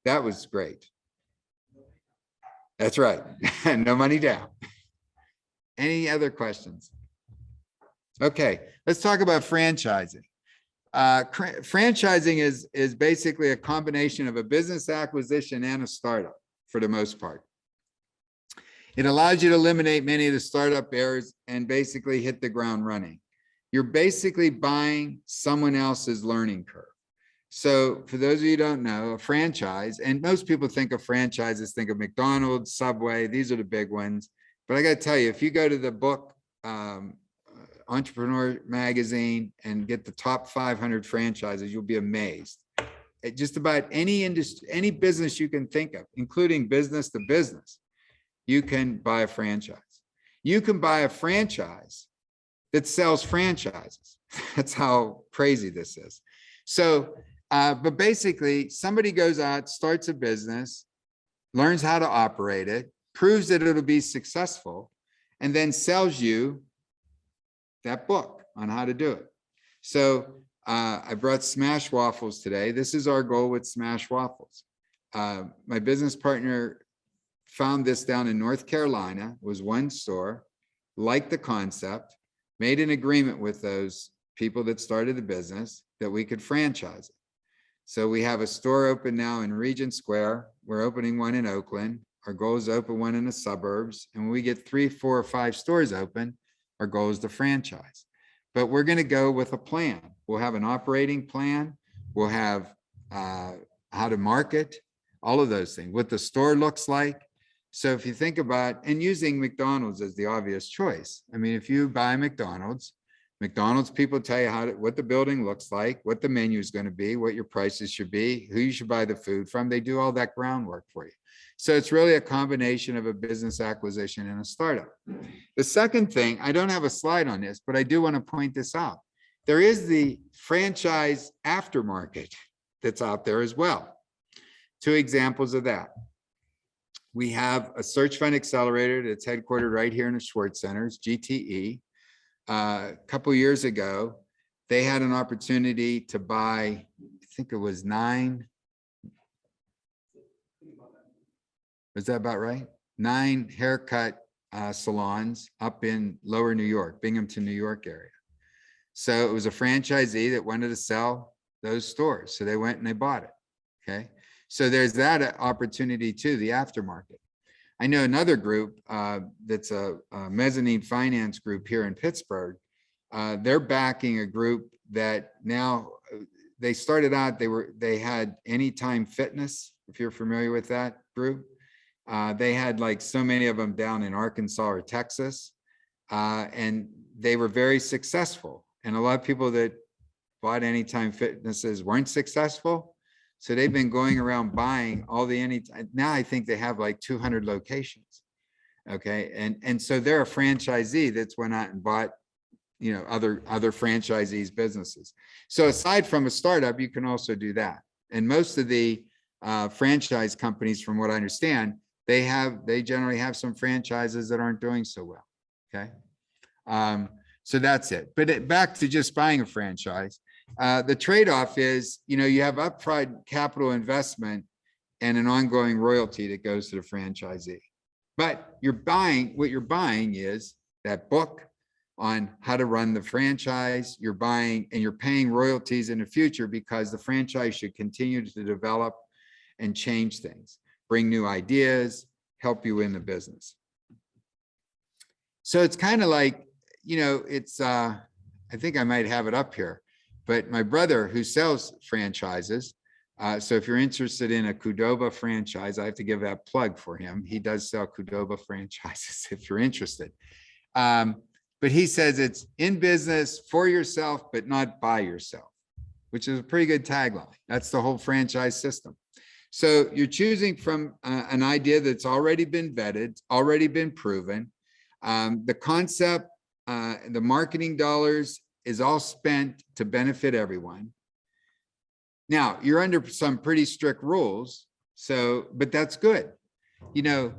that was great. That's right. No money down. Any other questions? Okay, let's talk about franchising. Franchising is basically a combination of a business acquisition and a startup for the most part. It allows you to eliminate many of the startup errors and basically hit the ground running. You're basically buying someone else's learning curve. So for those of you who don't know, a franchise, and most people think of franchises, think of McDonald's, Subway, these are the big ones. But I got to tell you, if you go to the book, Entrepreneur magazine, and get the top 500 franchises, you'll be amazed. At just about any industry, any business you can think of, including business to business, you can buy a franchise. You can buy a franchise that sells franchises. That's how crazy this is. So, but basically, somebody goes out, starts a business, learns how to operate it, proves that it'll be successful, and then sells you that book on how to do it. So I brought Smash Waffles today. This is our goal with Smash Waffles. My business partner found this down in North Carolina, was one store, liked the concept, made an agreement with those people that started the business that we could franchise it. So we have a store open now in Regent Square. We're opening one in Oakland. Our goal is to open one in the suburbs. And when we get 3, 4, or 5 stores open, Our goal is to franchise. But we're going to go with a plan. We'll have an operating plan. We'll have how to market, all of those things, what the store looks like. So if you think about, and using McDonald's as the obvious choice. I mean, if you buy McDonald's people tell you what the building looks like, what the menu is going to be, what your prices should be, who you should buy the food from. They do all that groundwork for you. So it's really a combination of a business acquisition and a startup. The second thing, I don't have a slide on this, but I do want to point this out. There is the franchise aftermarket that's out there as well. 2 examples of that. We have a search fund accelerator that's headquartered right here in the Swartz Centers, GTE. A couple years ago, they had an opportunity to buy, I think it was 9. Was that about right? 9 haircut salons up in lower New York, Binghamton, New York area. So it was a franchisee that wanted to sell those stores. So they went and they bought it. Okay. So there's that opportunity too, the aftermarket. I know another group that's a mezzanine finance group here in Pittsburgh. They're backing a group that now they started out, they had Anytime Fitness, if you're familiar with that group. They had like so many of them down in Arkansas or Texas, and they were very successful. And a lot of people that bought Anytime Fitnesses weren't successful. So they've been going around buying all the Anytime. Now I think they have like 200 locations. Okay. And so they're a franchisee that's went out and bought, you know, other franchisees' businesses. So aside from a startup, you can also do that. And most of the franchise companies, from what I understand, they generally have some franchises that aren't doing so well. Okay. So that's it. But back to just buying a franchise. The trade-off is, you know, you have upfront capital investment and an ongoing royalty that goes to the franchisee. But what you're buying is that book on how to run the franchise. You're buying and you're paying royalties in the future because the franchise should continue to develop and change things, bring new ideas, help you in the business. So it's kind of like, you know, it's, I think I might have it up here. But my brother who sells franchises, so if you're interested in a Qdoba franchise, I have to give that plug for him. He does sell Qdoba franchises if you're interested. But he says it's in business for yourself, but not by yourself, which is a pretty good tagline. That's the whole franchise system. So you're choosing from an idea that's already been vetted, already been proven. The concept, the marketing dollars is all spent to benefit everyone. Now, you're under some pretty strict rules, but that's good. You know,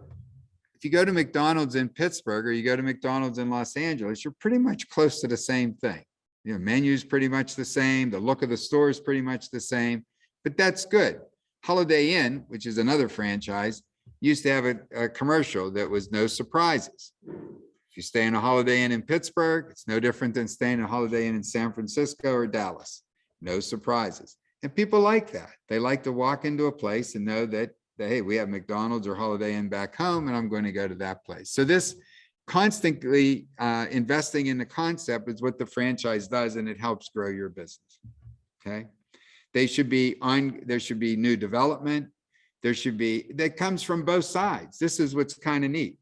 if you go to McDonald's in Pittsburgh or you go to McDonald's in Los Angeles, you're pretty much close to the same thing. You know, menu's pretty much the same. The look of the store is pretty much the same, but that's good. Holiday Inn, which is another franchise, used to have a commercial that was no surprises. If you stay in a Holiday Inn in Pittsburgh, it's no different than staying in a Holiday Inn in San Francisco or Dallas. No surprises. And people like that. They like to walk into a place and know that, hey, we have McDonald's or Holiday Inn back home, and I'm going to go to that place. So this constantly investing in the concept is what the franchise does, and it helps grow your business. Okay. There should be new development. That comes from both sides. This is what's kind of neat.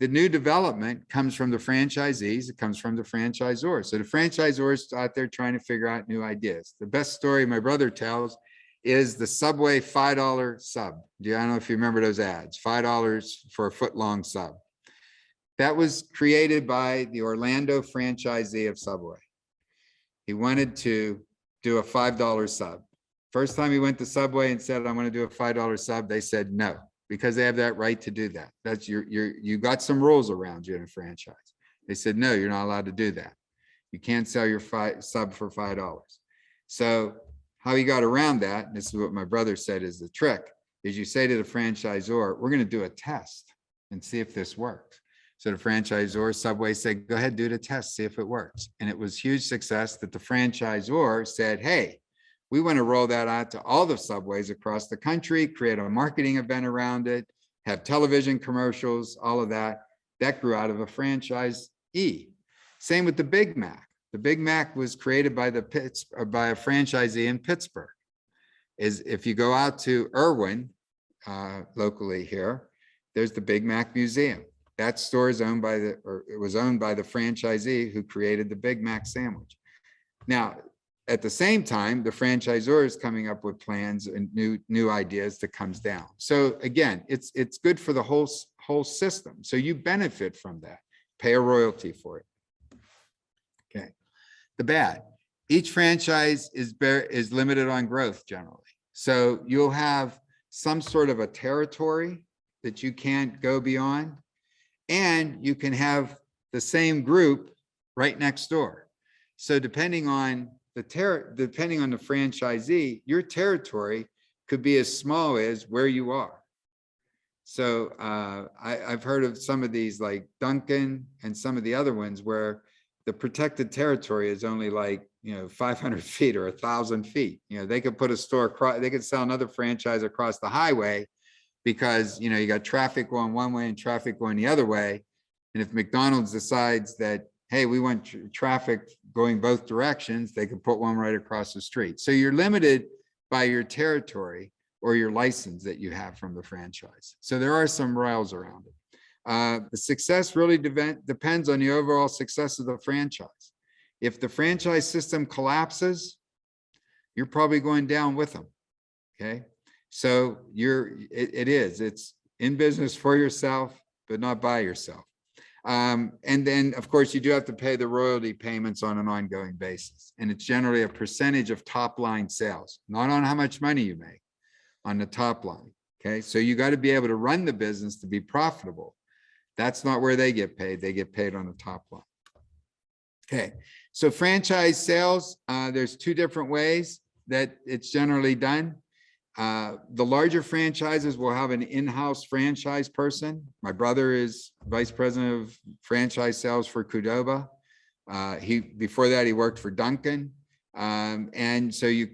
The new development comes from the franchisees. It comes from the franchisors. So the franchisors out there trying to figure out new ideas. The best story my brother tells is the Subway $5 sub. I don't know if you remember those ads, $5 for a foot-long sub. That was created by the Orlando franchisee of Subway. He wanted to do a $5 sub. First time he went to Subway and said, I want to do a $5 sub, they said no, because they have that right to do that. That's you got some rules around you in a franchise. They said, no, you're not allowed to do that. You can't sell your sub for $5. So how he got around that, and this is what my brother said is the trick, is you say to the franchisor, we're going to do a test and see if this works. So the franchisor, Subway, said, go ahead, do the test, see if it works. And it was huge success that the franchisor said, hey, we want to roll that out to all the Subways across the country, create a marketing event around it, have television commercials, all of that. That grew out of a franchisee. Same with the Big Mac. The Big Mac was created by by a franchisee in Pittsburgh. Is if you go out to Irwin, locally here, there's the Big Mac Museum. That store is owned by it was owned by the franchisee who created the Big Mac sandwich. Now, at the same time, the franchisor is coming up with plans and new ideas that comes down. So again, it's good for the whole system. So you benefit from that. Pay a royalty for it. Okay. The bad. Each franchise is limited on growth generally. So you'll have some sort of a territory that you can't go beyond, and you can have the same group right next door. So depending on the franchisee, your territory could be as small as where you are. So I've heard of some of these like Duncan and some of the other ones where the protected territory is only like, 500 feet or 1,000 feet. They could put a store across, they could sell another franchise across the highway because, you got traffic going one way and traffic going the other way. And if McDonald's decides that, hey, we want traffic going both directions, they could put one right across the street. So you're limited by your territory or your license that you have from the franchise. So there are some rails around it. The success really depends on the overall success of the franchise. If the franchise system collapses, you're probably going down with them. Okay. So it's in business for yourself, but not by yourself. And then of course you do have to pay the royalty payments on an ongoing basis. And it's generally a percentage of top line sales, not on how much money you make, on the top line. Okay. So you got to be able to run the business to be profitable. That's not where they get paid. They get paid on the top line. Okay. So franchise sales, there's two different ways that it's generally done. The larger franchises will have an in-house franchise person. My brother is vice president of franchise sales for Qdoba. Before that, he worked for Dunkin'. And so you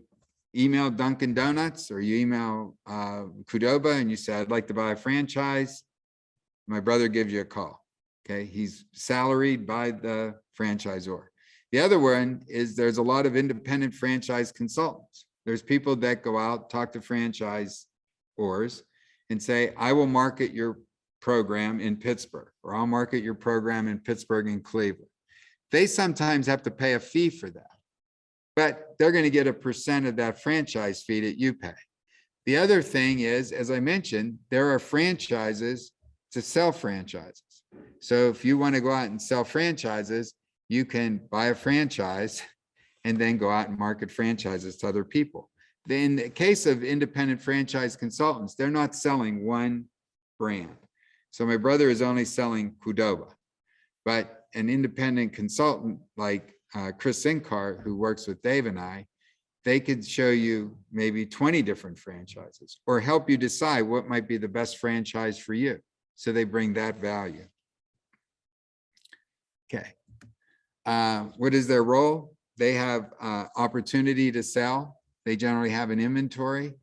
email Dunkin' Donuts or you email Qdoba and you say, I'd like to buy a franchise. My brother gives you a call. Okay. He's salaried by the franchisor. The other one is there's a lot of independent franchise consultants. There's people that go out, talk to franchisors and say, I will market your program in Pittsburgh, or I'll market your program in Pittsburgh and Cleveland. They sometimes have to pay a fee for that, but they're going to get a percent of that franchise fee that you pay. The other thing is, as I mentioned, there are franchises to sell franchises. So if you want to go out and sell franchises, you can buy a franchise and then go out and market franchises to other people. In the case of independent franchise consultants, they're not selling one brand. So my brother is only selling Qdoba, but an independent consultant like Chris Sinkar, who works with Dave and I, they could show you maybe 20 different franchises or help you decide what might be the best franchise for you. So they bring that value. Okay. What is their role? They have opportunity to sell. They generally have an inventory,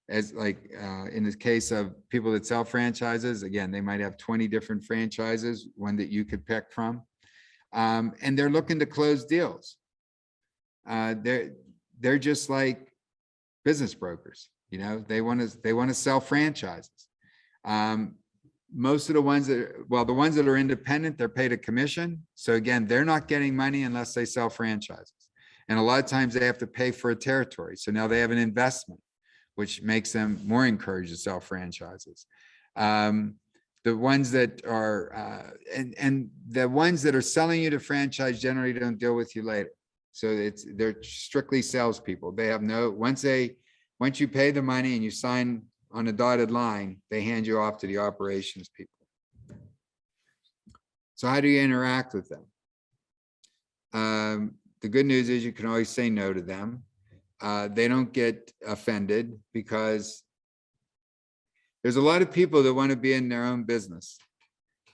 as like in the case of people that sell franchises, again, they might have 20 different franchises, one that you could pick from. And they're looking to close deals. They're just like business brokers, they want to sell franchises. Most of the ones the ones that are independent, they're paid a commission. So again, they're not getting money unless they sell franchises. And a lot of times they have to pay for a territory. So now they have an investment, which makes them more encouraged to sell franchises. The ones that are, and the ones that are selling you to franchise generally don't deal with you later. So they're strictly salespeople. They have once you pay the money and you sign on a dotted line, they hand you off to the operations people. So how do you interact with them? The good news is you can always say no to them. They don't get offended because there's a lot of people that want to be in their own business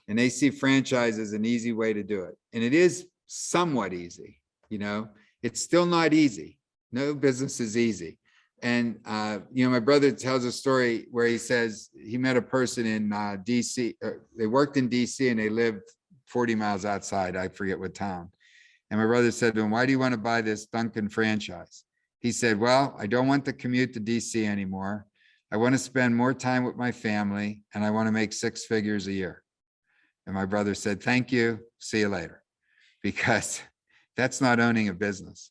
and they see franchise as an easy way to do it. And it is somewhat easy, it's still not easy. No business is easy. And, my brother tells a story where he says he met a person in DC. They worked in DC and they lived 40 miles outside. I forget what town. And my brother said to him, why do you want to buy this Dunkin' franchise? He said, well, I don't want to commute to DC anymore. I want to spend more time with my family and I want to make 6 figures a year. And my brother said, thank you. See you later. Because that's not owning a business.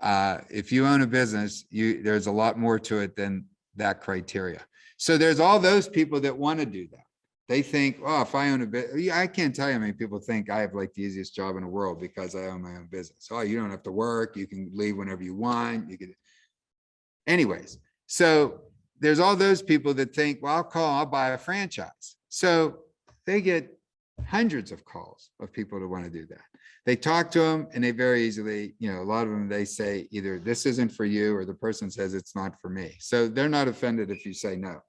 If you own a business, there's a lot more to it than that criteria. So there's all those people that want to do that. They think, oh, if I own a business, I can't tell you how many people think I have like the easiest job in the world because I own my own business. Oh, you don't have to work. You can leave whenever you want. You could. Anyways, so there's all those people that think, well, I'll buy a franchise. So they get hundreds of calls of people that want to do that. They talk to them and they very easily, a lot of them, they say either this isn't for you or the person says it's not for me. So they're not offended if you say no.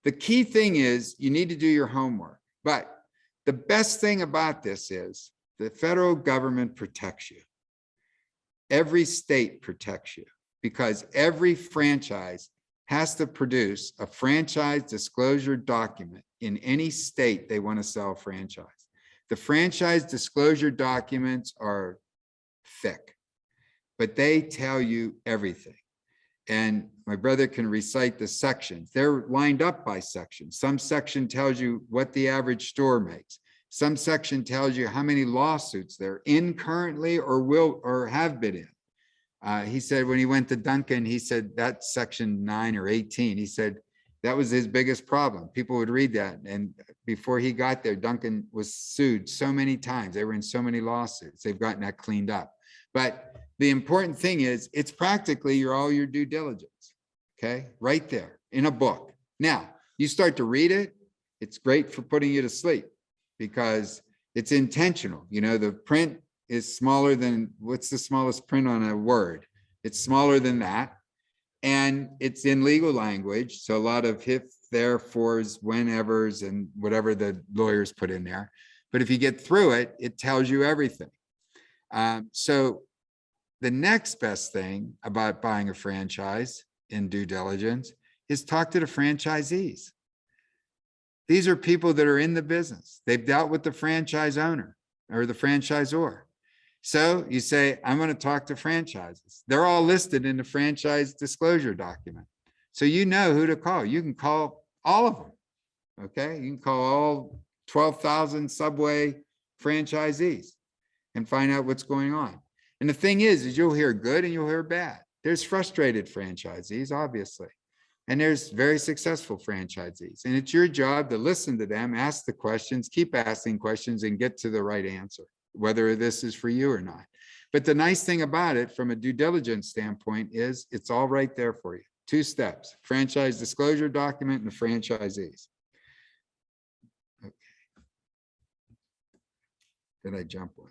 The key thing is you need to do your homework. But the best thing about this is the federal government protects you. Every state protects you because every franchise has to produce a franchise disclosure document in any state they want to sell a franchise. The franchise disclosure documents are thick, but they tell you everything. And my brother can recite the sections. They're lined up by section. Some section tells you what the average store makes. Some section tells you how many lawsuits they're in currently or will or have been in. He said when he went to Dunkin', he said that's section 9 or 18. He said that was his biggest problem. People would read that. And before he got there, Dunkin' was sued so many times. They were in so many lawsuits. They've gotten that cleaned up. But the important thing is it's practically all your due diligence, okay? Right there in a book. Now, you start to read it, it's great for putting you to sleep because it's intentional. The print is smaller than, what's the smallest print on a word? It's smaller than that. And it's in legal language. So a lot of if, therefores, whenevers, and whatever the lawyers put in there. But if you get through it, it tells you everything. So the next best thing about buying a franchise in due diligence is talk to the franchisees. These are people that are in the business. They've dealt with the franchise owner or the franchisor. So you say, I'm going to talk to franchises. They're all listed in the franchise disclosure document. So you know who to call. You can call all of them. Okay. You can call all 12,000 Subway franchisees and find out what's going on. And the thing is you'll hear good and you'll hear bad. There's frustrated franchisees, obviously, and there's very successful franchisees. And it's your job to listen to them, ask the questions, keep asking questions and get to the right answer, whether this is for you or not. But the nice thing about it from a due diligence standpoint is it's all right there for you. 2 steps, franchise disclosure document and the franchisees. Okay. Did I jump one?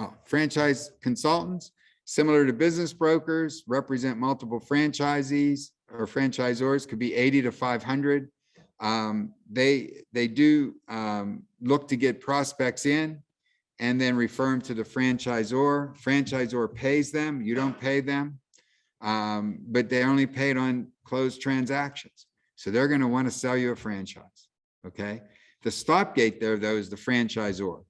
Oh, franchise consultants, similar to business brokers, represent multiple franchisees or franchisors, could be 80 to 500. They do look to get prospects in and then refer them to the franchisor. Franchisor pays them, you don't pay them, but they only paid on closed transactions. So they're going to want to sell you a franchise, okay? The stopgate there, though, is the franchisor.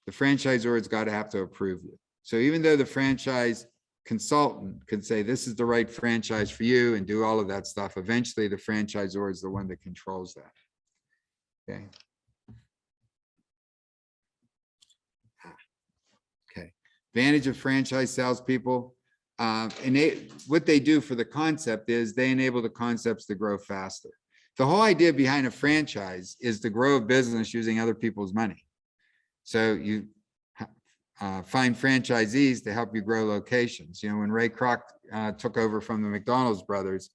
The franchisor has got to have to approve you. So even though the franchise consultant could say, this is the right franchise for you and do all of that stuff, eventually the franchisor is the one that controls that, okay? Okay, advantage of franchise salespeople. What they do for the concept is they enable the concepts to grow faster. The whole idea behind a franchise is to grow a business using other people's money. So you find franchisees to help you grow locations. When Ray Kroc took over from the McDonald's brothers,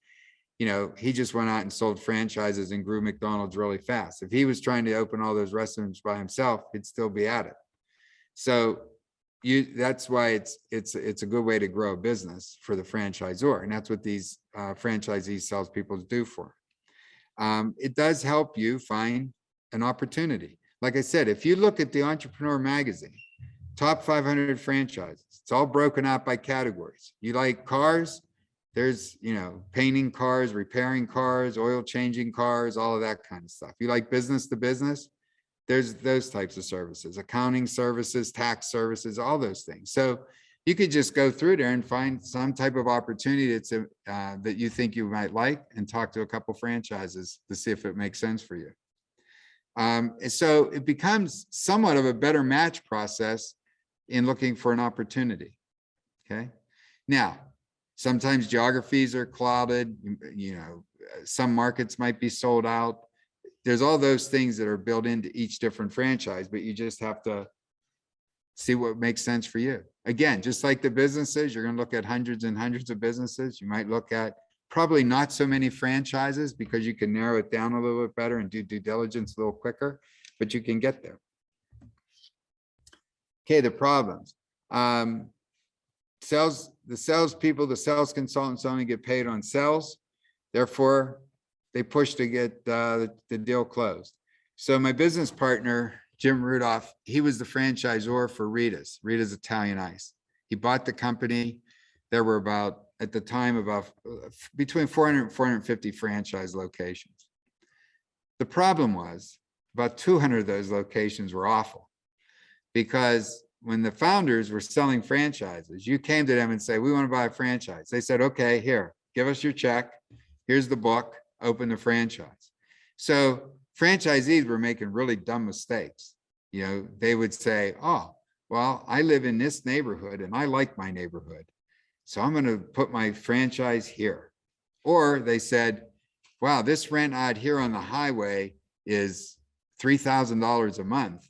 he just went out and sold franchises and grew McDonald's really fast. If he was trying to open all those restaurants by himself, he'd still be at it. So that's why it's a good way to grow a business for the franchisor. And that's what these franchisee salespeople do for. It does help you find an opportunity. Like I said, if you look at the Entrepreneur magazine, top 500 franchises, it's all broken out by categories. You like cars? There's, painting cars, repairing cars, oil changing cars, all of that kind of stuff. You like business to business? There's those types of services, accounting services, tax services, all those things. So you could just go through there and find some type of opportunity that's that you think you might like, and talk to a couple franchises to see if it makes sense for you. And so it becomes somewhat of a better match process in looking for an opportunity. Okay. Now, sometimes geographies are clouded, you know, some markets might be sold out. There's all those things that are built into each different franchise, but you just have to see what makes sense for you. Again, just like the businesses, you're going to look at hundreds and hundreds of businesses. You might look at probably not so many franchises, because you can narrow it down a little bit better and do due diligence a little quicker, but you can get there. Okay, the problems. The salespeople, the sales consultants only get paid on sales. Therefore, they push to get the deal closed. So my business partner, Jim Rudolph, he was the franchisor for Rita's Italian Ice. He bought the company. There were about, at the time, about between 400 and 450 franchise locations. The problem was about 200 of those locations were awful, because when the founders were selling franchises, you came to them and say, we want to buy a franchise. They said, okay, here, give us your check. Here's the book, open the franchise. So franchisees were making really dumb mistakes. You know, they would say, oh, well, I live in this neighborhood and I like my neighborhood, so I'm going to put my franchise here. Or they said, wow, this rent out here on the highway is $3,000 a month,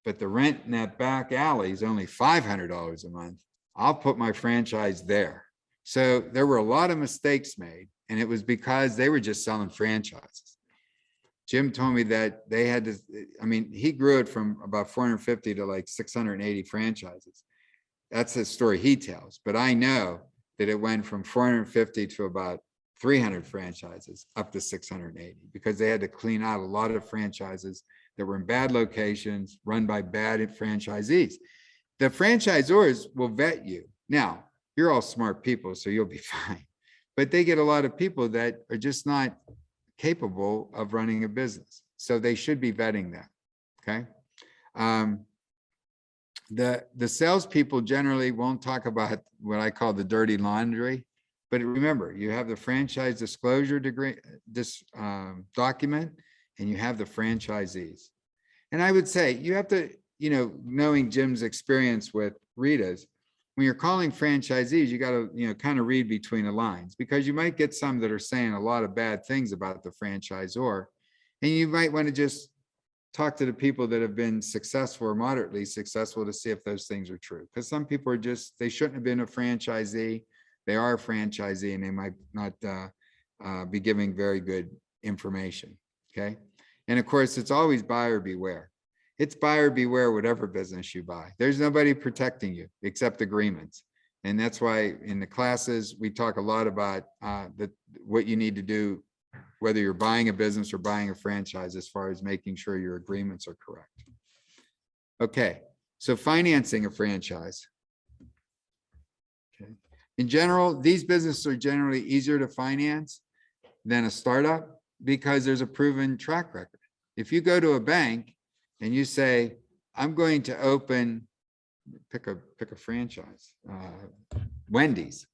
but the rent in that back alley is only $500 a month. I'll put my franchise there. So there were a lot of mistakes made, and it was because they were just selling franchises. Jim told me that they had to, I mean, he grew it from about 450 to like 680 franchises. That's the story he tells, but I know that it went from 450 to about 300 franchises up to 680, because they had to clean out a lot of franchises that were in bad locations, run by bad franchisees. The franchisors will vet you. Now, you're all smart people, so you'll be fine, but they get a lot of people that are just not capable of running a business. So they should be vetting that, okay? The salespeople generally won't talk about what I call the dirty laundry, but remember, you have the franchise disclosure document, and you have the franchisees. And I would say you have to, you know, knowing Jim's experience with Rita's, when you're calling franchisees, you got to, you know, kind of read between the lines, because you might get some that are saying a lot of bad things about the franchisor, and you might want to just talk to the people that have been successful or moderately successful to see if those things are true. Because some people are just, they shouldn't have been a franchisee. They are a franchisee, and they might not be giving very good information, okay? And of course, it's always buyer beware. It's buyer beware whatever business you buy. There's nobody protecting you except agreements. And that's why in the classes, we talk a lot about what you need to do, whether you're buying a business or buying a franchise, as far as making sure your agreements are correct. Okay, so financing a franchise. Okay. In general, these businesses are generally easier to finance than a startup, because there's a proven track record. If you go to a bank and you say, I'm going to open, pick a franchise, Wendy's.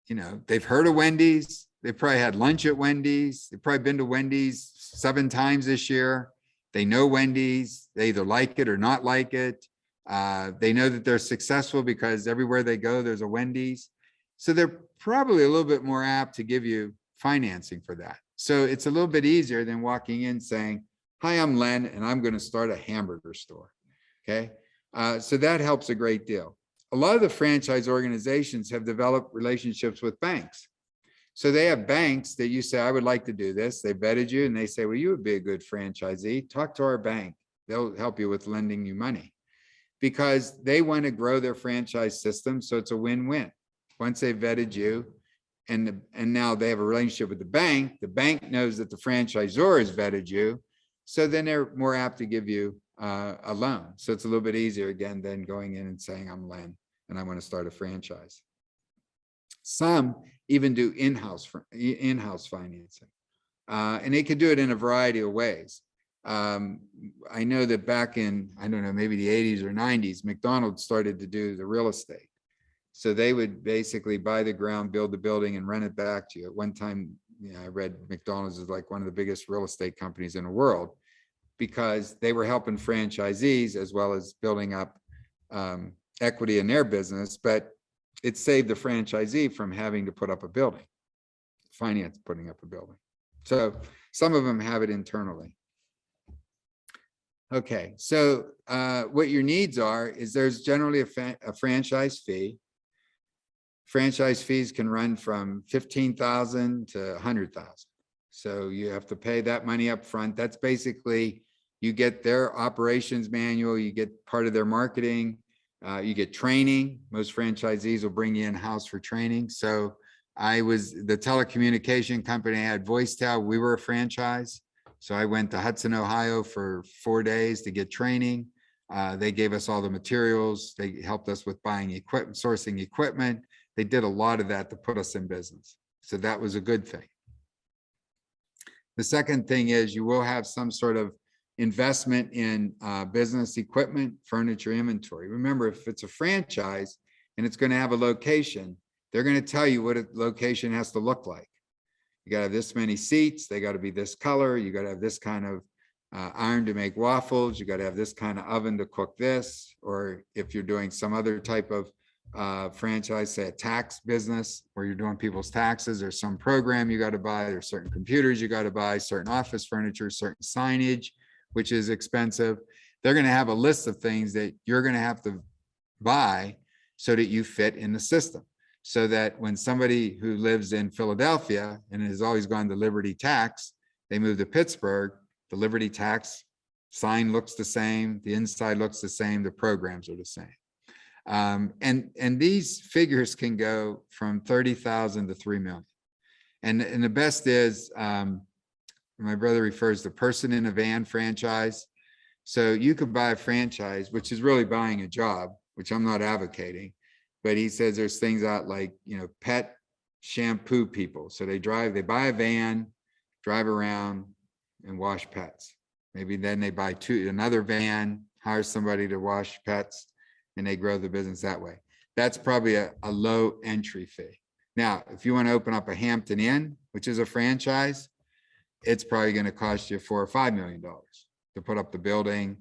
You know, they've heard of Wendy's. They probably had lunch at Wendy's. They've probably been to Wendy's 7 times this year. They know Wendy's. They either like it or not like it. They know that they're successful because everywhere they go, there's a Wendy's. So they're probably a little bit more apt to give you financing for that. So it's a little bit easier than walking in saying, hi, I'm Len, and I'm going to start a hamburger store. Okay. So that helps a great deal. A lot of the franchise organizations have developed relationships with banks. So they have banks that you say, I would like to do this. They vetted you and they say, well, you would be a good franchisee. Talk to our bank. They'll help you with lending you money, because they want to grow their franchise system. So it's a win-win. Once they vetted you and now they have a relationship with the bank knows that the franchisor has vetted you. So then they're more apt to give you a loan. So it's a little bit easier again than going in and saying, I'm Len and I want to start a franchise. Some even do in-house financing. And they can do it in a variety of ways. I know that back in, I don't know, maybe the 80s or 90s, McDonald's started to do the real estate. So they would basically buy the ground, build the building and rent it back to you. At one time, I read McDonald's is like one of the biggest real estate companies in the world because they were helping franchisees as well as building up equity in their business, but it saved the franchisee from having to put up a building, finance putting up a building. So some of them have it internally. Okay, so what your needs are is there's generally a franchise fee. Franchise fees can run from 15,000 to 100,000. So you have to pay that money up front. That's basically, you get their operations manual, you get part of their marketing, you get training. Most franchisees will bring you in-house for training. So I was the telecommunication company, I had VoiceTel, we were a franchise. So I went to Hudson, Ohio for 4 days to get training. They gave us all the materials. They helped us with buying equipment, sourcing equipment. They did a lot of that to put us in business. So that was a good thing. The second thing is you will have some sort of investment in business equipment, furniture, inventory. Remember, if it's a franchise and it's going to have a location, they're going to tell you what a location has to look like. You got to have this many seats. They got to be this color. You got to have this kind of iron to make waffles. You got to have this kind of oven to cook this. Or if you're doing some other type of franchise, say a tax business where you're doing people's taxes, there's some program you got to buy. There's certain computers you got to buy, certain office furniture, certain signage, which is expensive. They're going to have a list of things that you're going to have to buy so that you fit in the system. So that when somebody who lives in Philadelphia and has always gone to Liberty Tax, they move to Pittsburgh, the Liberty Tax sign looks the same, the inside looks the same, the programs are the same. And these figures can go from 30,000 to 3 million. And the best is, my brother refers to person in a van franchise. So you could buy a franchise, which is really buying a job, which I'm not advocating. But he says there's things out like, pet shampoo people. So they buy a van, drive around and wash pets. Maybe then they buy another van, hire somebody to wash pets, and they grow the business that way. That's probably a low entry fee. Now, if you want to open up a Hampton Inn, which is a franchise, it's probably going to cost you $4 or $5 million to put up the building,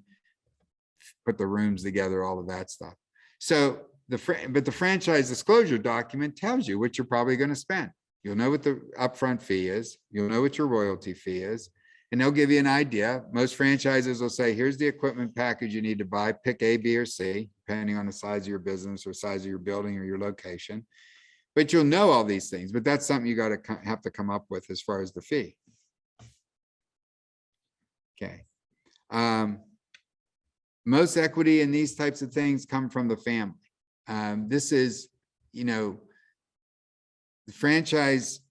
put the rooms together, all of that stuff. So but the franchise disclosure document tells you what you're probably going to spend. You'll know what the upfront fee is. You'll know what your royalty fee is, and they'll give you an idea. Most franchises will say, here's the equipment package you need to buy. Pick A, B, or C, depending on the size of your business or size of your building or your location. But you'll know all these things, but that's something you got to have to come up with as far as the fee. Okay. Most equity in these types of things come from the family. This is, the franchise,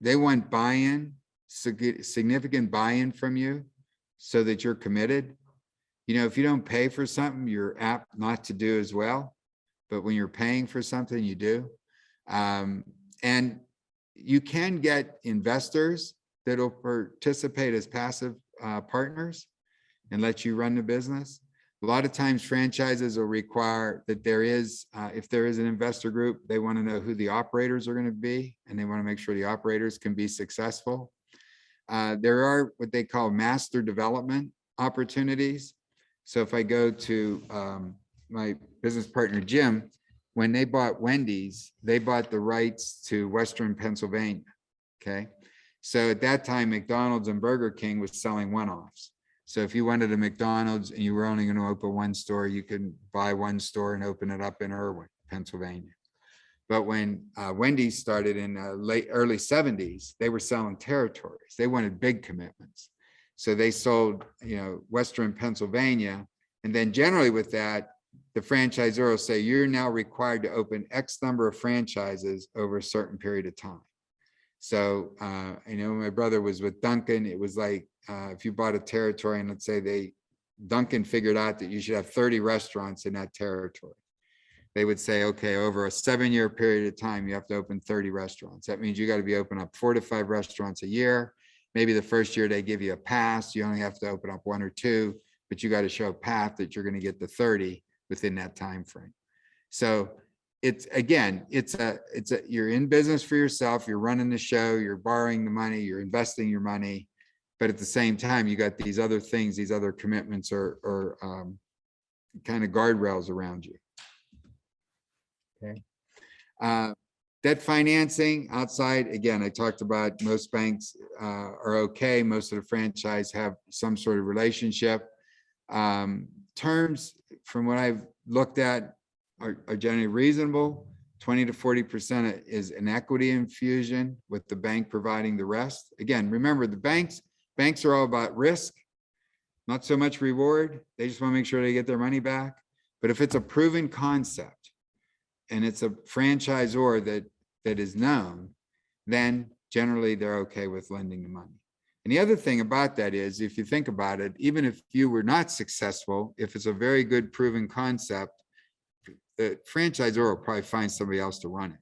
they want buy-in, significant buy-in from you so that you're committed. If you don't pay for something, you're apt not to do as well. But when you're paying for something, you do. And you can get investors that'll participate as passive partners and let you run the business. A lot of times franchises will require that there is, if there is an investor group, they want to know who the operators are going to be, and they want to make sure the operators can be successful. There are what they call master development opportunities. So if I go to my business partner, Jim, when they bought Wendy's, they bought the rights to Western Pennsylvania. Okay. So at that time, McDonald's and Burger King was selling one-offs. So if you wanted a McDonald's and you were only going to open one store, you could buy one store and open it up in Irwin, Pennsylvania. But when Wendy's started in early 70s, they were selling territories. They wanted big commitments. So they sold, Western Pennsylvania. And then generally with that, the franchisor will say, you're now required to open X number of franchises over a certain period of time. So, my brother was with Dunkin'. It was like, if you bought a territory and let's say Dunkin' figured out that you should have 30 restaurants in that territory. They would say, okay, over a 7-year period of time, you have to open 30 restaurants. That means you got to be open up 4 to 5 restaurants a year. maybe the first year they give you a pass, you only have to open up 1 or 2, but you got to show a path that you're going to get to 30 within that time frame. So it's, again, you're in business for yourself, you're running the show, you're borrowing the money, you're investing your money, but at the same time, you got these other things, these other commitments or kind of guardrails around you. Okay. Debt financing outside, again, I talked about most banks are okay. Most of the franchise have some sort of relationship. Terms, from what I've looked at, are generally reasonable. 20 to 40% is an equity infusion, with the bank providing the rest. Again, remember, the banks are all about risk, not so much reward. They just want to make sure they get their money back. But if it's a proven concept and it's a franchisor that is known, then generally they're okay with lending the money. And the other thing about that is, if you think about it, even if you were not successful, if it's a very good proven concept, the franchisor will probably find somebody else to run it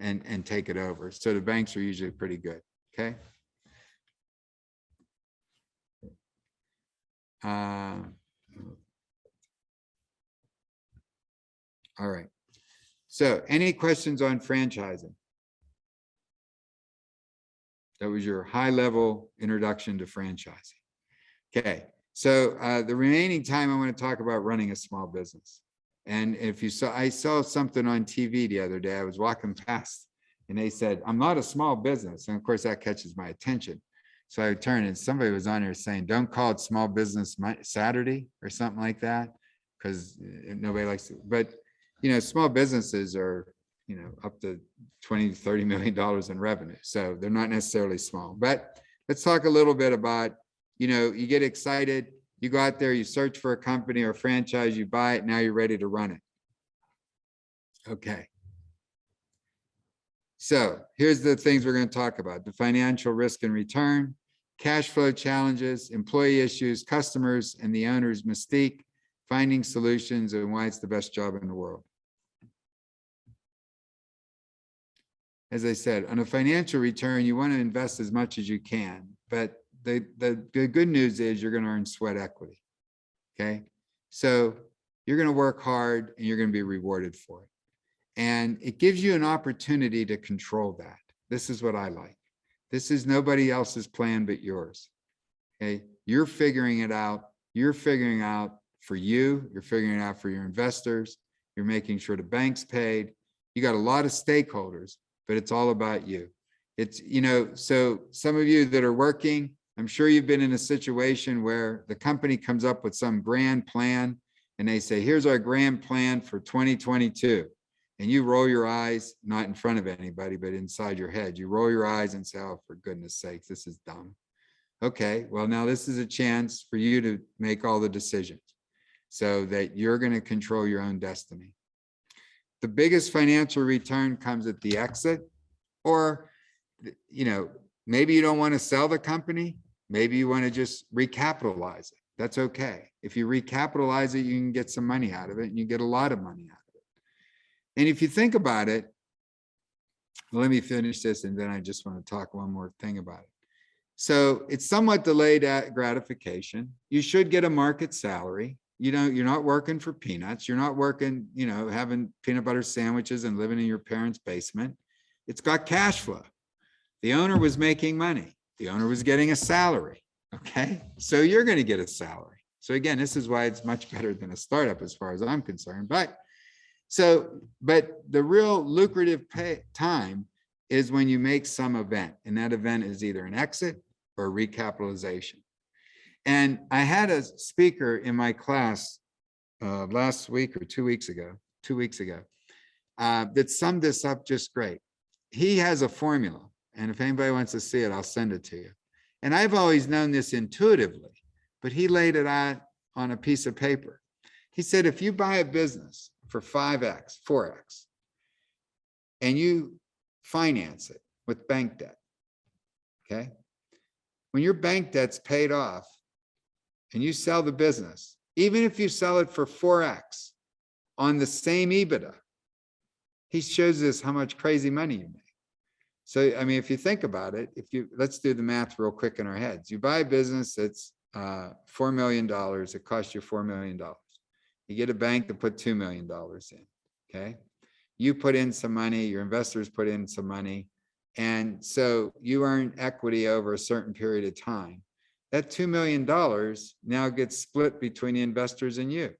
and take it over. So the banks are usually pretty good. Okay. All right. So any questions on franchising? That was your high-level introduction to franchising. Okay, so the remaining time I want to talk about running a small business. And if you saw, I saw something on TV the other day. I was walking past and they said, "I'm not a small business." And of course that catches my attention. So I turned and somebody was on there saying, "Don't call it Small Business Saturday," or something like that, because nobody likes it. But, you know, small businesses are, you know, up to $20 to $30 million in revenue. So they're not necessarily small. But let's talk a little bit about, you know, you get excited, you go out there, you search for a company or a franchise, you buy it, now you're ready to run it. Okay. So here's the things we're going to talk about: the financial risk and return, cash flow challenges, employee issues, customers and the owner's mystique, finding solutions, and why it's the best job in the world. As I said, on a financial return, you want to invest as much as you can, but the good news is you're going to earn sweat equity. Okay. So you're going to work hard and you're going to be rewarded for it. And it gives you an opportunity to control that. This is what I like. This is nobody else's plan but yours. Okay. You're figuring it out. You're figuring out for you. You're figuring it out for your investors. You're making sure the bank's paid. You got a lot of stakeholders, but it's all about you. It's, you know, so some of you that are working, I'm sure you've been in a situation where the company comes up with some grand plan and they say, "Here's our grand plan for 2022. And you roll your eyes, not in front of anybody, but inside your head. You roll your eyes and say, "Oh, for goodness sakes, this is dumb." Okay, well, now this is a chance for you to make all the decisions so that you're going to control your own destiny. The biggest financial return comes at the exit, or, you know, maybe you don't want to sell the company. Maybe you want to just recapitalize it. That's okay. If you recapitalize it, you can get some money out of it, and you get a lot of money out of it. And if you think about it, well, let me finish this, and then I just want to talk one more thing about it. So it's somewhat delayed gratification. You should get a market salary. You know, you're not working for peanuts. You're not working, you know, having peanut butter sandwiches and living in your parents' basement. It's got cash flow. The owner was making money. The owner was getting a salary. Okay. So you're going to get a salary. So again, this is why it's much better than a startup as far as I'm concerned. But the real lucrative time is when you make some event, and that event is either an exit or a recapitalization. And I had a speaker in my class last week or 2 weeks ago, that summed this up just great. He has a formula, and if anybody wants to see it, I'll send it to you. And I've always known this intuitively, but he laid it out on a piece of paper. He said, if you buy a business for 5x, 4x, and you finance it with bank debt, okay? When your bank debt's paid off and you sell the business, even if you sell it for 4x on the same EBITDA, he shows us how much crazy money you make. So, I mean, if you think about it, let's do the math real quick in our heads. You buy a business that's $4 million, it costs you $4 million. You get a bank to put $2 million in, okay? You put in some money, your investors put in some money, and so you earn equity over a certain period of time. That $2 million now gets split between the investors and you.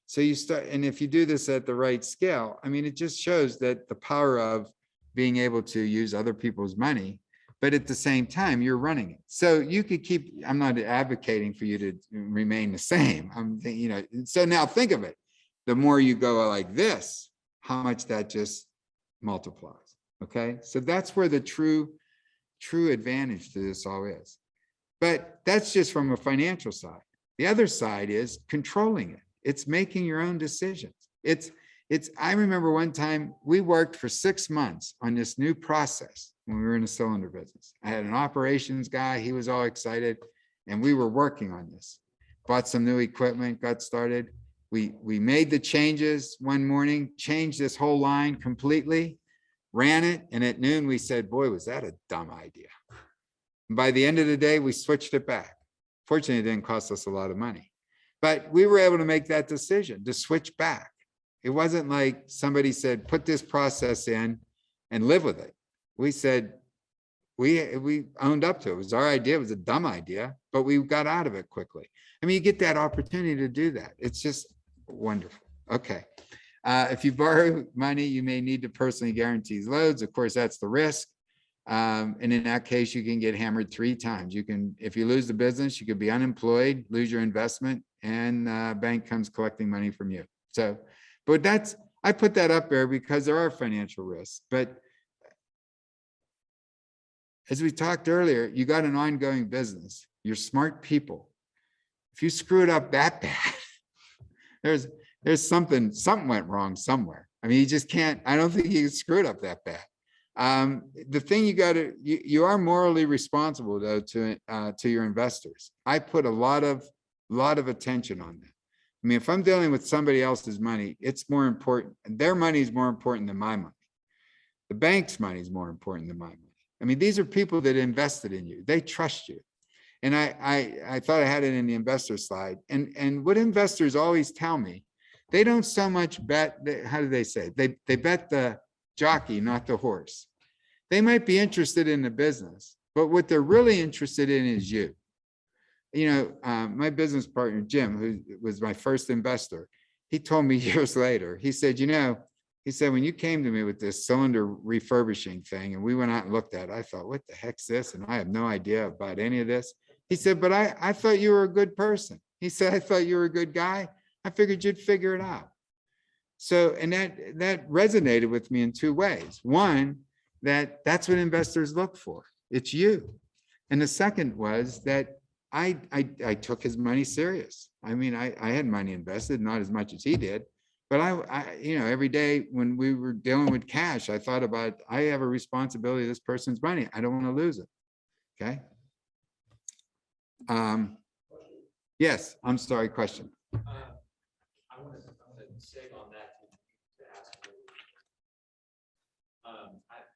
So you start, and if you do this at the right scale, I mean, it just shows that the power of being able to use other people's money, but at the same time, you're running it. So you could keep, I'm not advocating for you to remain the same. So now think of it. The more you go like this, how much that just multiplies. Okay. So that's where the true advantage to this all is. But that's just from a financial side. The other side is controlling it. It's making your own decisions. I remember one time we worked for 6 months on this new process when we were in the cylinder business. I had an operations guy, he was all excited, and we were working on this. Bought some new equipment, got started. We made the changes one morning, changed this whole line completely, ran it, and at noon we said, boy, was that a dumb idea. And by the end of the day, we switched it back. Fortunately, it didn't cost us a lot of money, but we were able to make that decision to switch back. It wasn't like somebody said, put this process in and live with it. We said, we owned up to it. It was our idea. It was a dumb idea, but we got out of it quickly. I mean, you get that opportunity to do that. It's just wonderful. Okay. If you borrow money, you may need to personally guarantee loans. Of course, that's the risk. And in that case, you can get hammered 3 times. You can, if you lose the business, you could be unemployed, lose your investment, and bank comes collecting money from you. So, but I put that up there because there are financial risks. But as we talked earlier, you got an ongoing business. You're smart people. If you screw it up that bad, there's something went wrong somewhere. I mean, you just can't, I don't think you can screw it up that bad. The thing you are morally responsible though to your investors. I put a lot of attention on that. I mean, if I'm dealing with somebody else's money, it's more important. Their money is more important than my money. The bank's money is more important than my money. I mean, these are people that invested in you. They trust you. And I thought I had it in the investor slide. And what investors always tell me, they don't so much bet, how do they say? They bet the jockey, not the horse. They might be interested in the business, but what they're really interested in is you. You know, my business partner, Jim, who was my first investor, he told me years later, he said, when you came to me with this cylinder refurbishing thing and we went out and looked at it, I thought, what the heck's this? And I have no idea about any of this. He said, but I thought you were a good person. He said, I thought you were a good guy. I figured you'd figure it out. So, and that resonated with me in 2 ways. One, that's what investors look for. It's you. And the second was that I took his money serious. I mean, I had money invested, not as much as he did, but I every day when we were dealing with cash, I thought about, I have a responsibility to this person's money. I don't want to lose it. Okay. Yes, I'm sorry, question. I want to save on that to ask.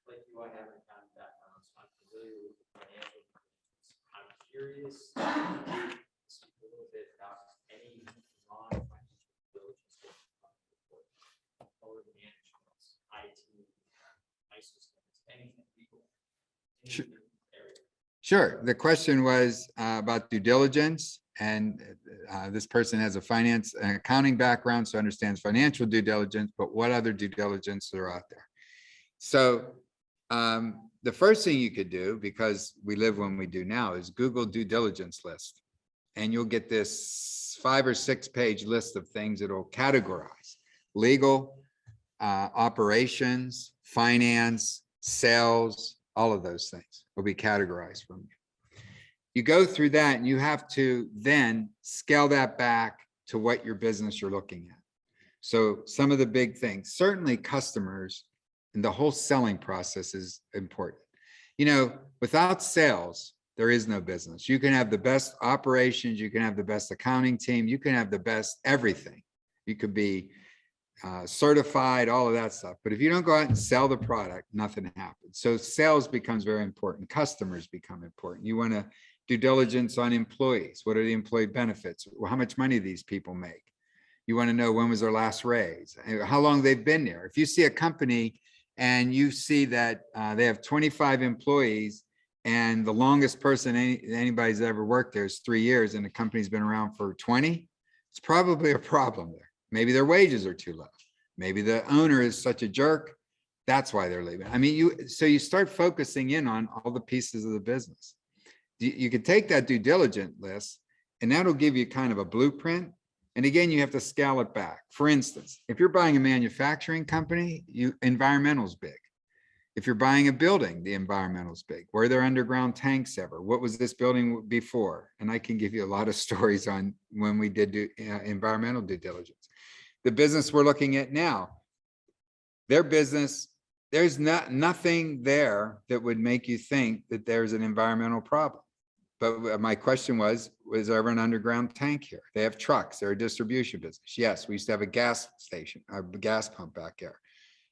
Like you, I haven't gotten background, so I'm familiar with the financial. I'm curious to speak a little bit about any non-financial diligence or management, IT, ISO standards, anything legal. Sure. Sure. The question was about due diligence, and this person has a finance and accounting background, so understands financial due diligence, but what other due diligence are out there? So the first thing you could do, because we live when we do now, is Google due diligence list. And you'll get this 5 or 6 page list of things that will categorize legal, operations, finance, sales, all of those things will be categorized from you. You go through that and you have to then scale that back to what your business you're looking at. So some of the big things, certainly customers and the whole selling process is important. You know, without sales, there is no business. You can have the best operations, you can have the best accounting team, you can have the best everything. You could be certified, all of that stuff. But if you don't go out and sell the product, nothing happens. So sales becomes very important. Customers become important. You want to due diligence on employees. What are the employee benefits? Well, how much money do these people make? You want to know when was their last raise, how long they've been there. If you see a company and you see that they have 25 employees and the longest person anybody's ever worked there is 3 years and the company's been around for 20, it's probably a problem there. Maybe their wages are too low. Maybe the owner is such a jerk. That's why they're leaving. I mean, so you start focusing in on all the pieces of the business. You could take that due diligence list and that'll give you kind of a blueprint. And again, you have to scale it back. For instance, if you're buying a manufacturing company, environmental is big. If you're buying a building, the environmental is big. Were there underground tanks ever? What was this building before? And I can give you a lot of stories on when we did environmental due diligence. The business we're looking at now, their business, there's nothing there that would make you think that there's an environmental problem. But my question was there ever an underground tank here? They have trucks, they're a distribution business. Yes, we used to have a gas station, a gas pump back there.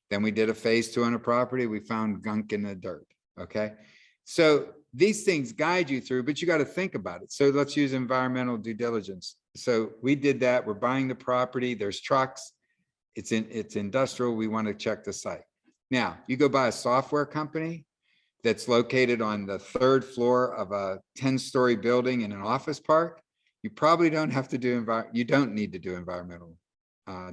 Then we did a phase 2 on a property, we found gunk in the dirt, okay? So these things guide you through, but you got to think about it. So let's use environmental due diligence. So we did that, we're buying the property, there's trucks, it's industrial, we want to check the site. Now, you go buy a software company that's located on the 3rd floor of a 10-story building in an office park, you probably don't have to do, you don't need to do environmental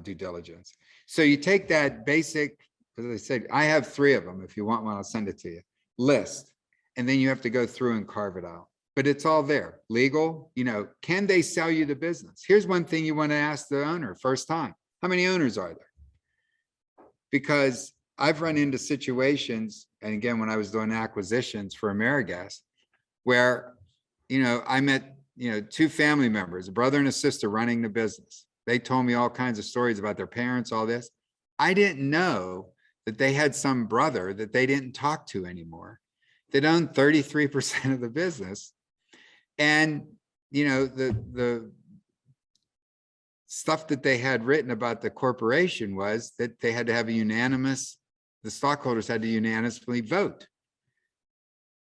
due diligence. So you take that basic, as I said, I have 3 of them. If you want one, I'll send it to you. List. And then you have to go through and carve it out. But it's all there. Legal, can they sell you the business? Here's one thing you want to ask the owner first time. How many owners are there? Because I've run into situations, and again, when I was doing acquisitions for AmeriGas, where, I met, 2 family members, a brother and a sister running the business. They told me all kinds of stories about their parents, all this. I didn't know that they had some brother that they didn't talk to anymore that owned 33% of the business. And, the stuff that they had written about the corporation was that they had to have the stockholders had to unanimously vote.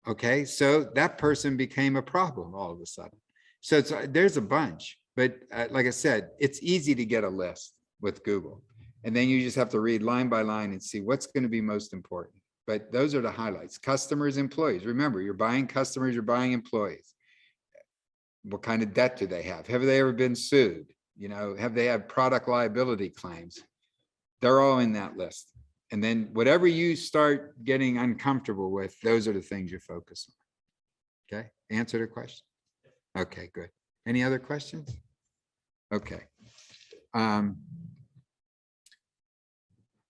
Okay, so that person became a problem all of a sudden. So there's a bunch, but like I said, it's easy to get a list with Google. And then you just have to read line by line and see what's going to be most important. But those are the highlights. Customers, employees. Remember, you're buying customers, you're buying employees. What kind of debt do they have? Have they ever been sued? Have they had product liability claims? They're all in that list. And then whatever you start getting uncomfortable with, those are the things you focus on. Okay, answer the question. Okay, good. Any other questions? Okay.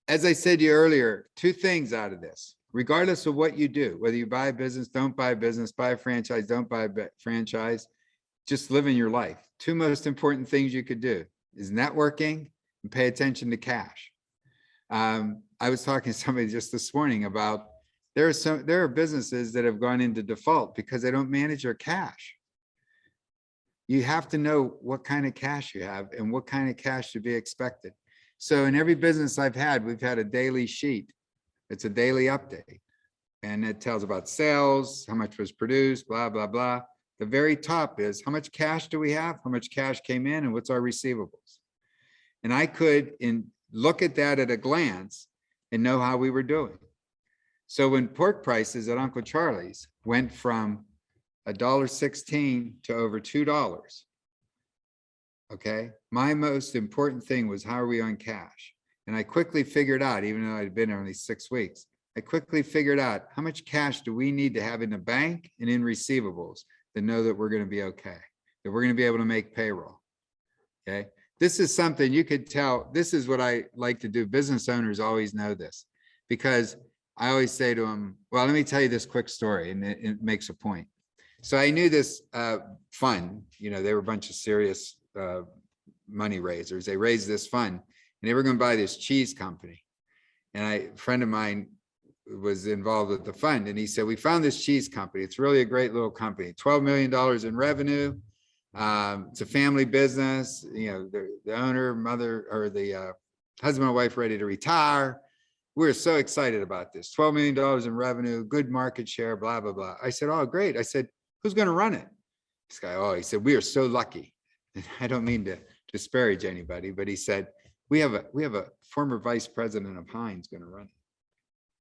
As I said to you earlier, 2 things out of this, regardless of what you do, whether you buy a business, don't buy a business, buy a franchise, don't buy a franchise, just living your life. 2 most important things you could do is networking and pay attention to cash. I was talking to somebody just this morning about there are businesses that have gone into default because they don't manage their cash. You have to know what kind of cash you have and what kind of cash should be expected. So in every business I've had, we've had a daily sheet. It's a daily update. And it tells about sales, how much was produced, blah, blah, blah. The very top is how much cash do we have? How much cash came in and what's our receivables? And I could look at that at a glance and know how we were doing. So when pork prices at Uncle Charlie's went from $1.16 to over $2, okay, my most important thing was how are we on cash? And I quickly figured out, even though I'd been there only 6 weeks, I quickly figured out how much cash do we need to have in the bank and in receivables to know that we're going to be okay, that we're going to be able to make payroll. Okay. This is something you could tell. This is what I like to do. Business owners always know this because I always say to them, well, let me tell you this quick story and it makes a point. So I knew this fund, they were a bunch of serious money raisers. They raised this fund and they were going to buy this cheese company. And a friend of mine was involved with the fund and he said, we found this cheese company. It's really a great little company, $12 million in revenue. It's a family business. The owner, mother, or the husband and wife ready to retire. We're so excited about this. $12 million in revenue, good market share, blah, blah, blah. I said, oh, great. I said, who's going to run it? This guy, oh, he said, we are so lucky. And I don't mean to disparage anybody, but he said, we have a former vice president of Heinz going to run it.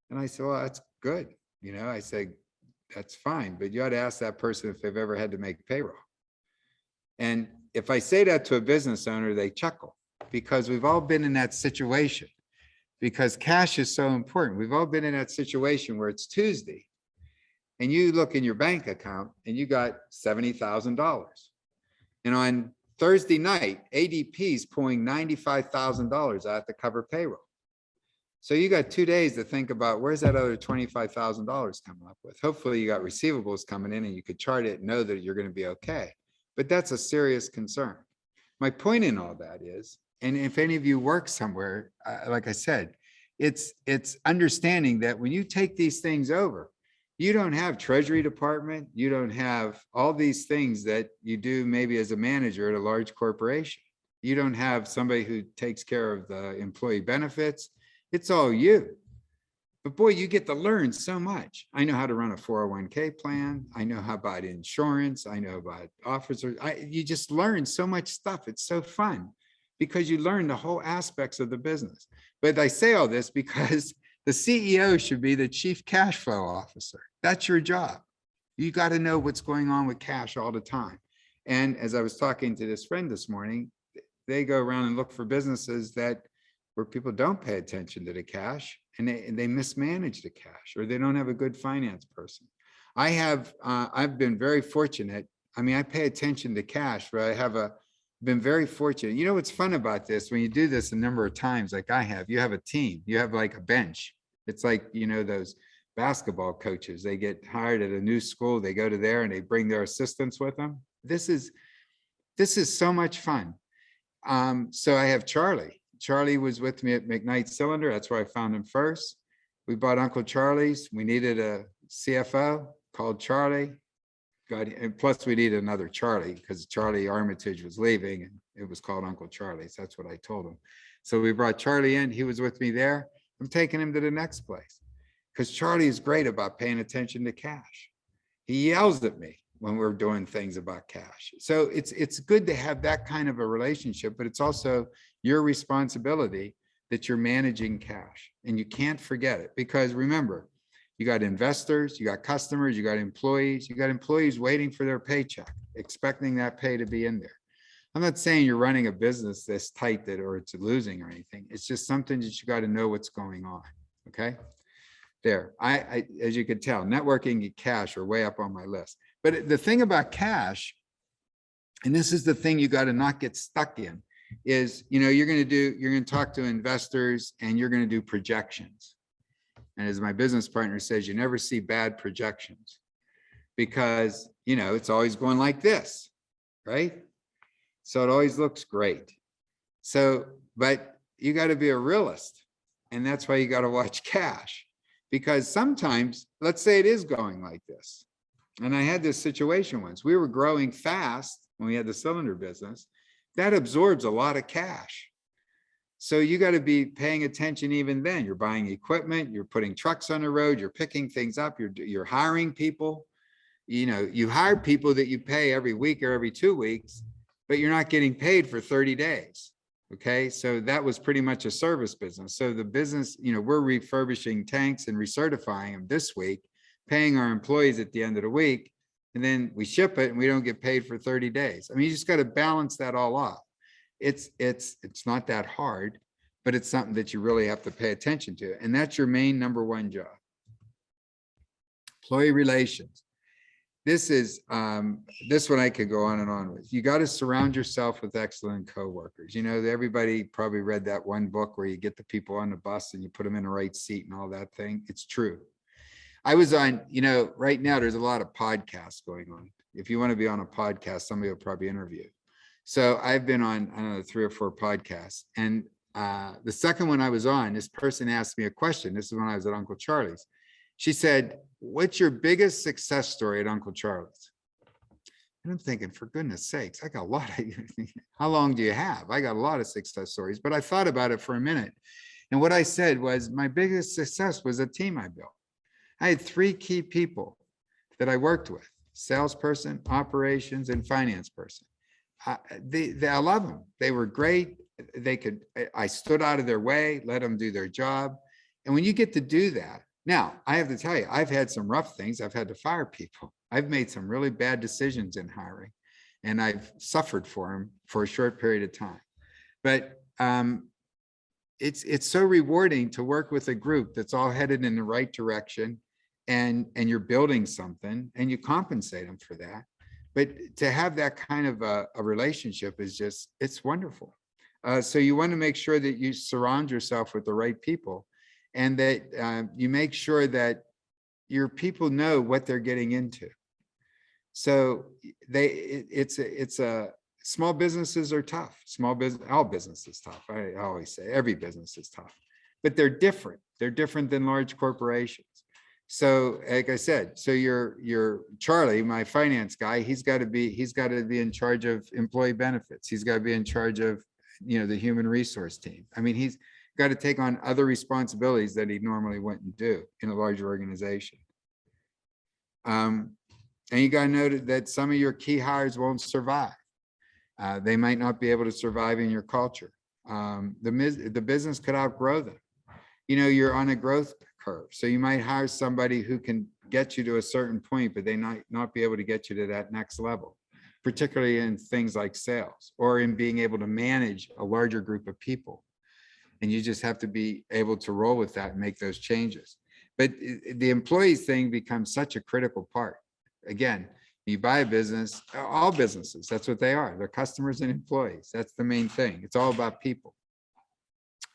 And I said, well, that's good. You know, I said, that's fine, but you ought to ask that person if they've ever had to make payroll. And if I say that to a business owner, they chuckle, because we've all been in that situation, because cash is so important. We've all been in that situation where it's Tuesday and you look in your bank account and you got $70,000. And on Thursday night, ADP is pulling $95,000 out to cover payroll. So you got 2 days to think about, where's that other $25,000 coming up with? Hopefully you got receivables coming in and you could chart it and know that you're going to be okay. But that's a serious concern. My point in all that is, and if any of you work somewhere, like I said, it's understanding that when you take these things over, you don't have Treasury Department, you don't have all these things that you do maybe as a manager at a large corporation. You don't have somebody who takes care of the employee benefits. It's all you. But boy, you get to learn so much. I know how to run a 401k plan. I know how about insurance. I know about officers. You just learn so much stuff. It's so fun because you learn the whole aspects of the business. But I say all this because the CEO should be the chief cash flow officer. That's your job. You got to know what's going on with cash all the time. And as I was talking to this friend this morning, they go around and look for businesses where people don't pay attention to the cash and they mismanage the cash, or they don't have a good finance person. I've been very fortunate. I mean, I pay attention to cash, but been very fortunate. You know what's fun about this? When you do this a number of times, like I have, you have a team, you have like a bench. It's like, you know, those basketball coaches, they get hired at a new school, they go to there and they bring their assistants with them. This is so much fun. So I have Charlie. Charlie was with me at McKnight Cylinder. That's where I found him first. We bought Uncle Charlie's. We needed a CFO, called Charlie. And plus we needed another Charlie because Charlie Armitage was leaving and it was called Uncle Charlie's. That's what I told him. So we brought Charlie in. He was with me there. I'm taking him to the next place because Charlie is great about paying attention to cash. He yells at me when we're doing things about cash. So it's good to have that kind of a relationship, but it's also your responsibility that you're managing cash, and you can't forget it, because remember, you got investors, you got customers, you got employees waiting for their paycheck, expecting that pay to be in there. I'm not saying you're running a business that's tight or it's losing or anything. It's just something that you got to know what's going on. Okay. There, as you can tell, networking and cash are way up on my list. But the thing about cash, and this is the thing you got to not get stuck in, is, you know, you're going to talk to investors and you're going to do projections. And as my business partner says, you never see bad projections because, you know, it's always going like this, right? So it always looks great. So, but you got to be a realist, and that's why you got to watch cash, because sometimes, let's say it is going like this. And I had this situation once. We were growing fast when we had the cylinder business. That absorbs a lot of cash. So you got to be paying attention even then. You're buying equipment, you're putting trucks on the road, you're picking things up, you're hiring people. You know, you hire people that you pay every week or every 2 weeks, but you're not getting paid for 30 days. Okay, so that was pretty much a service business. So the business, you know, we're refurbishing tanks and recertifying them this week, paying our employees at the end of the week, and then we ship it and we don't get paid for 30 days. I mean, you just got to balance that all off. It's not that hard, but it's something that you really have to pay attention to. And that's your main number one job. Employee relations. This is, this one I could go on and on with. You got to surround yourself with excellent coworkers. You know, everybody probably read that one book where you get the people on the bus and you put them in the right seat and all that thing. It's true. I was on, you know, right now there's a lot of podcasts going on. If you want to be on a podcast, somebody will probably interview. So I've been on, I don't know, 3 or 4 podcasts. And the second one I was on, this person asked me a question. This is when I was at Uncle Charlie's. She said, what's your biggest success story at Uncle Charlie's? And I'm thinking, for goodness sakes, I got a lot of, how long do you have? I got a lot of success stories, but I thought about it for a minute. And what I said was my biggest success was a team I built. I had 3 key people that I worked with: salesperson, operations, and finance person. I love them. They were great. I stood out of their way, let them do their job. And when you get to do that, now I have to tell you, I've had some rough things. I've had to fire people. I've made some really bad decisions in hiring, and I've suffered for them for a short period of time. But it's so rewarding to work with a group that's all headed in the right direction, and you're building something, and you compensate them for that. But to have that kind of a relationship is just, it's wonderful. So you want to make sure that you surround yourself with the right people, and that you make sure that your people know what they're getting into. So small businesses are tough. All business is tough. I always say every business is tough, but they're different. They're different than large corporations. So like I said, so your Charlie, my finance guy, he's got to be in charge of employee benefits. He's got to be in charge of, the human resource team. I mean, he's got to take on other responsibilities that he normally wouldn't do in a larger organization. And you got to know that some of your key hires won't survive. They might not be able to survive in your culture. The business could outgrow them. You're on a growth curve. So you might hire somebody who can get you to a certain point, but they might not be able to get you to that next level, particularly in things like sales or in being able to manage a larger group of people. And you just have to be able to roll with that and make those changes. But the employees thing becomes such a critical part. Again, you buy a business, all businesses, that's what they are. They're customers and employees. That's the main thing. It's all about people.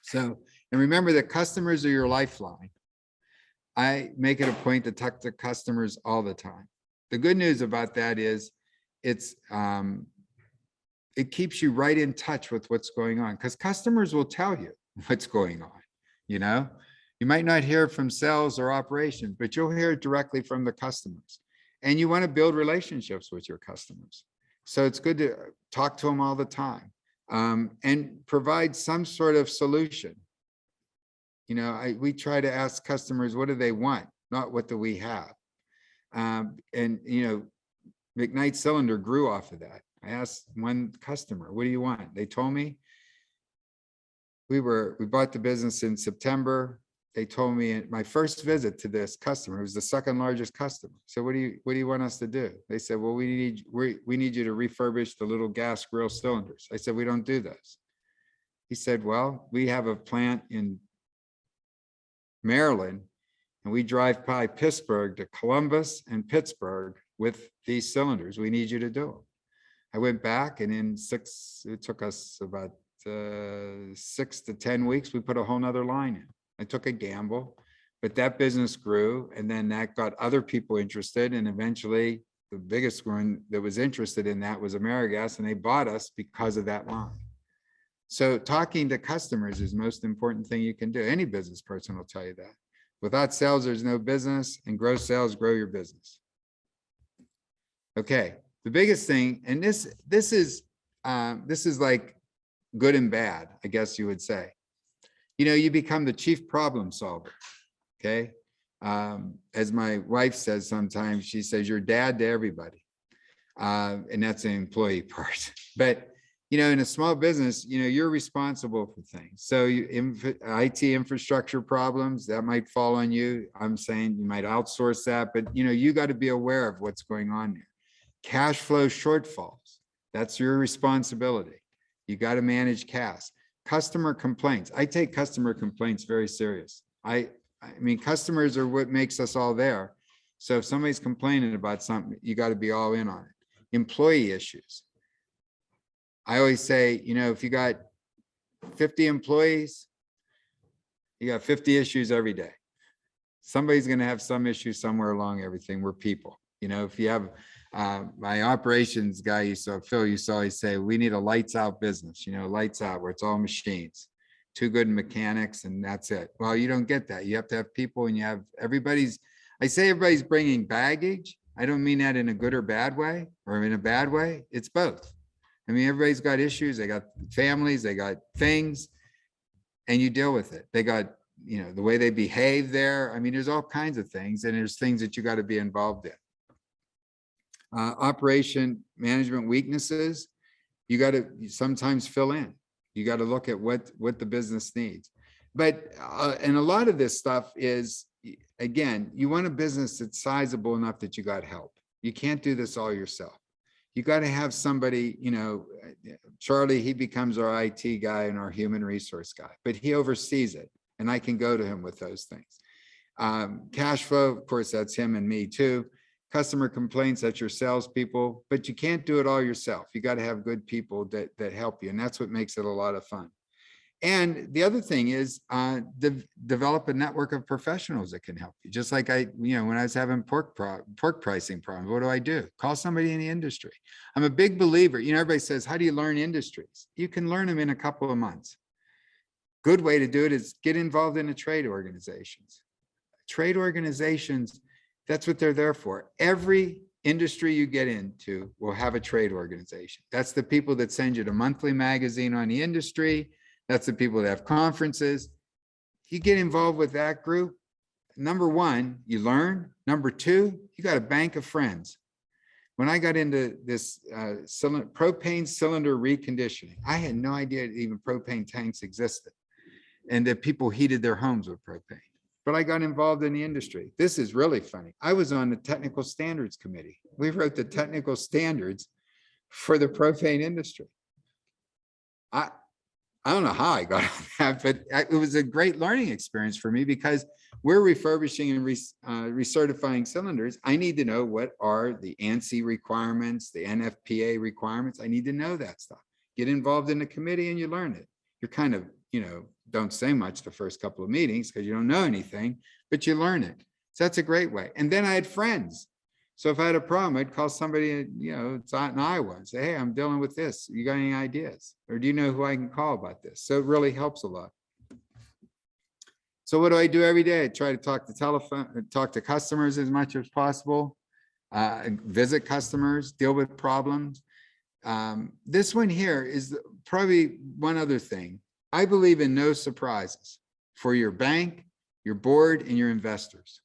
So, and remember that customers are your lifeline. I make it a point to talk to customers all the time. The good news about that is it keeps you right in touch with what's going on, because customers will tell you what's going on. You might not hear from sales or operations, but you'll hear it directly from the customers. And you want to build relationships with your customers. So it's good to talk to them all the time, and provide some sort of solution. We try to ask customers, what do they want? Not what do we have? And McKnight Cylinder grew off of that. I asked one customer, what do you want? They told me. We bought the business in September. They told me at my first visit to this customer, who was the second largest customer. So what do you want us to do? They said, well, we need you to refurbish the little gas grill cylinders. I said, we don't do those. He said, well, we have a plant in Maryland, and we drive by Pittsburgh to Columbus and Pittsburgh with these cylinders. We need you to do them. I went back, and it took us about 6 to 10 weeks. We put a whole nother line in. I took a gamble, but that business grew, and then that got other people interested. And eventually the biggest one that was interested in that was AmeriGas, and they bought us because of that line. So talking to customers is the most important thing you can do. Any business person will tell you that. Without sales, there's no business, and grow sales, grow your business. Okay, the biggest thing, and this is like good and bad, I guess you would say. You become the chief problem solver. Okay. As my wife says sometimes, she says, you're dad to everybody. And that's the employee part. But, in a small business, you're responsible for things. So IT infrastructure problems, that might fall on you. I'm saying you might outsource that, but you got to be aware of what's going on there. Cash flow shortfalls, that's your responsibility. You got to manage cash. Customer complaints. I take customer complaints very serious. I mean, customers are what makes us all there. So if somebody's complaining about something, you got to be all in on it. Employee issues. I always say, if you got 50 employees, you got 50 issues every day. Somebody's going to have some issue somewhere along everything. We're people. If you have my operations guy, Phil used to always say, we need a lights out business, lights out, where it's all machines, 2 good mechanics, and that's it. Well, you don't get that. You have to have people, and you have everybody's bringing baggage, I don't mean that in a good or bad way or in a bad way. It's both. I mean, everybody's got issues. They got families, they got things, and you deal with it. They got, you know, the way they behave there. I mean, there's all kinds of things, and there's things that you got to be involved in. Operation management weaknesses, you got to sometimes fill in. You got to look at what the business needs. But, and a lot of this stuff is, again, you want a business that's sizable enough that you got help. You can't do this all yourself. You got to have somebody, you know, Charlie, he becomes our IT guy and our human resource guy, but he oversees it. And I can go to him with those things. Cash flow, of course, that's him and me too. Customer complaints, that's your salespeople, but you can't do it all yourself. You got to have good people that help you. And that's what makes it a lot of fun. And the other thing is develop a network of professionals that can help you. Just like when I was having pork pricing problems, what do? Call somebody in the industry. I'm a big believer. Everybody says, how do you learn industries? You can learn them in a couple of months. Good way to do it is get involved in the trade organizations. Trade organizations, that's what they're there for. Every industry you get into will have a trade organization. That's the people that send you the monthly magazine on the industry. That's the people that have conferences. You get involved with that group. Number one, you learn. Number two, you got a bank of friends. When I got into this propane cylinder reconditioning, I had no idea even propane tanks existed and that people heated their homes with propane. But I got involved in the industry. This is really funny. I was on the technical standards committee. We wrote the technical standards for the propane industry. I don't know how I got on that, but it was a great learning experience for me because we're refurbishing and recertifying cylinders. I need to know what are the ANSI requirements, the NFPA requirements. I need to know that stuff. Get involved in the committee and you learn it. You're kind of, don't say much the first couple of meetings because you don't know anything, but you learn it. So that's a great way. And then I had friends. So if I had a problem, I'd call somebody, it's out in Iowa and say, hey, I'm dealing with this. You got any ideas? Or do you know who I can call about this? So it really helps a lot. So what do I do every day? I try to talk to customers as much as possible, visit customers, deal with problems. This one here is probably one other thing. I believe in no surprises for your bank, your board, and your investors.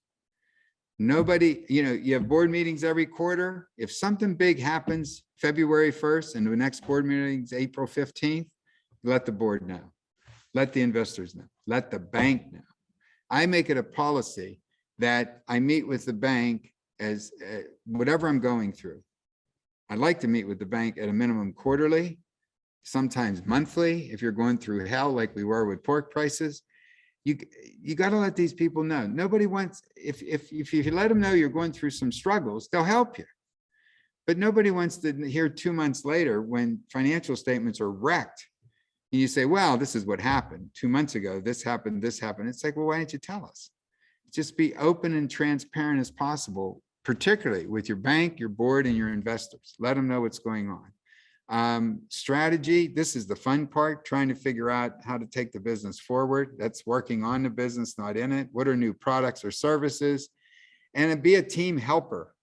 Nobody, you have board meetings every quarter. If something big happens February 1st and the next board meeting is April 15th, let the board know, let the investors know, let the bank know. I make it a policy that I meet with the bank as whatever I'm going through. I'd like to meet with the bank at a minimum quarterly, sometimes monthly, if you're going through hell like we were with pork prices. You got to let these people know. Nobody wants, if you let them know you're going through some struggles, they'll help you. But nobody wants to hear 2 months later when financial statements are wrecked. And you say, well, this is what happened 2 months ago. This happened, this happened. It's like, well, why didn't you tell us? Just be open and transparent as possible, particularly with your bank, your board, and your investors. Let them know what's going on. Strategy, this is the fun part, trying to figure out how to take the business forward. That's working on the business, not in it. What are new products or services? And be a team helper.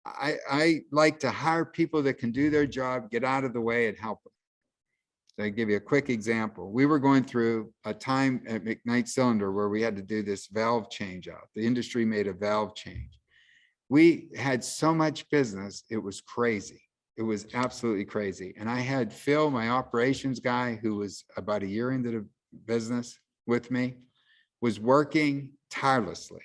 I like to hire people that can do their job, get out of the way and help them. So I give you a quick example. We were going through a time at McKnight Cylinder where we had to do this valve change out. The industry made a valve change. We had so much business, it was crazy. It was absolutely crazy. And I had Phil, my operations guy, who was about a year into the business with me, was working tirelessly.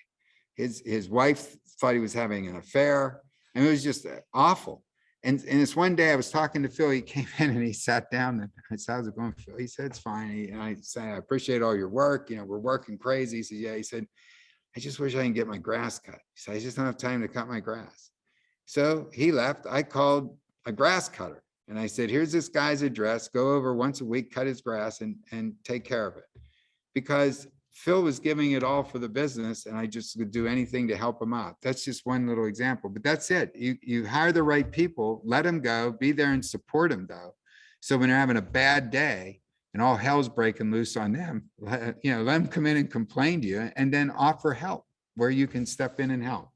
His wife thought he was having an affair, and it was just awful. And this one day I was talking to Phil, he came in and he sat down and I said, how's it going, Phil? He said, it's fine. And I said, I appreciate all your work. We're working crazy. He said, yeah. He said, I just wish I can get my grass cut. He said, I just don't have time to cut my grass. So he left. I called a grass cutter. And I said, here's this guy's address, go over once a week, cut his grass and take care of it. Because Phil was giving it all for the business and I just would do anything to help him out. That's just one little example, but that's it. You hire the right people, let them go, be there and support them though. So when they're having a bad day and all hell's breaking loose on them, let them come in and complain to you and then offer help where you can step in and help.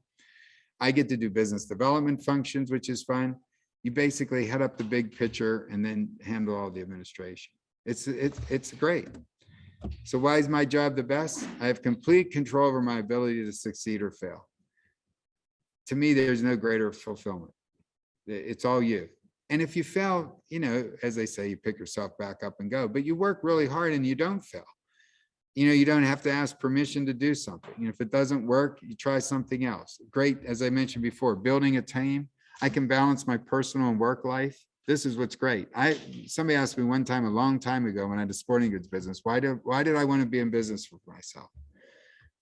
I get to do business development functions, which is fun. You basically head up the big picture and then handle all the administration. It's great. So why is my job the best? I have complete control over my ability to succeed or fail. To me, there's no greater fulfillment. It's all you. And if you fail, you know, as they say, you pick yourself back up and go, but you work really hard and you don't fail. You know, you don't have to ask permission to do something. You know, if it doesn't work, you try something else. Great, as I mentioned before, building a team. I can balance my personal and work life. This is what's great. Somebody asked me one time, a long time ago, when I had a sporting goods business, why did I want to be in business for myself?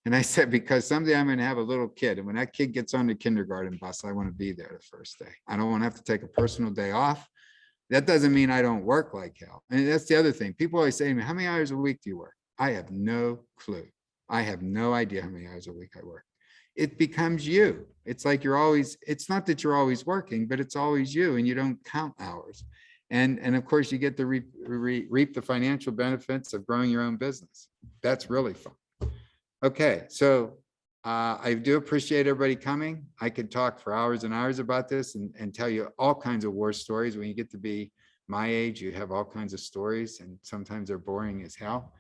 And I said, because someday I'm going to have a little kid. And when that kid gets on the kindergarten bus, I want to be there the first day. I don't want to have to take a personal day off. That doesn't mean I don't work like hell. And that's the other thing. People always say to me, how many hours a week do you work? I have no clue. I have no idea how many hours a week I work. It becomes you. It's like it's not that you're always working, but it's always you, and you don't count hours. And of course you get to reap the financial benefits of growing your own business. That's really fun. Okay, so I do appreciate everybody coming. I could talk for hours and hours about this and tell you all kinds of war stories. When you get to be my age, you have all kinds of stories, and sometimes they're boring as hell.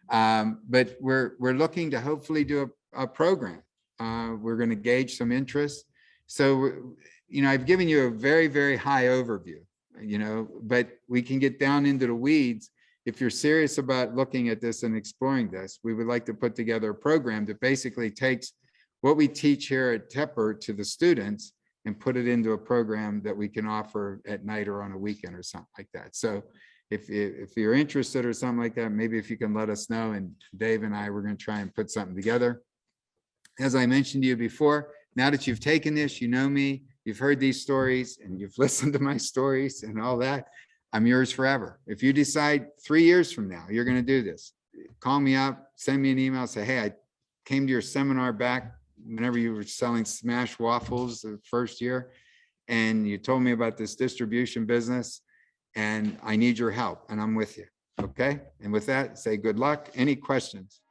But we're looking to hopefully do a program. We're going to gauge some interest. So, you know, I've given you a very, very high overview, you know, but we can get down into the weeds. If you're serious about looking at this and exploring this, we would like to put together a program that basically takes what we teach here at Tepper to the students and put it into a program that we can offer at night or on a weekend or something like that. So if you're interested or something like that, maybe if you can let us know, and Dave and I, we're going to try and put something together. As I mentioned to you before, now that you've taken this, you know me, you've heard these stories and you've listened to my stories and all that, I'm yours forever. If you decide 3 years from now, you're going to do this, call me up, send me an email, say, hey, I came to your seminar back whenever you were selling smash waffles the first year, and you told me about this distribution business, and I need your help, and I'm with you. Okay. And with that, say good luck. Any questions?